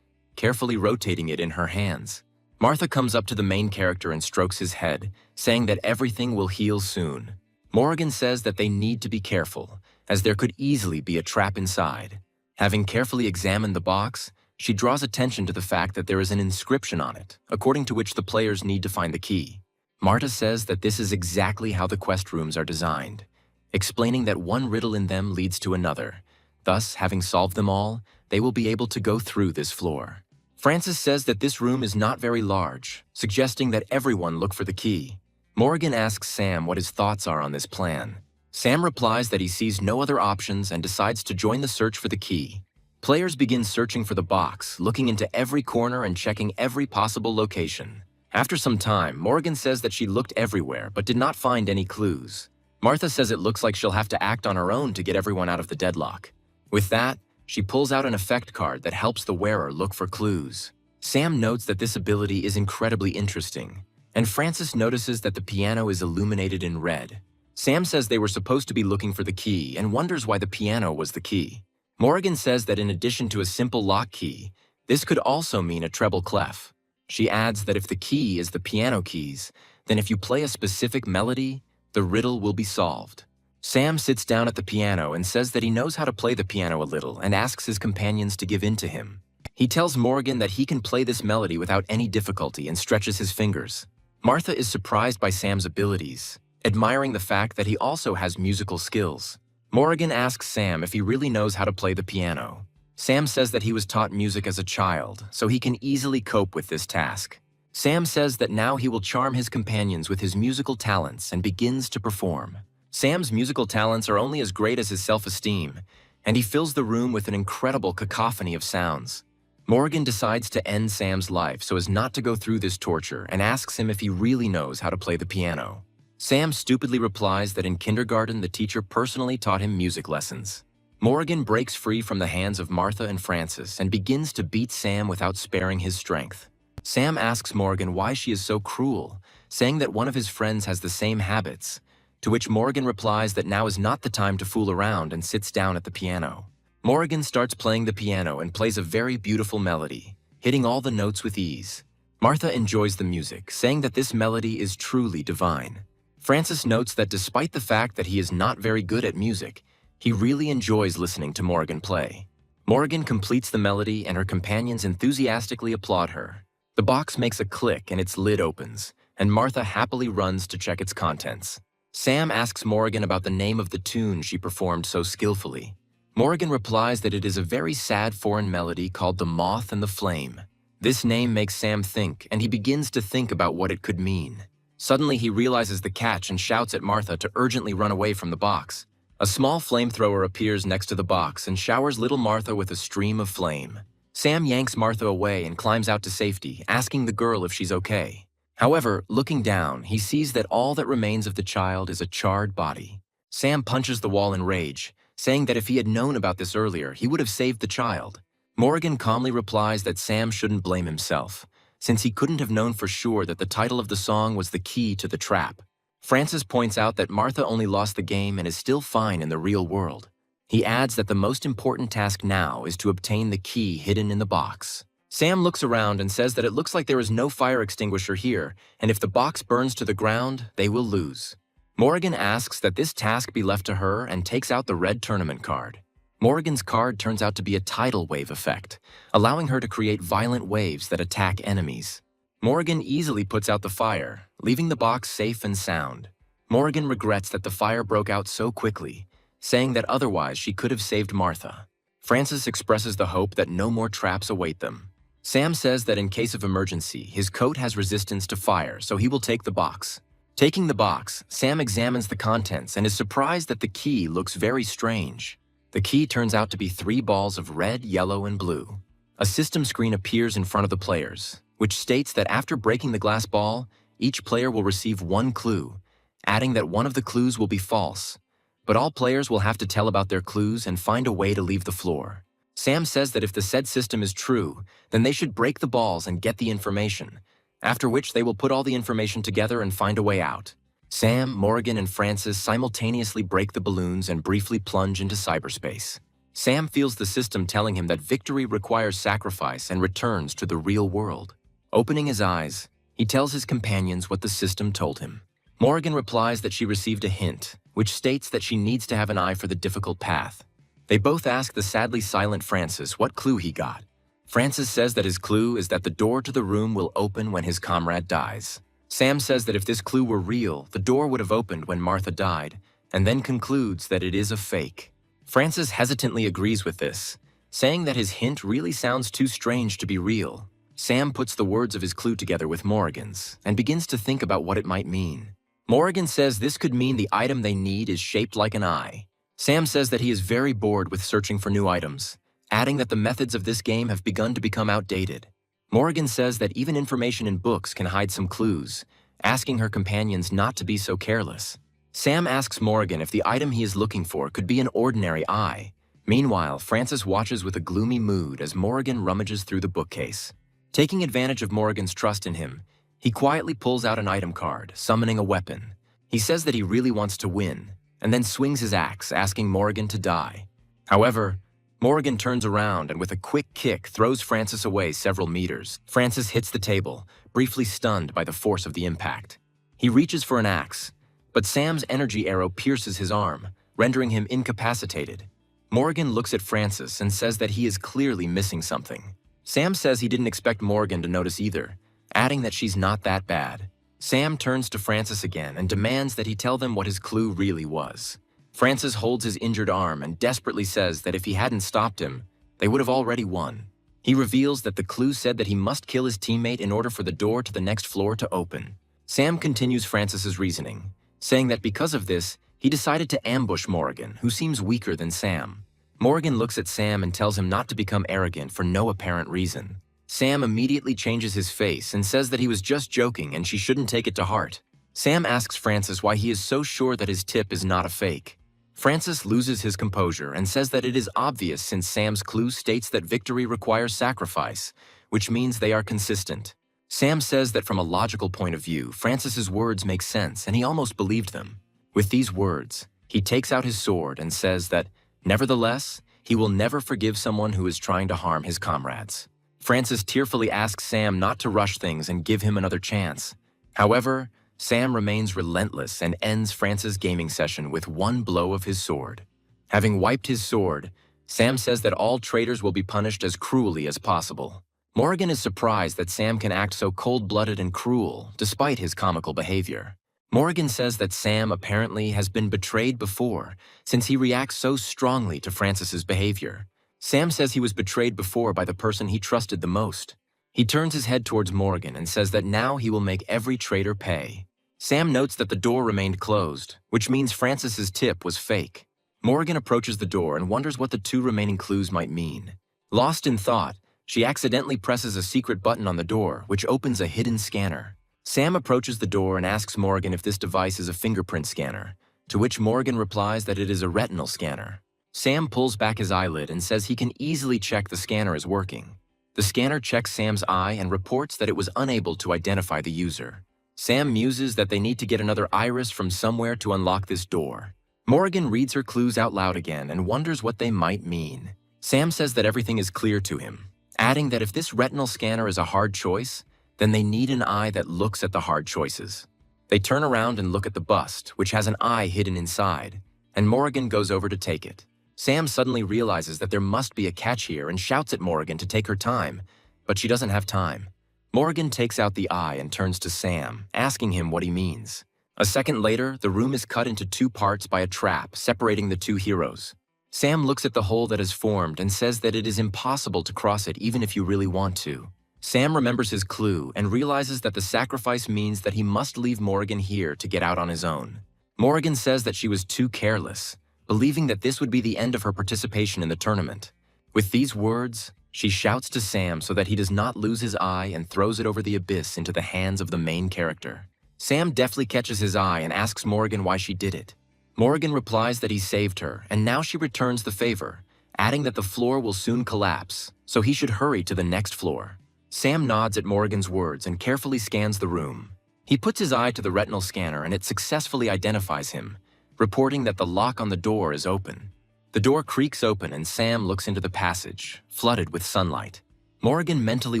carefully rotating it in her hands. Martha comes up to the main character and strokes his head, saying that everything will heal soon. Morrigan says that they need to be careful, as there could easily be a trap inside. Having carefully examined the box, she draws attention to the fact that there is an inscription on it, according to which the players need to find the key. Marta says that this is exactly how the quest rooms are designed, explaining that one riddle in them leads to another. Thus, having solved them all, they will be able to go through this floor. Francis says that this room is not very large, suggesting that everyone look for the key. Morrigan asks Sam what his thoughts are on this plan. Sam replies that he sees no other options and decides to join the search for the key. Players begin searching for the box, looking into every corner and checking every possible location. After some time, Morrigan says that she looked everywhere but did not find any clues. Martha says it looks like she'll have to act on her own to get everyone out of the deadlock. With that, she pulls out an effect card that helps the wearer look for clues. Sam notes that this ability is incredibly interesting, and Francis notices that the piano is illuminated in red. Sam says they were supposed to be looking for the key and wonders why the piano was the key. Morrigan says that in addition to a simple lock key, this could also mean a treble clef. She adds that if the key is the piano keys, then if you play a specific melody, the riddle will be solved. Sam sits down at the piano and says that he knows how to play the piano a little and asks his companions to give in to him. He tells Morrigan that he can play this melody without any difficulty and stretches his fingers. Martha is surprised by Sam's abilities, admiring the fact that he also has musical skills. Morrigan asks Sam if he really knows how to play the piano. Sam says that he was taught music as a child, so he can easily cope with this task. Sam says that now he will charm his companions with his musical talents and begins to perform. Sam's musical talents are only as great as his self-esteem, and he fills the room with an incredible cacophony of sounds. Morrigan decides to end Sam's life so as not to go through this torture and asks him if he really knows how to play the piano. Sam stupidly replies that in kindergarten the teacher personally taught him music lessons. Morgan breaks free from the hands of Martha and Francis and begins to beat Sam without sparing his strength. Sam asks Morgan why she is so cruel, saying that one of his friends has the same habits, to which Morgan replies that now is not the time to fool around and sits down at the piano. Morgan starts playing the piano and plays a very beautiful melody, hitting all the notes with ease. Martha enjoys the music, saying that this melody is truly divine. Francis notes that despite the fact that he is not very good at music, he really enjoys listening to Morgan play. Morgan completes the melody and her companions enthusiastically applaud her. The box makes a click and its lid opens, and Martha happily runs to check its contents. Sam asks Morgan about the name of the tune she performed so skillfully. Morgan replies that it is a very sad foreign melody called The Moth and the Flame. This name makes Sam think, and he begins to think about what it could mean. Suddenly he realizes the catch and shouts at Martha to urgently run away from the box. A small flamethrower appears next to the box and showers little Martha with a stream of flame. Sam yanks Martha away and climbs out to safety, asking the girl if she's okay. However, looking down, he sees that all that remains of the child is a charred body. Sam punches the wall in rage, saying that if he had known about this earlier, he would have saved the child. Morgan calmly replies that Sam shouldn't blame himself, since he couldn't have known for sure that the title of the song was the key to the trap. Francis points out that Martha only lost the game and is still fine in the real world. He adds that the most important task now is to obtain the key hidden in the box. Sam looks around and says that it looks like there is no fire extinguisher here, and if the box burns to the ground, they will lose. Morgan asks that this task be left to her and takes out the red tournament card. Morgan's card turns out to be a tidal wave effect, allowing her to create violent waves that attack enemies. Morgan easily puts out the fire, leaving the box safe and sound. Morgan regrets that the fire broke out so quickly, saying that otherwise she could have saved Martha. Francis expresses the hope that no more traps await them. Sam says that in case of emergency, his coat has resistance to fire, so he will take the box. Taking the box, Sam examines the contents and is surprised that the key looks very strange. The key turns out to be 3 balls of red, yellow, and blue. A system screen appears in front of the players, which states that after breaking the glass ball, each player will receive 1 clue, adding that one of the clues will be false. But all players will have to tell about their clues and find a way to leave the floor. Sam says that if the said system is true, then they should break the balls and get the information, after which they will put all the information together and find a way out. Sam, Morgan, and Francis simultaneously break the balloons and briefly plunge into cyberspace. Sam feels the system telling him that victory requires sacrifice and returns to the real world. Opening his eyes, he tells his companions what the system told him. Morgan replies that she received a hint, which states that she needs to have an eye for the difficult path. They both ask the sadly silent Francis what clue he got. Francis says that his clue is that the door to the room will open when his comrade dies. Sam says that if this clue were real, the door would have opened when Martha died, and then concludes that it is a fake. Francis hesitantly agrees with this, saying that his hint really sounds too strange to be real. Sam puts the words of his clue together with Morgan's and begins to think about what it might mean. Morgan says this could mean the item they need is shaped like an eye. Sam says that he is very bored with searching for new items, adding that the methods of this game have begun to become outdated. Morgan says that even information in books can hide some clues, asking her companions not to be so careless. Sam asks Morgan if the item he is looking for could be an ordinary eye. Meanwhile, Francis watches with a gloomy mood as Morgan rummages through the bookcase. Taking advantage of Morgan's trust in him, he quietly pulls out an item card, summoning a weapon. He says that he really wants to win, and then swings his axe, asking Morgan to die. However, Morgan turns around and with a quick kick throws Francis away several meters. Francis hits the table, briefly stunned by the force of the impact. He reaches for an axe, but Sam's energy arrow pierces his arm, rendering him incapacitated. Morgan looks at Francis and says that he is clearly missing something. Sam says he didn't expect Morgan to notice either, adding that she's not that bad. Sam turns to Francis again and demands that he tell them what his clue really was. Francis holds his injured arm and desperately says that if he hadn't stopped him, they would have already won. He reveals that the clue said that he must kill his teammate in order for the door to the next floor to open. Sam continues Francis's reasoning, saying that because of this, he decided to ambush Morgan, who seems weaker than Sam. Morgan looks at Sam and tells him not to become arrogant for no apparent reason. Sam immediately changes his face and says that he was just joking and she shouldn't take it to heart. Sam asks Francis why he is so sure that his tip is not a fake. Francis loses his composure and says that it is obvious since Sam's clue states that victory requires sacrifice, which means they are consistent. Sam says that from a logical point of view, Francis's words make sense and he almost believed them. With these words, he takes out his sword and says that, nevertheless, he will never forgive someone who is trying to harm his comrades. Francis tearfully asks Sam not to rush things and give him another chance. However, Sam remains relentless and ends Francis' gaming session with one blow of his sword. Having wiped his sword, Sam says that all traitors will be punished as cruelly as possible. Morgan is surprised that Sam can act so cold-blooded and cruel, despite his comical behavior. Morgan says that Sam apparently has been betrayed before, since he reacts so strongly to Francis's behavior. Sam says he was betrayed before by the person he trusted the most. He turns his head towards Morgan and says that now he will make every traitor pay. Sam notes that the door remained closed, which means Francis's tip was fake. Morgan approaches the door and wonders what the two remaining clues might mean. Lost in thought, she accidentally presses a secret button on the door, which opens a hidden scanner. Sam approaches the door and asks Morgan if this device is a fingerprint scanner, to which Morgan replies that it is a retinal scanner. Sam pulls back his eyelid and says he can easily check the scanner is working. The scanner checks Sam's eye and reports that it was unable to identify the user. Sam muses that they need to get another iris from somewhere to unlock this door. Morgan reads her clues out loud again and wonders what they might mean. Sam says that everything is clear to him, adding that if this retinal scanner is a hard choice, then they need an eye that looks at the hard choices. They turn around and look at the bust, which has an eye hidden inside, and Morgan goes over to take it. Sam suddenly realizes that there must be a catch here and shouts at Morgan to take her time, but she doesn't have time. Morgan takes out the eye and turns to Sam, asking him what he means. A second later, the room is cut into two parts by a trap separating the two heroes. Sam looks at the hole that has formed and says that it is impossible to cross it even if you really want to. Sam remembers his clue and realizes that the sacrifice means that he must leave Morgan here to get out on his own. Morgan says that she was too careless, believing that this would be the end of her participation in the tournament. With these words, she shouts to Sam so that he does not lose his eye and throws it over the abyss into the hands of the main character. Sam deftly catches his eye and asks Morgan why she did it. Morgan replies that he saved her, and now she returns the favor, adding that the floor will soon collapse, so he should hurry to the next floor. Sam nods at Morgan's words and carefully scans the room. He puts his eye to the retinal scanner and it successfully identifies him, reporting that the lock on the door is open. The door creaks open and Sam looks into the passage, flooded with sunlight. Morgan mentally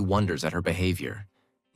wonders at her behavior,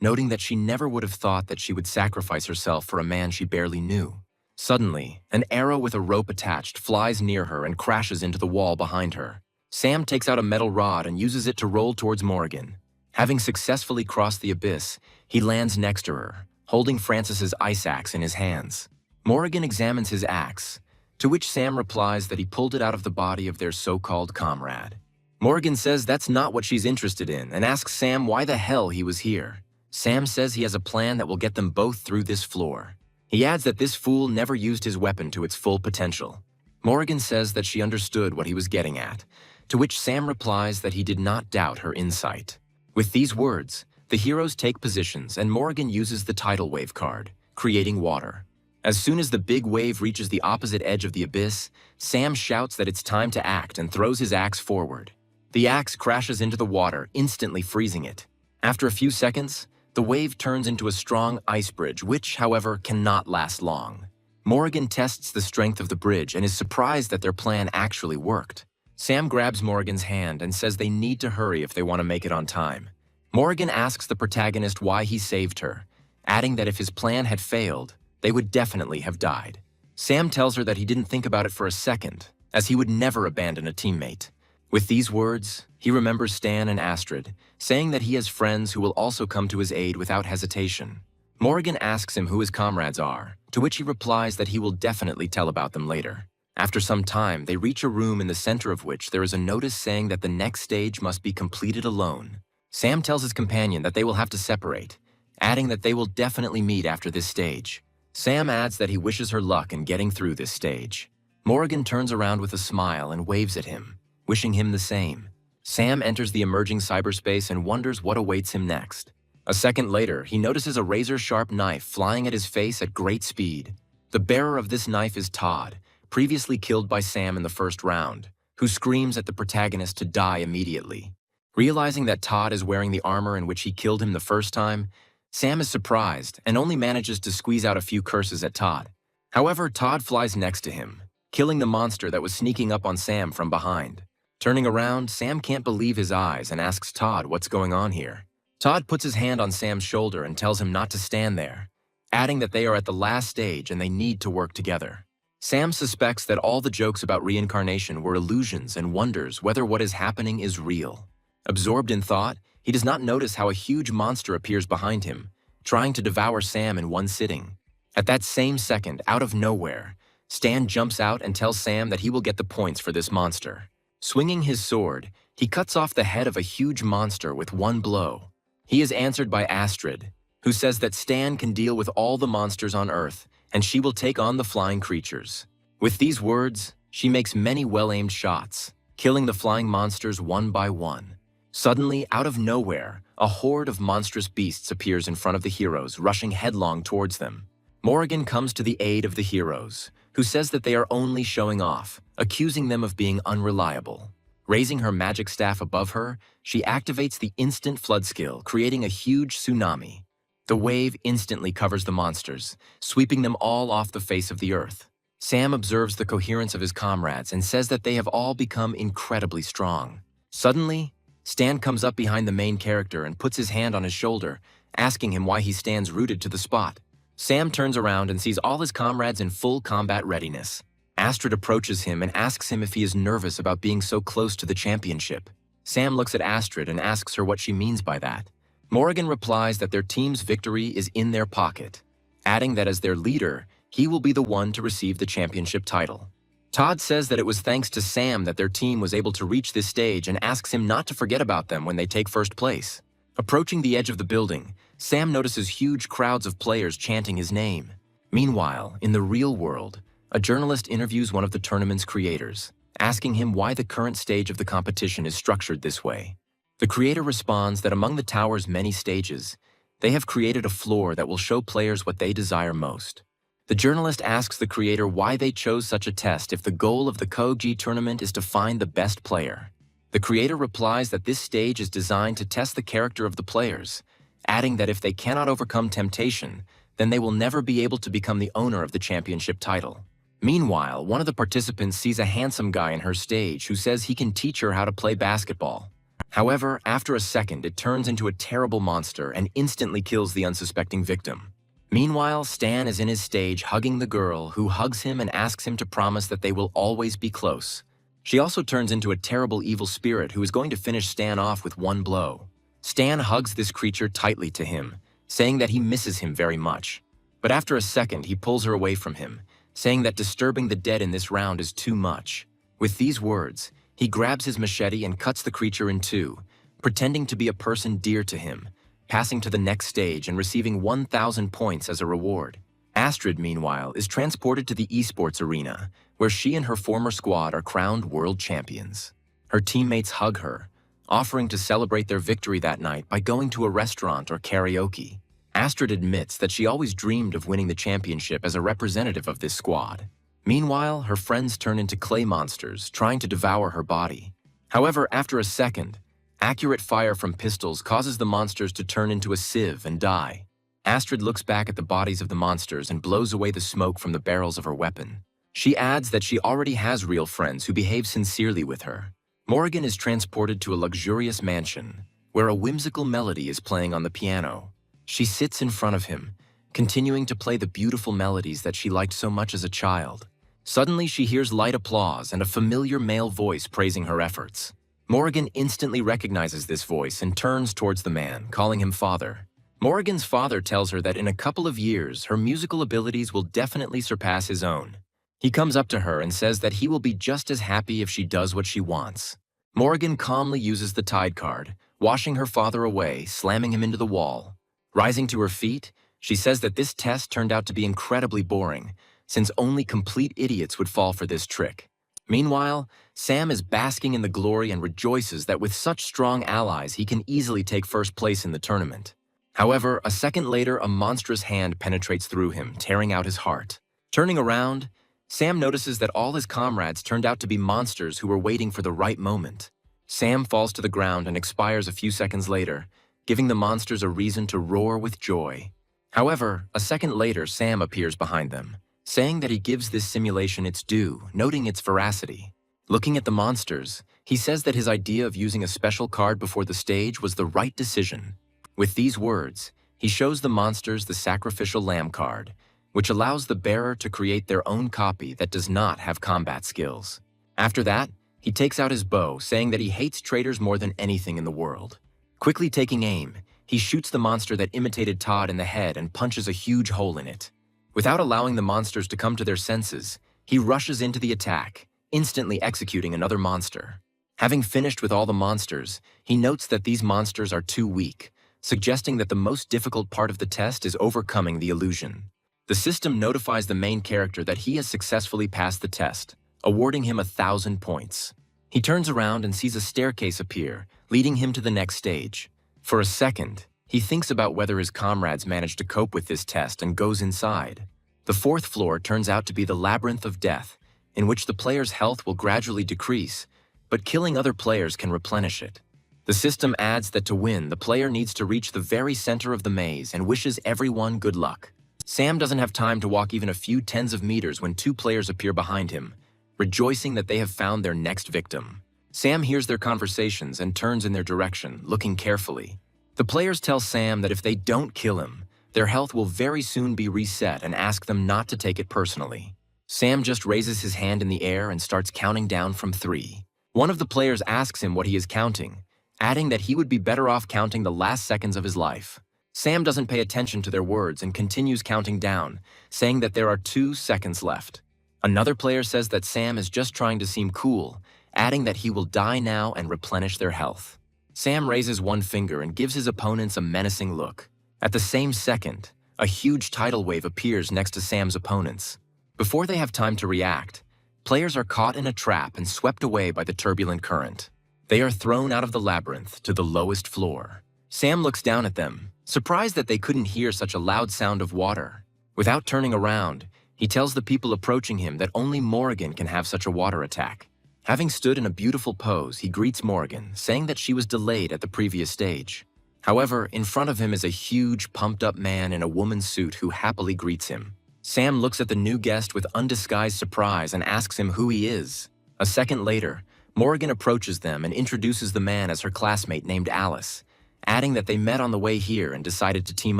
noting that she never would have thought that she would sacrifice herself for a man she barely knew. Suddenly, an arrow with a rope attached flies near her and crashes into the wall behind her. Sam takes out a metal rod and uses it to roll towards Morgan. Having successfully crossed the abyss, he lands next to her, holding Francis's ice axe in his hands. Morgan examines his axe, to which Sam replies that he pulled it out of the body of their so-called comrade. Morgan says that's not what she's interested in and asks Sam why the hell he was here. Sam says he has a plan that will get them both through this floor. He adds that this fool never used his weapon to its full potential. Morgan says that she understood what he was getting at, to which Sam replies that he did not doubt her insight. With these words, the heroes take positions and Morgan uses the tidal wave card, creating water. As soon as the big wave reaches the opposite edge of the abyss, Sam shouts that it's time to act and throws his axe forward. The axe crashes into the water, instantly freezing it. After a few seconds, the wave turns into a strong ice bridge, which, however, cannot last long. Morgan tests the strength of the bridge and is surprised that their plan actually worked. Sam grabs Morgan's hand and says they need to hurry if they want to make it on time. Morgan asks the protagonist why he saved her, adding that if his plan had failed, they would definitely have died. Sam tells her that he didn't think about it for a second, as he would never abandon a teammate. With these words, he remembers Stan and Astrid, saying that he has friends who will also come to his aid without hesitation. Morgan asks him who his comrades are, to which he replies that he will definitely tell about them later. After some time, they reach a room in the center of which there is a notice saying that the next stage must be completed alone. Sam tells his companion that they will have to separate, adding that they will definitely meet after this stage. Sam adds that he wishes her luck in getting through this stage. Morgan turns around with a smile and waves at him, wishing him the same. Sam enters the emerging cyberspace and wonders what awaits him next. A second later, he notices a razor-sharp knife flying at his face at great speed. The bearer of this knife is Todd, previously killed by Sam in the first round, who screams at the protagonist to die immediately. Realizing that Todd is wearing the armor in which he killed him the first time, Sam is surprised and only manages to squeeze out a few curses at Todd. However, Todd flies next to him, killing the monster that was sneaking up on Sam from behind. Turning around, Sam can't believe his eyes and asks Todd what's going on here. Todd puts his hand on Sam's shoulder and tells him not to stand there, adding that they are at the last stage and they need to work together. Sam suspects that all the jokes about reincarnation were illusions and wonders whether what is happening is real. Absorbed in thought, he does not notice how a huge monster appears behind him, trying to devour Sam in one sitting. At that same second, out of nowhere, Stan jumps out and tells Sam that he will get the points for this monster. Swinging his sword, he cuts off the head of a huge monster with one blow. He is answered by Astrid, who says that Stan can deal with all the monsters on Earth, and she will take on the flying creatures. With these words, she makes many well-aimed shots, killing the flying monsters one by one. Suddenly, out of nowhere, a horde of monstrous beasts appears in front of the heroes, rushing headlong towards them. Morrigan comes to the aid of the heroes, who says that they are only showing off, accusing them of being unreliable. Raising her magic staff above her, she activates the instant flood skill, creating a huge tsunami. The wave instantly covers the monsters, sweeping them all off the face of the earth. Sam observes the coherence of his comrades and says that they have all become incredibly strong. Suddenly, Stan comes up behind the main character and puts his hand on his shoulder, asking him why he stands rooted to the spot. Sam turns around and sees all his comrades in full combat readiness. Astrid approaches him and asks him if he is nervous about being so close to the championship. Sam looks at Astrid and asks her what she means by that. Morrigan replies that their team's victory is in their pocket, adding that as their leader, he will be the one to receive the championship title. Todd says that it was thanks to Sam that their team was able to reach this stage and asks him not to forget about them when they take first place. Approaching the edge of the building, Sam notices huge crowds of players chanting his name. Meanwhile, in the real world, a journalist interviews one of the tournament's creators, asking him why the current stage of the competition is structured this way. The creator responds that among the tower's many stages, they have created a floor that will show players what they desire most. The journalist asks the creator why they chose such a test if the goal of the Kogi tournament is to find the best player. The creator replies that this stage is designed to test the character of the players, adding that if they cannot overcome temptation, then they will never be able to become the owner of the championship title. Meanwhile, one of the participants sees a handsome guy in her stage who says he can teach her how to play basketball. However, after a second, it turns into a terrible monster and instantly kills the unsuspecting victim. Meanwhile, Stan is in his stage hugging the girl, who hugs him and asks him to promise that they will always be close. She also turns into a terrible evil spirit who is going to finish Stan off with one blow. Stan hugs this creature tightly to him, saying that he misses him very much. But after a second, he pulls her away from him, saying that disturbing the dead in this round is too much. With these words, he grabs his machete and cuts the creature in two, pretending to be a person dear to him, passing to the next stage and receiving 1,000 points as a reward. Astrid, meanwhile, is transported to the esports arena, where she and her former squad are crowned world champions. Her teammates hug her, offering to celebrate their victory that night by going to a restaurant or karaoke. Astrid admits that she always dreamed of winning the championship as a representative of this squad. Meanwhile, her friends turn into clay monsters, trying to devour her body. However, after a second, accurate fire from pistols causes the monsters to turn into a sieve and die. Astrid looks back at the bodies of the monsters and blows away the smoke from the barrels of her weapon. She adds that she already has real friends who behave sincerely with her. Morrigan is transported to a luxurious mansion, where a whimsical melody is playing on the piano. She sits in front of him, continuing to play the beautiful melodies that she liked so much as a child. Suddenly, she hears light applause and a familiar male voice praising her efforts. Morrigan instantly recognizes this voice and turns towards the man, calling him father. Morrigan's father tells her that in a couple of years, her musical abilities will definitely surpass his own. He comes up to her and says that he will be just as happy if she does what she wants. Morrigan calmly uses the tide card, washing her father away, slamming him into the wall. Rising to her feet, she says that this test turned out to be incredibly boring, since only complete idiots would fall for this trick. Meanwhile, Sam is basking in the glory and rejoices that with such strong allies, he can easily take first place in the tournament. However, a second later, a monstrous hand penetrates through him, tearing out his heart. Turning around, Sam notices that all his comrades turned out to be monsters who were waiting for the right moment. Sam falls to the ground and expires a few seconds later, giving the monsters a reason to roar with joy. However, a second later, Sam appears behind them, saying that he gives this simulation its due, noting its veracity. Looking at the monsters, he says that his idea of using a special card before the stage was the right decision. With these words, he shows the monsters the sacrificial lamb card, which allows the bearer to create their own copy that does not have combat skills. After that, he takes out his bow, saying that he hates traitors more than anything in the world. Quickly taking aim, he shoots the monster that imitated Todd in the head and punches a huge hole in it. Without allowing the monsters to come to their senses, he rushes into the attack, instantly executing another monster. Having finished with all the monsters, he notes that these monsters are too weak, suggesting that the most difficult part of the test is overcoming the illusion. The system notifies the main character that he has successfully passed the test, awarding him 1,000 points. He turns around and sees a staircase appear, leading him to the next stage. For a second, he thinks about whether his comrades managed to cope with this test and goes inside. The fourth floor turns out to be the Labyrinth of Death, in which the player's health will gradually decrease, but killing other players can replenish it. The system adds that to win, the player needs to reach the very center of the maze and wishes everyone good luck. Sam doesn't have time to walk even a few tens of meters when two players appear behind him, rejoicing that they have found their next victim. Sam hears their conversations and turns in their direction, looking carefully. The players tell Sam that if they don't kill him, their health will very soon be reset and ask them not to take it personally. Sam just raises his hand in the air and starts counting down from 3. One of the players asks him what he is counting, adding that he would be better off counting the last seconds of his life. Sam doesn't pay attention to their words and continues counting down, saying that there are 2 seconds left. Another player says that Sam is just trying to seem cool, adding that he will die now and replenish their health. Sam raises one finger and gives his opponents a menacing look. At the same second, a huge tidal wave appears next to Sam's opponents. Before they have time to react, players are caught in a trap and swept away by the turbulent current. They are thrown out of the labyrinth to the lowest floor. Sam looks down at them, surprised that they couldn't hear such a loud sound of water. Without turning around, he tells the people approaching him that only Morrigan can have such a water attack. Having stood in a beautiful pose, he greets Morrigan, saying that she was delayed at the previous stage. However, in front of him is a huge, pumped-up man in a woman's suit who happily greets him. Sam looks at the new guest with undisguised surprise and asks him who he is. A second later, Morrigan approaches them and introduces the man as her classmate named Alice, adding that they met on the way here and decided to team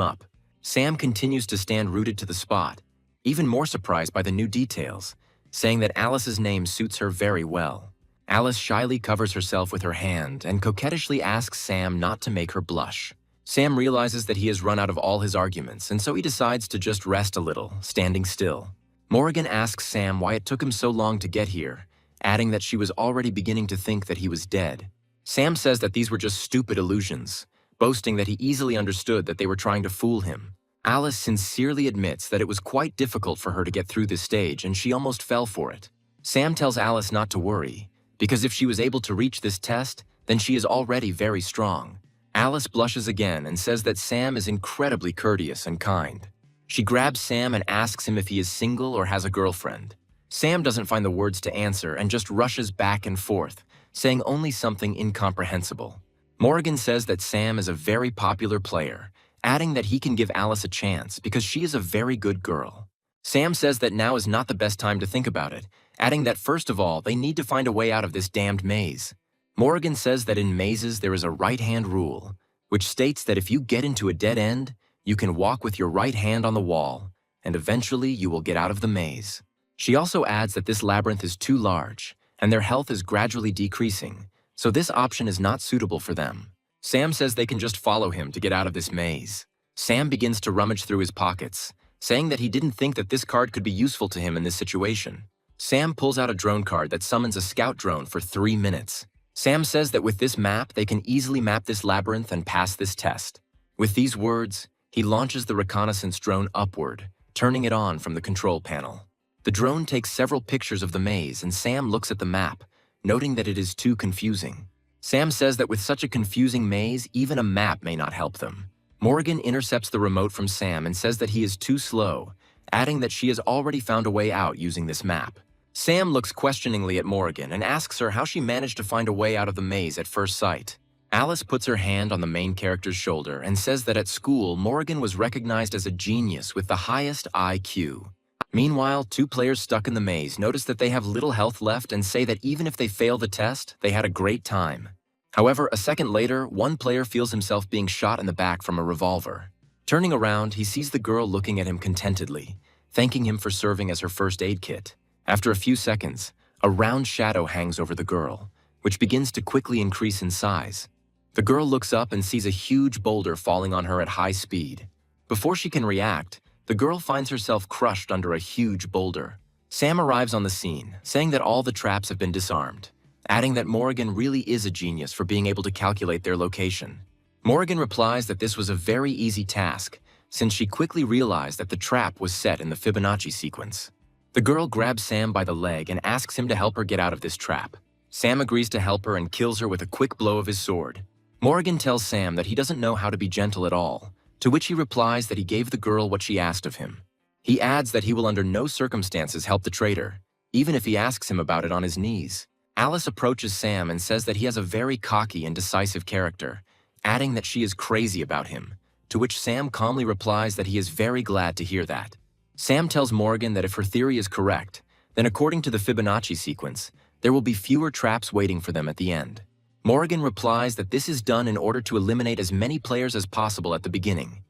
up. Sam continues to stand rooted to the spot, even more surprised by the new details, saying that Alice's name suits her very well. Alice shyly covers herself with her hand and coquettishly asks Sam not to make her blush. Sam realizes that he has run out of all his arguments, and so he decides to just rest a little, standing still. Morrigan asks Sam why it took him so long to get here, adding that she was already beginning to think that he was dead. Sam says that these were just stupid illusions, boasting that he easily understood that they were trying to fool him. Alice sincerely admits that it was quite difficult for her to get through this stage and she almost fell for it. Sam tells Alice not to worry, because if she was able to reach this test, then she is already very strong. Alice blushes again and says that Sam is incredibly courteous and kind. She grabs Sam and asks him if he is single or has a girlfriend. Sam doesn't find the words to answer and just rushes back and forth, saying only something incomprehensible. Morrigan says that Sam is a very popular player, adding that he can give Alice a chance because she is a very good girl. Sam says that now is not the best time to think about it, adding that first of all, they need to find a way out of this damned maze. Morrigan says that in mazes there is a right-hand rule, which states that if you get into a dead end, you can walk with your right hand on the wall, and eventually you will get out of the maze. She also adds that this labyrinth is too large, and their health is gradually decreasing, so this option is not suitable for them. Sam says they can just follow him to get out of this maze. Sam begins to rummage through his pockets, saying that he didn't think that this card could be useful to him in this situation. Sam pulls out a drone card that summons a scout drone for 3 minutes. Sam says that with this map, they can easily map this labyrinth and pass this test. With these words, he launches the reconnaissance drone upward, turning it on from the control panel. The drone takes several pictures of the maze and Sam looks at the map, noting that it is too confusing. Sam says that with such a confusing maze, even a map may not help them. Morrigan intercepts the remote from Sam and says that he is too slow, adding that she has already found a way out using this map. Sam looks questioningly at Morrigan and asks her how she managed to find a way out of the maze at first sight. Alice puts her hand on the main character's shoulder and says that at school, Morrigan was recognized as a genius with the highest IQ. Meanwhile, two players stuck in the maze notice that they have little health left and say that even if they fail the test, they had a great time. However, a second later, one player feels himself being shot in the back from a revolver. Turning around, he sees the girl looking at him contentedly, thanking him for serving as her first aid kit. After a few seconds, a round shadow hangs over the girl, which begins to quickly increase in size. The girl looks up and sees a huge boulder falling on her at high speed. Before she can react, the girl finds herself crushed under a huge boulder. Sam arrives on the scene, saying that all the traps have been disarmed, adding that Morrigan really is a genius for being able to calculate their location. Morrigan replies that this was a very easy task, since she quickly realized that the trap was set in the Fibonacci sequence. The girl grabs Sam by the leg and asks him to help her get out of this trap. Sam agrees to help her and kills her with a quick blow of his sword. Morrigan tells Sam that he doesn't know how to be gentle at all, to which he replies that he gave the girl what she asked of him. He adds that he will under no circumstances help the traitor, even if he asks him about it on his knees. Alice approaches Sam and says that he has a very cocky and decisive character, adding that she is crazy about him, to which Sam calmly replies that he is very glad to hear that. Sam tells Morrigan that if her theory is correct, then according to the Fibonacci sequence, there will be fewer traps waiting for them at the end. Morrigan replies that this is done in order to eliminate as many players as possible at the beginning,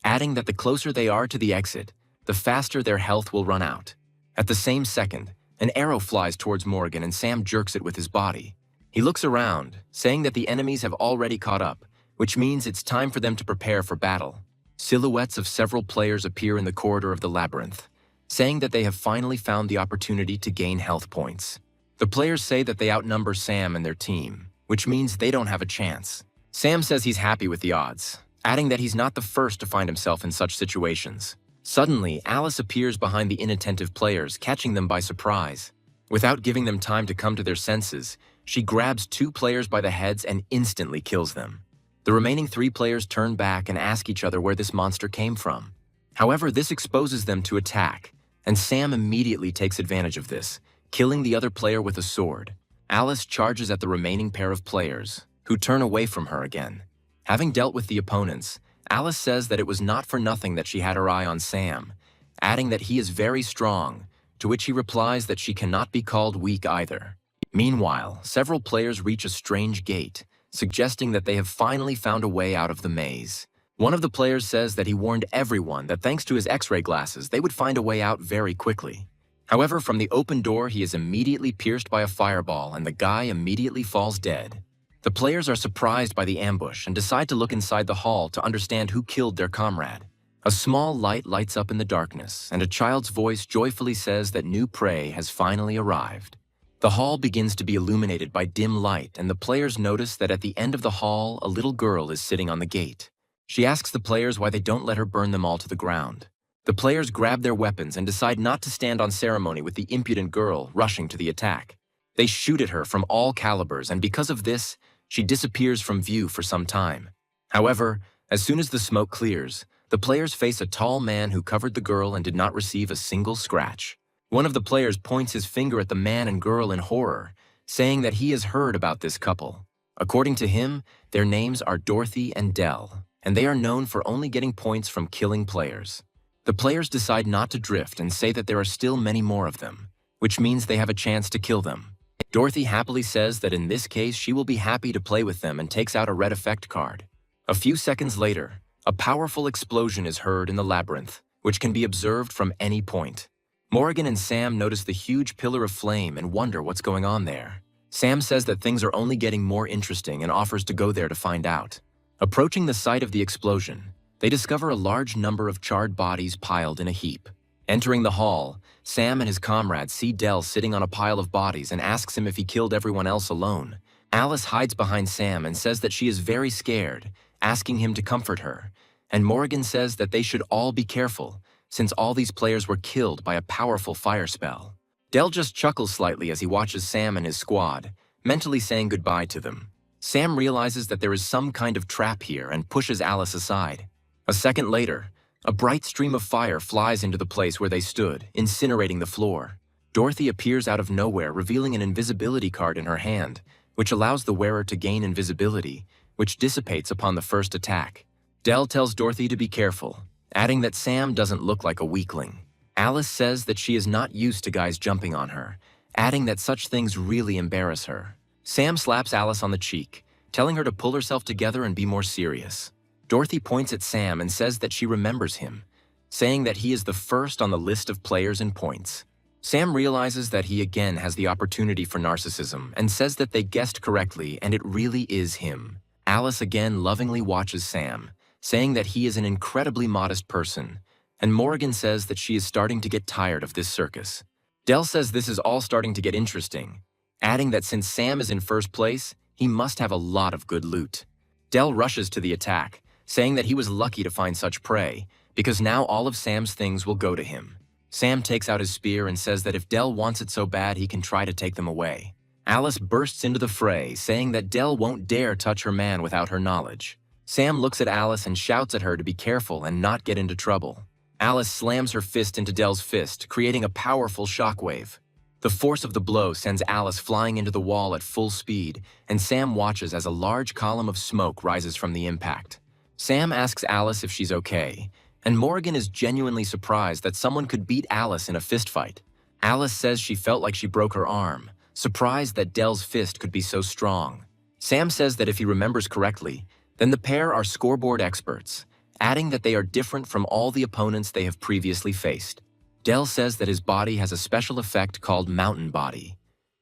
adding that the closer they are to the exit, the faster their health will run out. At the same second, an arrow flies towards Morrigan and Sam jerks it with his body. He looks around, saying that the enemies have already caught up, which means it's time for them to prepare for battle. Silhouettes of several players appear in the corridor of the labyrinth, saying that they have finally found the opportunity to gain health points. The players say that they outnumber Sam and their team, which means they don't have a chance. Sam says he's happy with the odds, adding that he's not the first to find himself in such situations. Suddenly, Alice appears behind the inattentive players, catching them by surprise. Without giving them time to come to their senses, she grabs two players by the heads and instantly kills them. The remaining three players turn back and ask each other where this monster came from. However, this exposes them to attack, and Sam immediately takes advantage of this, killing the other player with a sword. Alice charges at the remaining pair of players, who turn away from her again. Having dealt with the opponents, Alice says that it was not for nothing that she had her eye on Sam, adding that he is very strong, to which he replies that she cannot be called weak either. Meanwhile, several players reach a strange gate, suggesting that they have finally found a way out of the maze. One of the players says that he warned everyone that thanks to his X-ray glasses, they would find a way out very quickly. However, from the open door, he is immediately pierced by a fireball and the guy immediately falls dead. The players are surprised by the ambush and decide to look inside the hall to understand who killed their comrade. A small light lights up in the darkness, and a child's voice joyfully says that new prey has finally arrived. The hall begins to be illuminated by dim light, and the players notice that at the end of the hall, a little girl is sitting on the gate. She asks the players why they don't let her burn them all to the ground. The players grab their weapons and decide not to stand on ceremony with the impudent girl rushing to the attack. They shoot at her from all calibers, and because of this, she disappears from view for some time. However, as soon as the smoke clears, the players face a tall man who covered the girl and did not receive a single scratch. One of the players points his finger at the man and girl in horror, saying that he has heard about this couple. According to him, their names are Dorothy and Dell, and they are known for only getting points from killing players. The players decide not to drift and say that there are still many more of them, which means they have a chance to kill them. Dorothy happily says that in this case she will be happy to play with them and takes out a red effect card. A few seconds later, a powerful explosion is heard in the labyrinth, which can be observed from any point. Morrigan and Sam notice the huge pillar of flame and wonder what's going on there. Sam says that things are only getting more interesting and offers to go there to find out. Approaching the site of the explosion, they discover a large number of charred bodies piled in a heap. Entering the hall, Sam and his comrades see Dell sitting on a pile of bodies and asks him if he killed everyone else alone. Alice hides behind Sam and says that she is very scared, asking him to comfort her. And Morrigan says that they should all be careful, since all these players were killed by a powerful fire spell. Dell just chuckles slightly as he watches Sam and his squad, mentally saying goodbye to them. Sam realizes that there is some kind of trap here and pushes Alice aside. A second later, A bright stream of fire flies into the place where they stood, incinerating the floor. Dorothy appears out of nowhere, revealing an invisibility card in her hand, which allows the wearer to gain invisibility, which dissipates upon the first attack. Dell tells Dorothy to be careful, adding that Sam doesn't look like a weakling. Alice says that she is not used to guys jumping on her, adding that such things really embarrass her. Sam slaps Alice on the cheek, telling her to pull herself together and be more serious. Dorothy points at Sam and says that she remembers him, saying that he is the first on the list of players in points. Sam realizes that he again has the opportunity for narcissism and says that they guessed correctly and it really is him. Alice again lovingly watches Sam, saying that he is an incredibly modest person, and Morgan says that she is starting to get tired of this circus. Dell says this is all starting to get interesting, adding that since Sam is in first place, he must have a lot of good loot. Dell rushes to the attack, saying that he was lucky to find such prey, because now all of Sam's things will go to him. Sam takes out his spear and says that if Dell wants it so bad, he can try to take them away. Alice bursts into the fray, saying that Dell won't dare touch her man without her knowledge. Sam looks at Alice and shouts at her to be careful and not get into trouble. Alice slams her fist into Dell's fist, creating a powerful shockwave. The force of the blow sends Alice flying into the wall at full speed, and Sam watches as a large column of smoke rises from the impact. Sam asks Alice if she's okay, and Morgan is genuinely surprised that someone could beat Alice in a fistfight. Alice says she felt like she broke her arm, surprised that Dell's fist could be so strong. Sam says that if he remembers correctly, then the pair are scoreboard experts, adding that they are different from all the opponents they have previously faced. Dell says that his body has a special effect called Mountain Body,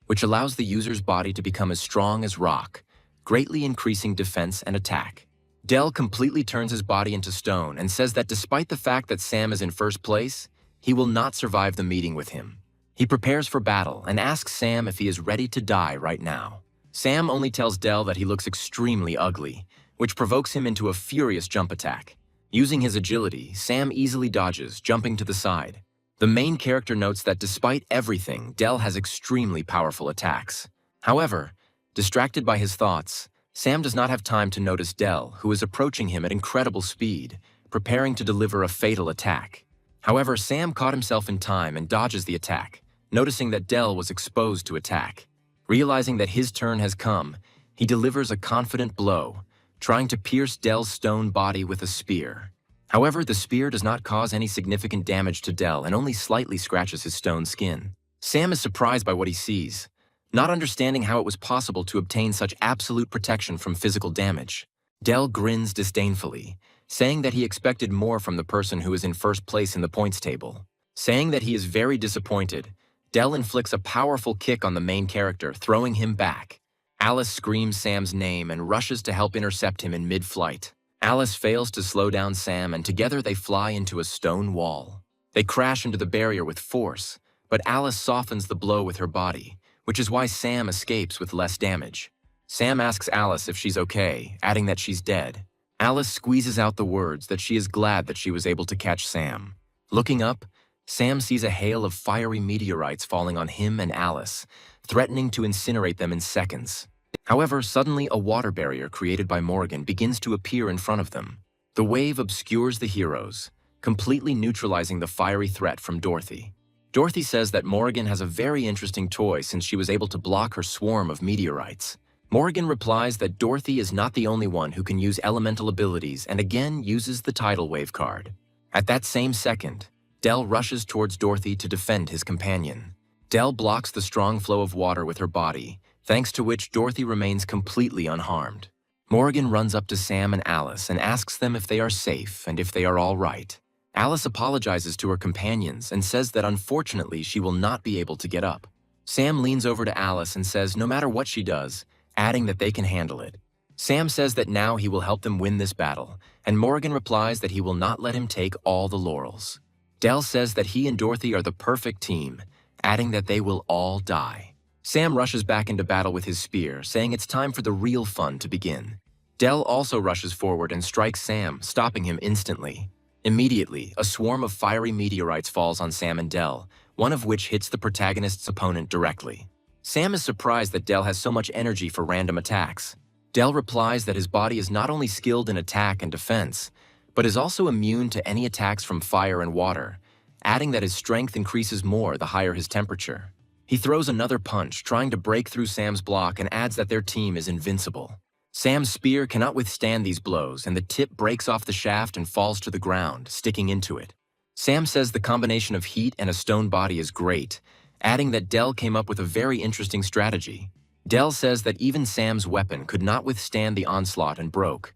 which allows the user's body to become as strong as rock, greatly increasing defense and attack. Dell completely turns his body into stone and says that despite the fact that Sam is in first place, he will not survive the meeting with him. He prepares for battle and asks Sam if he is ready to die right now. Sam only tells Dell that he looks extremely ugly, which provokes him into a furious jump attack. Using his agility, Sam easily dodges, jumping to the side. The main character notes that despite everything, Dell has extremely powerful attacks. However, distracted by his thoughts, Sam does not have time to notice Dell, who is approaching him at incredible speed, preparing to deliver a fatal attack. However, Sam caught himself in time and dodges the attack, noticing that Dell was exposed to attack. Realizing that his turn has come, he delivers a confident blow, trying to pierce Dell's stone body with a spear. However, the spear does not cause any significant damage to Dell and only slightly scratches his stone skin. Sam is surprised by what he sees, not understanding how it was possible to obtain such absolute protection from physical damage. Dell grins disdainfully, saying that he expected more from the person who is in first place in the points table. Saying that he is very disappointed, Dell inflicts a powerful kick on the main character, throwing him back. Alice screams Sam's name and rushes to help intercept him in mid-flight. Alice fails to slow down Sam, and together they fly into a stone wall. They crash into the barrier with force, but Alice softens the blow with her body, which is why Sam escapes with less damage. Sam asks Alice if she's okay, adding that she's dead. Alice squeezes out the words that she is glad that she was able to catch Sam. Looking up, Sam sees a hail of fiery meteorites falling on him and Alice, threatening to incinerate them in seconds. However, suddenly a water barrier created by Morgan begins to appear in front of them. The wave obscures the heroes, completely neutralizing the fiery threat from Dorothy. Dorothy says that Morgan has a very interesting toy since she was able to block her swarm of meteorites. Morgan replies that Dorothy is not the only one who can use elemental abilities and again uses the tidal wave card. At that same second, Dell rushes towards Dorothy to defend his companion. Dell blocks the strong flow of water with her body, thanks to which Dorothy remains completely unharmed. Morgan runs up to Sam and Alice and asks them if they are safe and if they are all right. Alice apologizes to her companions and says that unfortunately she will not be able to get up. Sam leans over to Alice and says no matter what she does, adding that they can handle it. Sam says that now he will help them win this battle, and Morgan replies that he will not let him take all the laurels. Dell says that he and Dorothy are the perfect team, adding that they will all die. Sam rushes back into battle with his spear, saying it's time for the real fun to begin. Dell also rushes forward and strikes Sam, stopping him instantly. Immediately, a swarm of fiery meteorites falls on Sam and Dell, one of which hits the protagonist's opponent directly. Sam is surprised that Dell has so much energy for random attacks. Dell replies that his body is not only skilled in attack and defense, but is also immune to any attacks from fire and water, adding that his strength increases more the higher his temperature. He throws another punch, trying to break through Sam's block, and adds that their team is invincible. Sam's spear cannot withstand these blows, and the tip breaks off the shaft and falls to the ground, sticking into it. Sam says the combination of heat and a stone body is great, adding that Dell came up with a very interesting strategy. Dell says that even Sam's weapon could not withstand the onslaught and broke,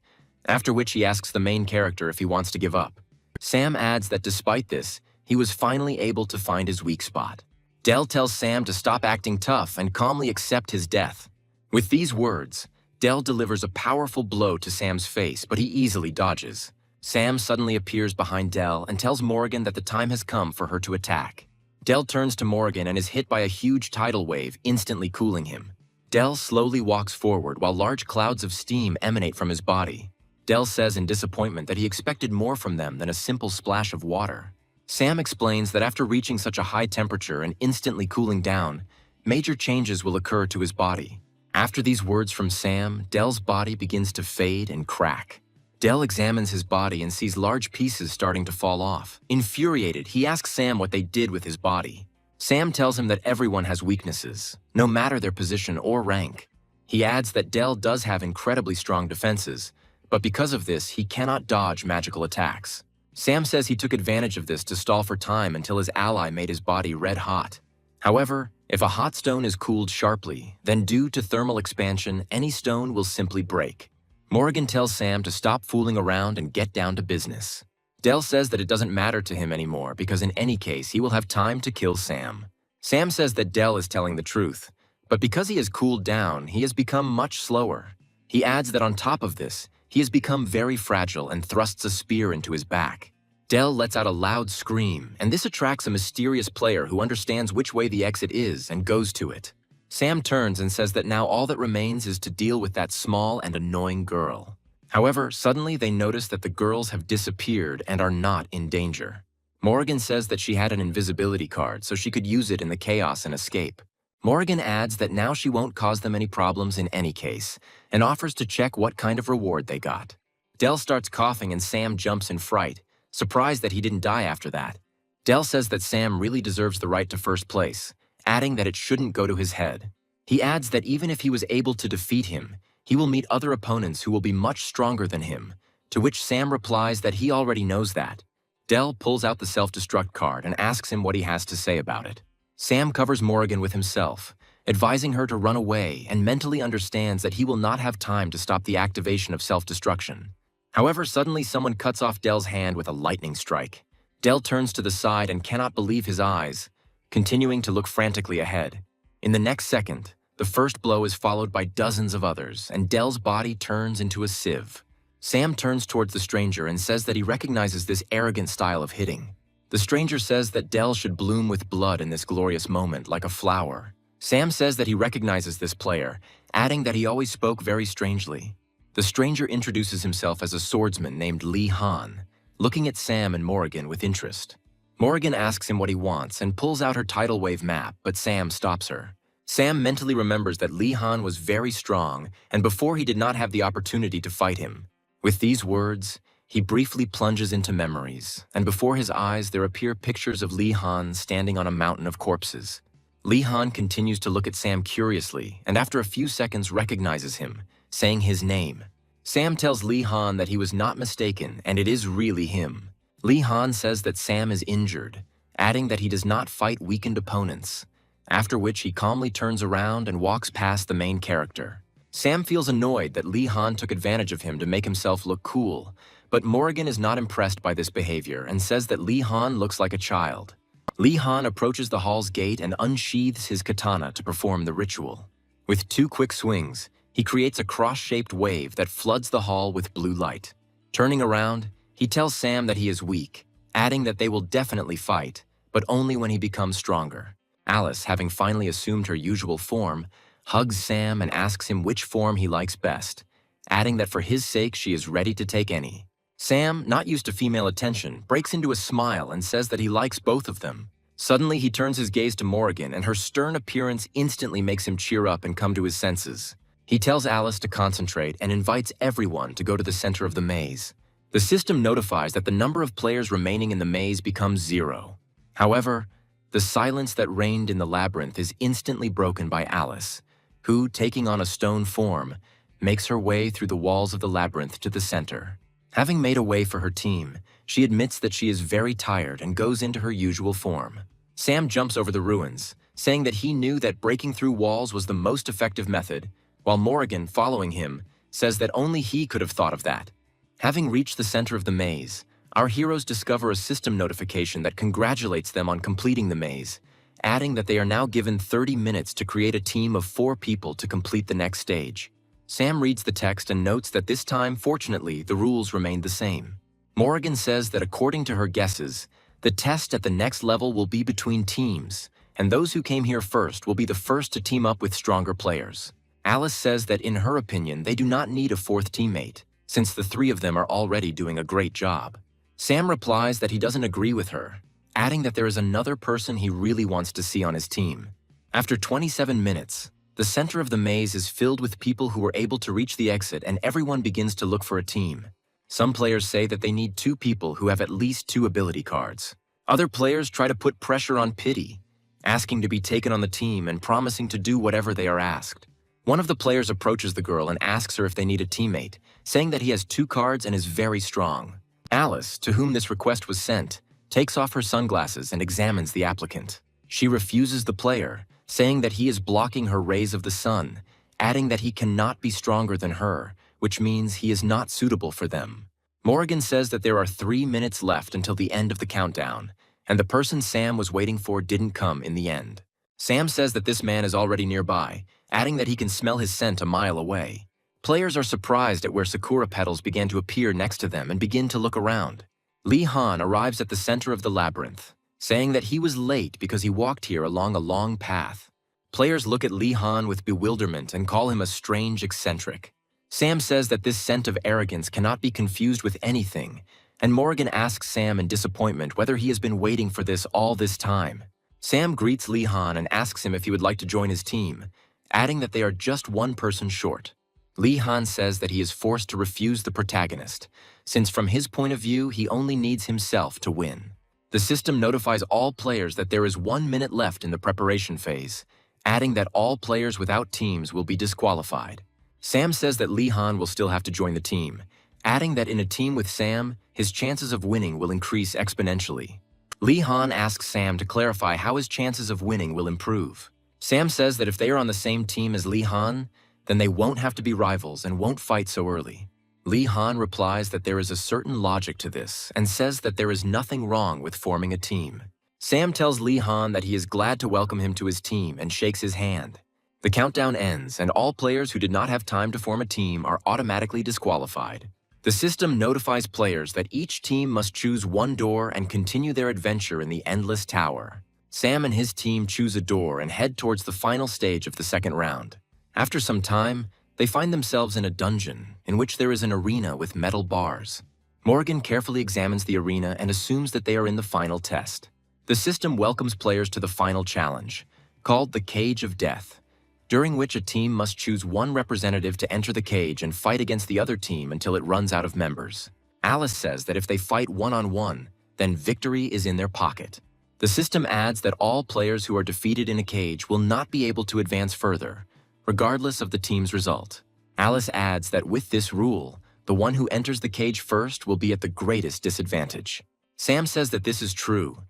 after which he asks the main character if he wants to give up. Sam adds that despite this, he was finally able to find his weak spot. Dell tells Sam to stop acting tough and calmly accept his death. With these words, Dell delivers a powerful blow to Sam's face, but he easily dodges. Sam suddenly appears behind Dell and tells Morrigan that the time has come for her to attack. Dell turns to Morrigan and is hit by a huge tidal wave, instantly cooling him. Dell slowly walks forward while large clouds of steam emanate from his body. Dell says in disappointment that he expected more from them than a simple splash of water. Sam explains that after reaching such a high temperature and instantly cooling down, major changes will occur to his body. After these words from Sam, Dell's body begins to fade and crack. Dell examines his body and sees large pieces starting to fall off. Infuriated, he asks Sam what they did with his body. Sam tells him that everyone has weaknesses, no matter their position or rank. He adds that Dell does have incredibly strong defenses, but because of this, he cannot dodge magical attacks. Sam says he took advantage of this to stall for time until his ally made his body red hot. However, if a hot stone is cooled sharply, then due to thermal expansion, any stone will simply break. Morrigan tells Sam to stop fooling around and get down to business. Dell says that it doesn't matter to him anymore because in any case, he will have time to kill Sam. Sam says that Dell is telling the truth, but because he has cooled down, he has become much slower. He adds that on top of this, he has become very fragile and thrusts a spear into his back. Dell lets out a loud scream, and this attracts a mysterious player who understands which way the exit is and goes to it. Sam turns and says that now all that remains is to deal with that small and annoying girl. However, suddenly they notice that the girls have disappeared and are not in danger. Morrigan says that she had an invisibility card so she could use it in the chaos and escape. Morrigan adds that now she won't cause them any problems in any case, and offers to check what kind of reward they got. Dell starts coughing and Sam jumps in fright, surprised that he didn't die after that. Dell says that Sam really deserves the right to first place, adding that it shouldn't go to his head. He adds that even if he was able to defeat him, he will meet other opponents who will be much stronger than him, to which Sam replies that he already knows that. Dell pulls out the self-destruct card and asks him what he has to say about it. Sam covers Morrigan with himself, advising her to run away and mentally understands that he will not have time to stop the activation of self-destruction. However, suddenly someone cuts off Dell's hand with a lightning strike. Dell turns to the side and cannot believe his eyes, continuing to look frantically ahead. In the next second, the first blow is followed by dozens of others, and Dell's body turns into a sieve. Sam turns towards the stranger and says that he recognizes this arrogant style of hitting. The stranger says that Dell should bloom with blood in this glorious moment like a flower. Sam says that he recognizes this player, adding that he always spoke very strangely. The stranger introduces himself as a swordsman named Lee Han, looking at Sam and Morrigan with interest. Morrigan asks him what he wants and pulls out her tidal wave map, but Sam stops her. Sam mentally remembers that Lee Han was very strong, and before he did not have the opportunity to fight him. With these words, he briefly plunges into memories, and before his eyes there appear pictures of Lee Han standing on a mountain of corpses. Lee Han continues to look at Sam curiously, and after a few seconds recognizes him, saying his name. Sam tells Lee Han that he was not mistaken, and it is really him. Lee Han says that Sam is injured, adding that he does not fight weakened opponents, after which he calmly turns around and walks past the main character. Sam feels annoyed that Lee Han took advantage of him to make himself look cool, but Morrigan is not impressed by this behavior and says that Lee Han looks like a child. Lee Han approaches the hall's gate and unsheathes his katana to perform the ritual. With 2 quick swings, he creates a cross-shaped wave that floods the hall with blue light. Turning around, he tells Sam that he is weak, adding that they will definitely fight, but only when he becomes stronger. Alice, having finally assumed her usual form, hugs Sam and asks him which form he likes best, adding that for his sake she is ready to take any. Sam, not used to female attention, breaks into a smile and says that he likes both of them. Suddenly, he turns his gaze to Morrigan, and her stern appearance instantly makes him cheer up and come to his senses. He tells Alice to concentrate and invites everyone to go to the center of the maze. The system notifies that the number of players remaining in the maze becomes 0. However, the silence that reigned in the labyrinth is instantly broken by Alice, who, taking on a stone form, makes her way through the walls of the labyrinth to the center. Having made a way for her team, she admits that she is very tired and goes into her usual form. Sam jumps over the ruins, saying that he knew that breaking through walls was the most effective method, while Morrigan, following him, says that only he could have thought of that. Having reached the center of the maze, our heroes discover a system notification that congratulates them on completing the maze, adding that they are now given 30 minutes to create a team of 4 people to complete the next stage. Sam reads the text and notes that this time, fortunately, the rules remained the same. Morrigan says that according to her guesses, the test at the next level will be between teams, and those who came here first will be the first to team up with stronger players. Alice says that in her opinion, they do not need a 4th teammate, since the 3 of them are already doing a great job. Sam replies that he doesn't agree with her, adding that there is another person he really wants to see on his team. After 27 minutes, the center of the maze is filled with people who are able to reach the exit, and everyone begins to look for a team. Some players say that they need 2 people who have at least 2 ability cards. Other players try to put pressure on Pity, asking to be taken on the team and promising to do whatever they are asked. One of the players approaches the girl and asks her if they need a teammate, saying that he has 2 cards and is very strong. Alice, to whom this request was sent, takes off her sunglasses and examines the applicant. She refuses the player, saying that he is blocking her rays of the sun, adding that he cannot be stronger than her, which means he is not suitable for them. Morrigan says that there are 3 minutes left until the end of the countdown, and the person Sam was waiting for didn't come in the end. Sam says that this man is already nearby, adding that he can smell his scent a mile away. Players are surprised at where sakura petals began to appear next to them and begin to look around. Lee Han arrives at the center of the labyrinth, saying that he was late because he walked here along a long path. Players look at Lee Han with bewilderment and call him a strange eccentric. Sam says that this scent of arrogance cannot be confused with anything, and Morrigan asks Sam in disappointment whether he has been waiting for this all this time. Sam greets Lee Han and asks him if he would like to join his team, adding that they are just 1 person short. Lee Han says that he is forced to refuse the protagonist, since from his point of view, he only needs himself to win. The system notifies all players that there is 1 minute left in the preparation phase, adding that all players without teams will be disqualified. Sam says that Lee Han will still have to join the team, adding that in a team with Sam, his chances of winning will increase exponentially. Lee Han asks Sam to clarify how his chances of winning will improve. Sam says that if they are on the same team as Lee Han, then they won't have to be rivals and won't fight so early. Lee Han replies that there is a certain logic to this and says that there is nothing wrong with forming a team. Sam tells Lee Han that he is glad to welcome him to his team and shakes his hand. The countdown ends, and all players who did not have time to form a team are automatically disqualified. The system notifies players that each team must choose 1 door and continue their adventure in the Endless Tower. Sam and his team choose a door and head towards the final stage of the 2nd round. After some time, they find themselves in a dungeon in which there is an arena with metal bars. Morgan carefully examines the arena and assumes that they are in the final test. The system welcomes players to the final challenge, called the Cage of Death, during which a team must choose 1 representative to enter the cage and fight against the other team until it runs out of members. Alice says that if they fight one-on-one, then victory is in their pocket. The system adds that all players who are defeated in a cage will not be able to advance further, regardless of the team's result. Alice adds that with this rule, the one who enters the cage first will be at the greatest disadvantage. Sam says that this is true,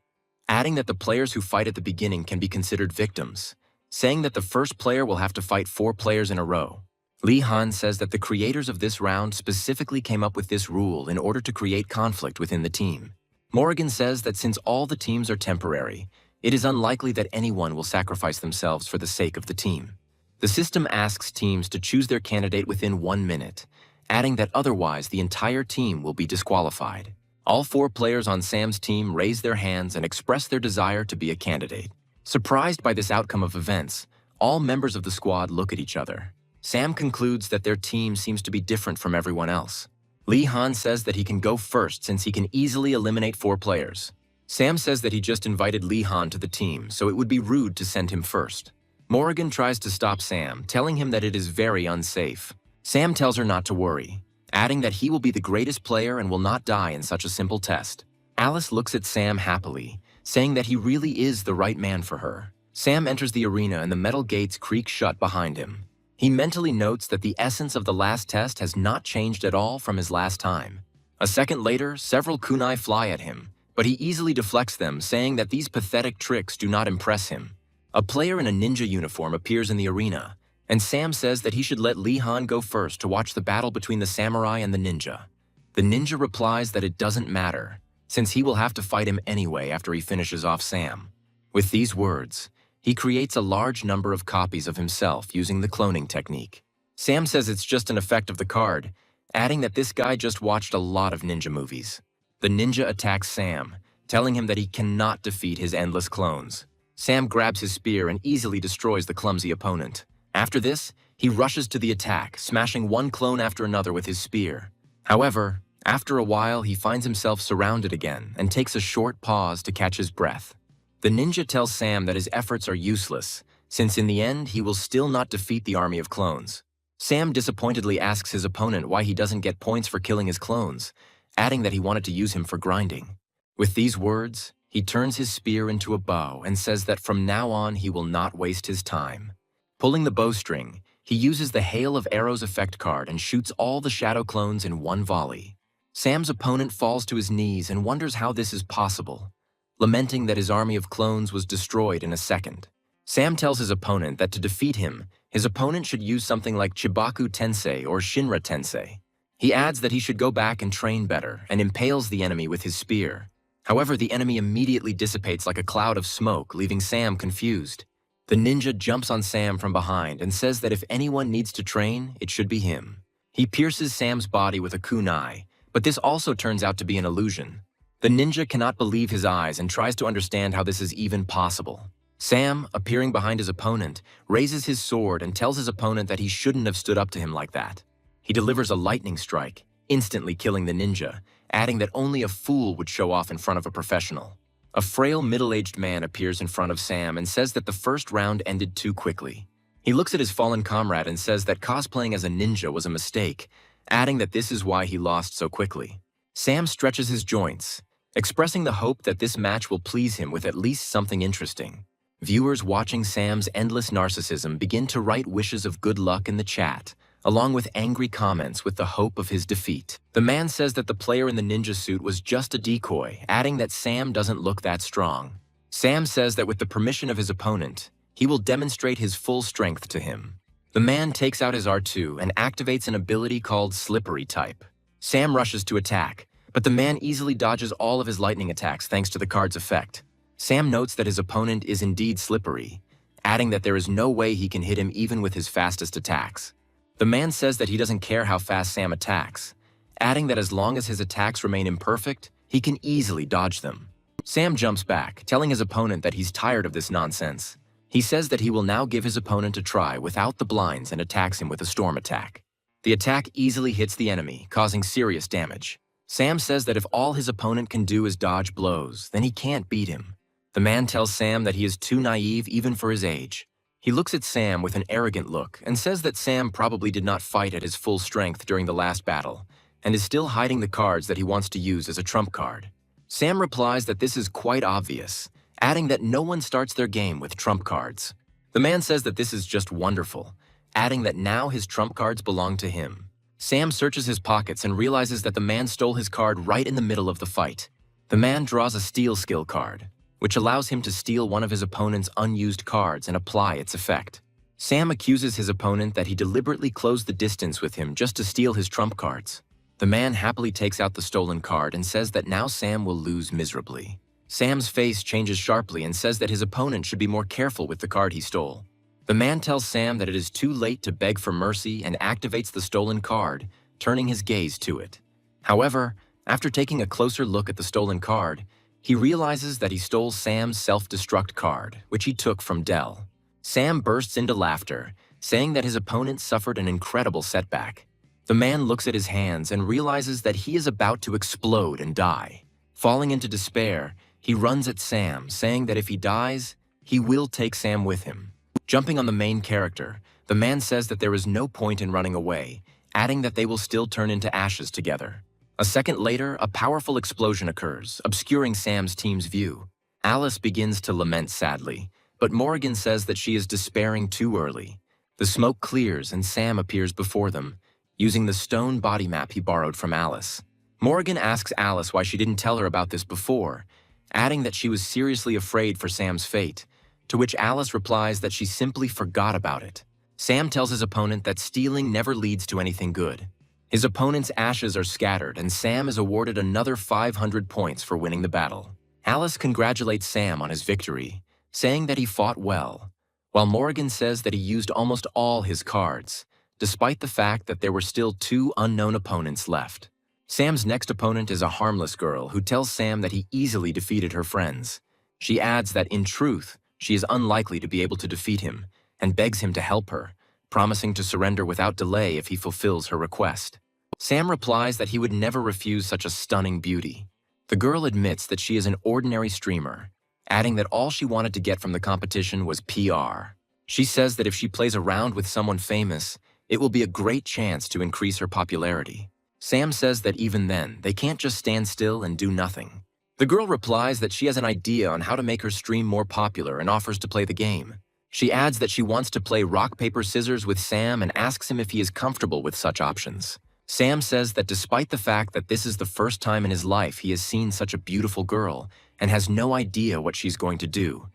adding that the players who fight at the beginning can be considered victims, saying that the first player will have to fight 4 players in a row. Lee Han says that the creators of this round specifically came up with this rule in order to create conflict within the team. Morrigan says that since all the teams are temporary, it is unlikely that anyone will sacrifice themselves for the sake of the team. The system asks teams to choose their candidate within 1 minute, adding that otherwise the entire team will be disqualified. All 4 players on Sam's team raise their hands and express their desire to be a candidate. Surprised by this outcome of events, all members of the squad look at each other. Sam concludes that their team seems to be different from everyone else. Lee Han says that he can go first since he can easily eliminate 4 players. Sam says that he just invited Lee Han to the team, so it would be rude to send him first. Morrigan tries to stop Sam, telling him that it is very unsafe. Sam tells her not to worry, adding that he will be the greatest player and will not die in such a simple test. Alice looks at Sam happily, saying that he really is the right man for her. Sam enters the arena and the metal gates creak shut behind him. He mentally notes that the essence of the last test has not changed at all from his last time. A second later, several kunai fly at him, but he easily deflects them, saying that these pathetic tricks do not impress him. A player in a ninja uniform appears in the arena, and Sam says that he should let Lee Han go first to watch the battle between the samurai and the ninja. The ninja replies that it doesn't matter, since he will have to fight him anyway after he finishes off Sam. With these words, he creates a large number of copies of himself using the cloning technique. Sam says it's just an effect of the card, adding that this guy just watched a lot of ninja movies. The ninja attacks Sam, telling him that he cannot defeat his endless clones. Sam grabs his spear and easily destroys the clumsy opponent. After this, he rushes to the attack, smashing one clone after another with his spear. However, after a while, he finds himself surrounded again and takes a short pause to catch his breath. The ninja tells Sam that his efforts are useless, since in the end, he will still not defeat the army of clones. Sam disappointedly asks his opponent why he doesn't get points for killing his clones, adding that he wanted to use him for grinding. With these words, he turns his spear into a bow and says that from now on he will not waste his time. Pulling the bowstring, he uses the Hail of Arrows effect card and shoots all the shadow clones in one volley. Sam's opponent falls to his knees and wonders how this is possible, lamenting that his army of clones was destroyed in a second. Sam tells his opponent that to defeat him, his opponent should use something like Chibaku Tensei or Shinra Tensei. He adds that he should go back and train better and impales the enemy with his spear. However, the enemy immediately dissipates like a cloud of smoke, leaving Sam confused. The ninja jumps on Sam from behind and says that if anyone needs to train, it should be him. He pierces Sam's body with a kunai, but this also turns out to be an illusion. The ninja cannot believe his eyes and tries to understand how this is even possible. Sam, appearing behind his opponent, raises his sword and tells his opponent that he shouldn't have stood up to him like that. He delivers a lightning strike, instantly killing the ninja, adding that only a fool would show off in front of a professional. A frail middle-aged man appears in front of Sam and says that the first round ended too quickly. He looks at his fallen comrade and says that cosplaying as a ninja was a mistake, adding that this is why he lost so quickly. Sam stretches his joints, expressing the hope that this match will please him with at least something interesting. Viewers watching Sam's endless narcissism begin to write wishes of good luck in the chat, along with angry comments with the hope of his defeat. The man says that the player in the ninja suit was just a decoy, adding that Sam doesn't look that strong. Sam says that with the permission of his opponent, he will demonstrate his full strength to him. The man takes out his R2 and activates an ability called Slippery Type. Sam rushes to attack, but the man easily dodges all of his lightning attacks thanks to the card's effect. Sam notes that his opponent is indeed slippery, adding that there is no way he can hit him even with his fastest attacks. The man says that he doesn't care how fast Sam attacks, adding that as long as his attacks remain imperfect, he can easily dodge them. Sam jumps back, telling his opponent that he's tired of this nonsense. He says that he will now give his opponent a try without the blinds and attacks him with a storm attack. The attack easily hits the enemy, causing serious damage. Sam says that if all his opponent can do is dodge blows, then he can't beat him. The man tells Sam that he is too naive even for his age. He looks at Sam with an arrogant look and says that Sam probably did not fight at his full strength during the last battle and is still hiding the cards that he wants to use as a trump card. Sam replies that this is quite obvious, adding that no one starts their game with trump cards. The man says that this is just wonderful, adding that now his trump cards belong to him. Sam searches his pockets and realizes that the man stole his card right in the middle of the fight. The man draws a steal skill card, which allows him to steal one of his opponent's unused cards and apply its effect. Sam accuses his opponent that he deliberately closed the distance with him just to steal his trump cards. The man happily takes out the stolen card and says that now Sam will lose miserably. Sam's face changes sharply and says that his opponent should be more careful with the card he stole. The man tells Sam that it is too late to beg for mercy and activates the stolen card, turning his gaze to it. However, after taking a closer look at the stolen card, he realizes that he stole Sam's self-destruct card, which he took from Dell. Sam bursts into laughter, saying that his opponent suffered an incredible setback. The man looks at his hands and realizes that he is about to explode and die. Falling into despair, he runs at Sam, saying that if he dies, he will take Sam with him. Jumping on the main character, the man says that there is no point in running away, adding that they will still turn into ashes together. A second later, a powerful explosion occurs, obscuring Sam's team's view. Alice begins to lament sadly, but Morrigan says that she is despairing too early. The smoke clears and Sam appears before them, using the stone body map he borrowed from Alice. Morrigan asks Alice why she didn't tell her about this before, adding that she was seriously afraid for Sam's fate, to which Alice replies that she simply forgot about it. Sam tells his opponent that stealing never leads to anything good. His opponent's ashes are scattered, and Sam is awarded another 500 points for winning the battle. Alice congratulates Sam on his victory, saying that he fought well, while Morrigan says that he used almost all his cards, despite the fact that there were still 2 unknown opponents left. Sam's next opponent is a harmless girl who tells Sam that he easily defeated her friends. She adds that in truth, she is unlikely to be able to defeat him, and begs him to help her, promising to surrender without delay if he fulfills her request. Sam replies that he would never refuse such a stunning beauty. The girl admits that she is an ordinary streamer, adding that all she wanted to get from the competition was PR. She says that if she plays a round with someone famous, it will be a great chance to increase her popularity. Sam says that even then, they can't just stand still and do nothing. The girl replies that she has an idea on how to make her stream more popular and offers to play the game. She adds that she wants to play rock, paper, scissors with Sam and asks him if he is comfortable with such options. Sam says that despite the fact that this is the first time in his life he has seen such a beautiful girl and has no idea what she's going to do,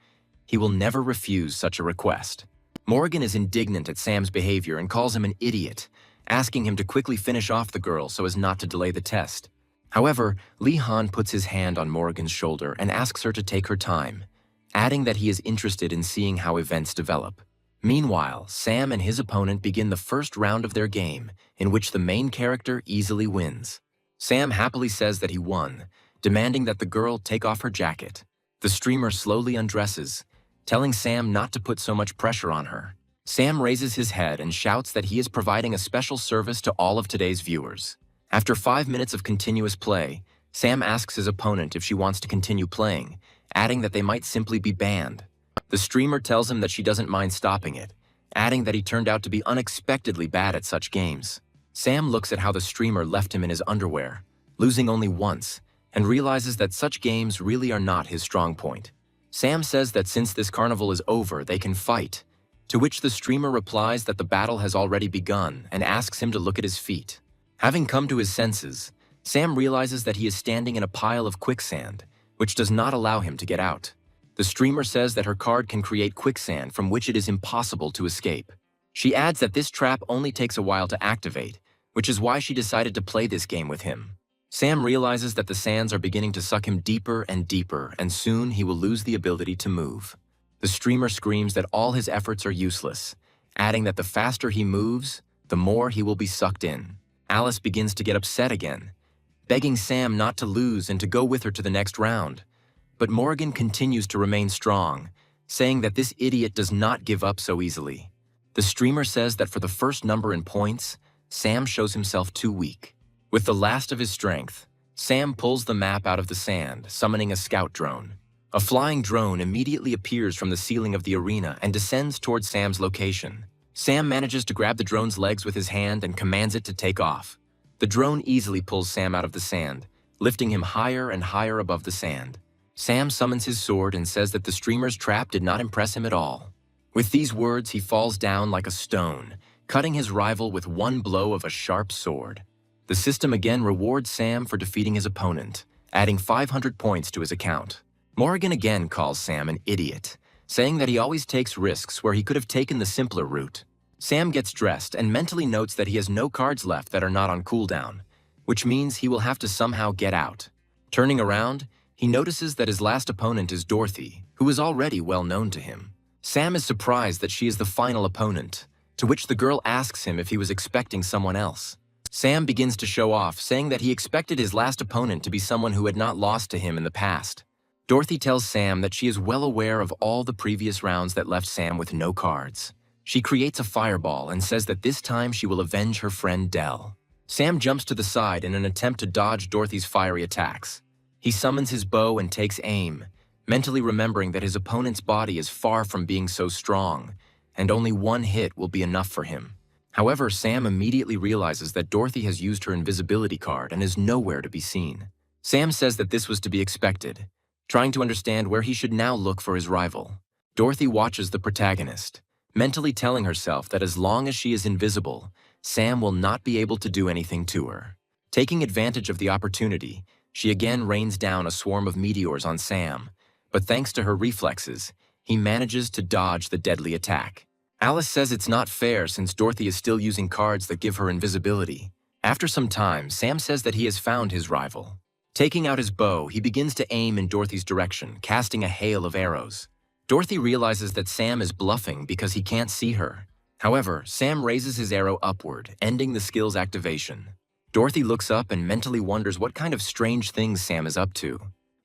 he will never refuse such a request. Morrigan is indignant at Sam's behavior and calls him an idiot, asking him to quickly finish off the girl so as not to delay the test. However, Lee Han puts his hand on Morrigan's shoulder and asks her to take her time, adding that he is interested in seeing how events develop. Meanwhile, Sam and his opponent begin the first round of their game, in which the main character easily wins. Sam happily says that he won, demanding that the girl take off her jacket. The streamer slowly undresses, telling Sam not to put so much pressure on her. Sam raises his head and shouts that he is providing a special service to all of today's viewers. After 5 minutes of continuous play, Sam asks his opponent if she wants to continue playing, adding that they might simply be banned. The streamer tells him that she doesn't mind stopping it, adding that he turned out to be unexpectedly bad at such games. Sam looks at how the streamer left him in his underwear, losing only once, and realizes that such games really are not his strong point. Sam says that since this carnival is over, they can fight, to which the streamer replies that the battle has already begun and asks him to look at his feet. Having come to his senses, Sam realizes that he is standing in a pile of quicksand, which does not allow him to get out. The streamer says that her card can create quicksand from which it is impossible to escape. She adds that this trap only takes a while to activate, which is why she decided to play this game with him. Sam realizes that the sands are beginning to suck him deeper and deeper, and soon he will lose the ability to move. The streamer screams that all his efforts are useless, adding that the faster he moves, the more he will be sucked in. Alice begins to get upset again, begging Sam not to lose and to go with her to the next round. But Morrigan continues to remain strong, saying that this idiot does not give up so easily. The streamer says that for the first number in points, Sam shows himself too weak. With the last of his strength, Sam pulls the map out of the sand, summoning a scout drone. A flying drone immediately appears from the ceiling of the arena and descends towards Sam's location. Sam manages to grab the drone's legs with his hand and commands it to take off. The drone easily pulls Sam out of the sand, lifting him higher and higher above the sand. Sam summons his sword and says that the streamer's trap did not impress him at all. With these words, he falls down like a stone, cutting his rival with one blow of a sharp sword. The system again rewards Sam for defeating his opponent, adding 500 points to his account. Morrigan again calls Sam an idiot, saying that he always takes risks where he could have taken the simpler route. Sam gets dressed and mentally notes that he has no cards left that are not on cooldown, which means he will have to somehow get out. Turning around, he notices that his last opponent is Dorothy, who is already well known to him. Sam is surprised that she is the final opponent, to which the girl asks him if he was expecting someone else. Sam begins to show off, saying that he expected his last opponent to be someone who had not lost to him in the past. Dorothy tells Sam that she is well aware of all the previous rounds that left Sam with no cards. She creates a fireball and says that this time she will avenge her friend Dell. Sam jumps to the side in an attempt to dodge Dorothy's fiery attacks. He summons his bow and takes aim, mentally remembering that his opponent's body is far from being so strong, and only one hit will be enough for him. However, Sam immediately realizes that Dorothy has used her invisibility card and is nowhere to be seen. Sam says that this was to be expected, trying to understand where he should now look for his rival. Dorothy watches the protagonist, mentally telling herself that as long as she is invisible, Sam will not be able to do anything to her. Taking advantage of the opportunity, she again rains down a swarm of meteors on Sam, but thanks to her reflexes, he manages to dodge the deadly attack. Alice says it's not fair since Dorothy is still using cards that give her invisibility. After some time, Sam says that he has found his rival. Taking out his bow, he begins to aim in Dorothy's direction, casting a hail of arrows. Dorothy realizes that Sam is bluffing because he can't see her. However, Sam raises his arrow upward, ending the skill's activation. Dorothy looks up and mentally wonders what kind of strange things Sam is up to.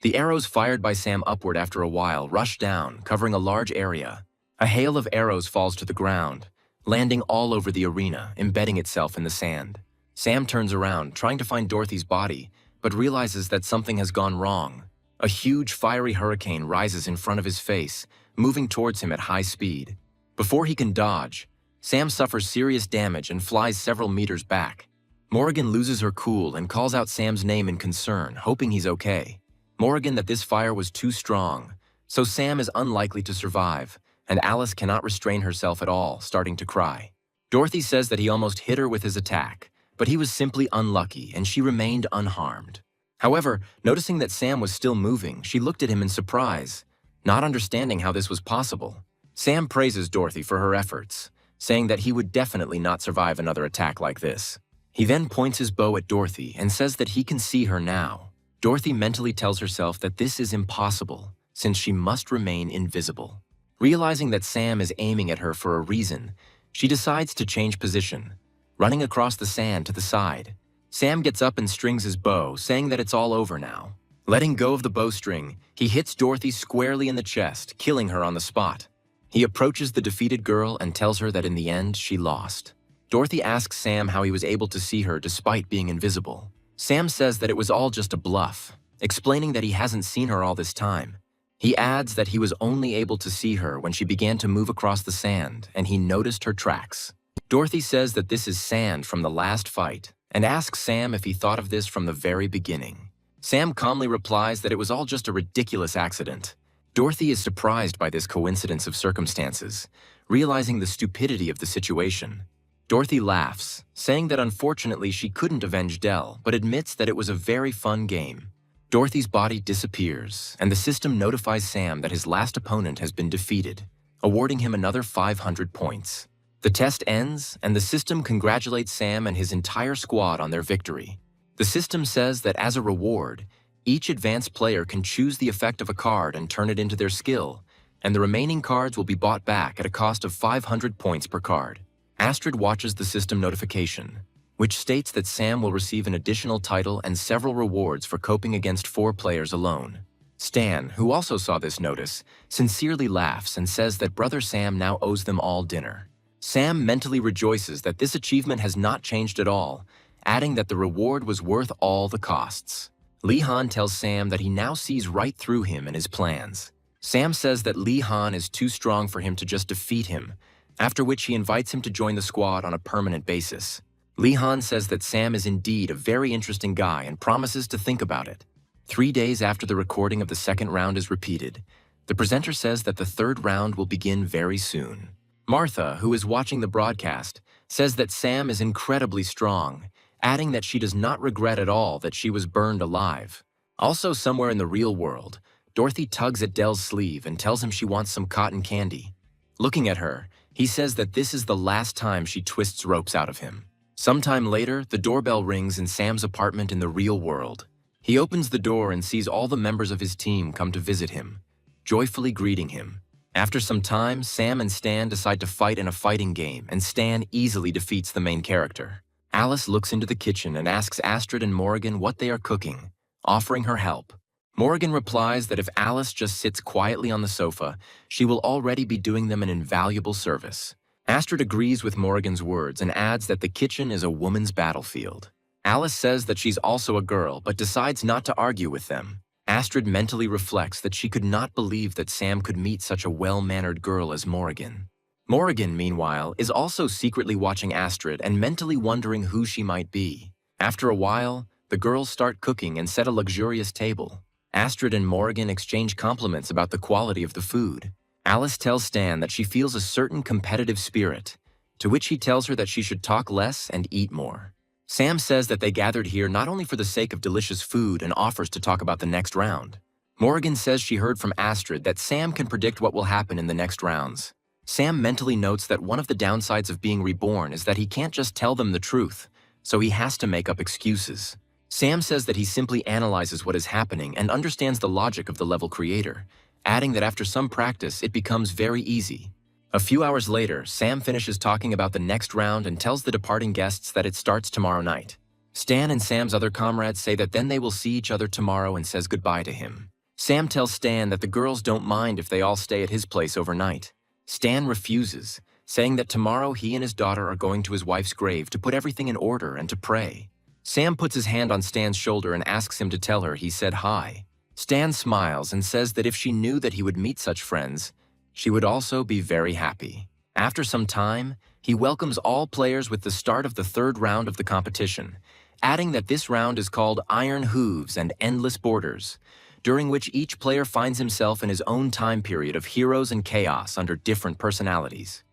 The arrows fired by Sam upward after a while rush down, covering a large area. A hail of arrows falls to the ground, landing all over the arena, embedding itself in the sand. Sam turns around, trying to find Dorothy's body, but realizes that something has gone wrong. A huge fiery hurricane rises in front of his face, moving towards him at high speed. Before he can dodge, Sam suffers serious damage and flies several meters back. Morrigan loses her cool and calls out Sam's name in concern, hoping he's okay. Morrigan that this fire was too strong, so Sam is unlikely to survive, and Alice cannot restrain herself at all, starting to cry. Dorothy says that he almost hit her with his attack, but he was simply unlucky and she remained unharmed. However, noticing that Sam was still moving, she looked at him in surprise, not understanding how this was possible. Sam praises Dorothy for her efforts, saying that he would definitely not survive another attack like this. He then points his bow at Dorothy and says that he can see her now. Dorothy mentally tells herself that this is impossible, since she must remain invisible. Realizing that Sam is aiming at her for a reason, she decides to change position, running across the sand to the side. Sam gets up and strings his bow, saying that it's all over now. Letting go of the bowstring, he hits Dorothy squarely in the chest, killing her on the spot. He approaches the defeated girl and tells her that in the end, she lost. Dorothy asks Sam how he was able to see her despite being invisible. Sam says that it was all just a bluff, explaining that he hasn't seen her all this time. He adds that he was only able to see her when she began to move across the sand and he noticed her tracks. Dorothy says that this is sand from the last fight and asks Sam if he thought of this from the very beginning. Sam calmly replies that it was all just a ridiculous accident. Dorothy is surprised by this coincidence of circumstances, realizing the stupidity of the situation. Dorothy laughs, saying that unfortunately she couldn't avenge Dell, but admits that it was a very fun game. Dorothy's body disappears, and the system notifies Sam that his last opponent has been defeated, awarding him another 500 points. The test ends, and the system congratulates Sam and his entire squad on their victory. The system says that as a reward, each advanced player can choose the effect of a card and turn it into their skill, and the remaining cards will be bought back at a cost of 500 points per card. Astrid watches the system notification, which states that Sam will receive an additional title and several rewards for coping against 4 players alone. Stan, who also saw this notice, sincerely laughs and says that Brother Sam now owes them all dinner. Sam mentally rejoices that this achievement has not changed at all, adding that the reward was worth all the costs. Lee Han tells Sam that he now sees right through him and his plans. Sam says that Lee Han is too strong for him to just defeat him, after which he invites him to join the squad on a permanent basis. Lee Han says that Sam is indeed a very interesting guy and promises to think about it. 3 days after the recording of the second round is repeated, the presenter says that the third round will begin very soon. Martha, who is watching the broadcast, says that Sam is incredibly strong, adding that she does not regret at all that she was burned alive. Also somewhere in the real world, Dorothy tugs at Dell's sleeve and tells him she wants some cotton candy. Looking at her, he says that this is the last time she twists ropes out of him. Sometime later, the doorbell rings in Sam's apartment in the real world. He opens the door and sees all the members of his team come to visit him, joyfully greeting him. After some time, Sam and Stan decide to fight in a fighting game, and Stan easily defeats the main character. Alice looks into the kitchen and asks Astrid and Morrigan what they are cooking, offering her help. Morrigan replies that if Alice just sits quietly on the sofa, she will already be doing them an invaluable service. Astrid agrees with Morrigan's words and adds that the kitchen is a woman's battlefield. Alice says that she's also a girl, but decides not to argue with them. Astrid mentally reflects that she could not believe that Sam could meet such a well-mannered girl as Morrigan. Morrigan, meanwhile, is also secretly watching Astrid and mentally wondering who she might be. After a while, the girls start cooking and set a luxurious table. Astrid and Morrigan exchange compliments about the quality of the food. Alice tells Stan that she feels a certain competitive spirit, to which he tells her that she should talk less and eat more. Sam says that they gathered here not only for the sake of delicious food and offers to talk about the next round. Morrigan says she heard from Astrid that Sam can predict what will happen in the next rounds. Sam mentally notes that one of the downsides of being reborn is that he can't just tell them the truth, so he has to make up excuses. Sam says that he simply analyzes what is happening and understands the logic of the level creator, adding that after some practice, it becomes very easy. A few hours later, Sam finishes talking about the next round and tells the departing guests that it starts tomorrow night. Stan and Sam's other comrades say that then they will see each other tomorrow and says goodbye to him. Sam tells Stan that the girls don't mind if they all stay at his place overnight. Stan refuses, saying that tomorrow he and his daughter are going to his wife's grave to put everything in order and to pray. Sam puts his hand on Stan's shoulder and asks him to tell her he said hi. Stan smiles and says that if she knew that he would meet such friends, she would also be very happy. After some time, he welcomes all players with the start of the third round of the competition, adding that this round is called Iron Hooves and Endless Borders, during which each player finds himself in his own time period of heroes and chaos under different personalities.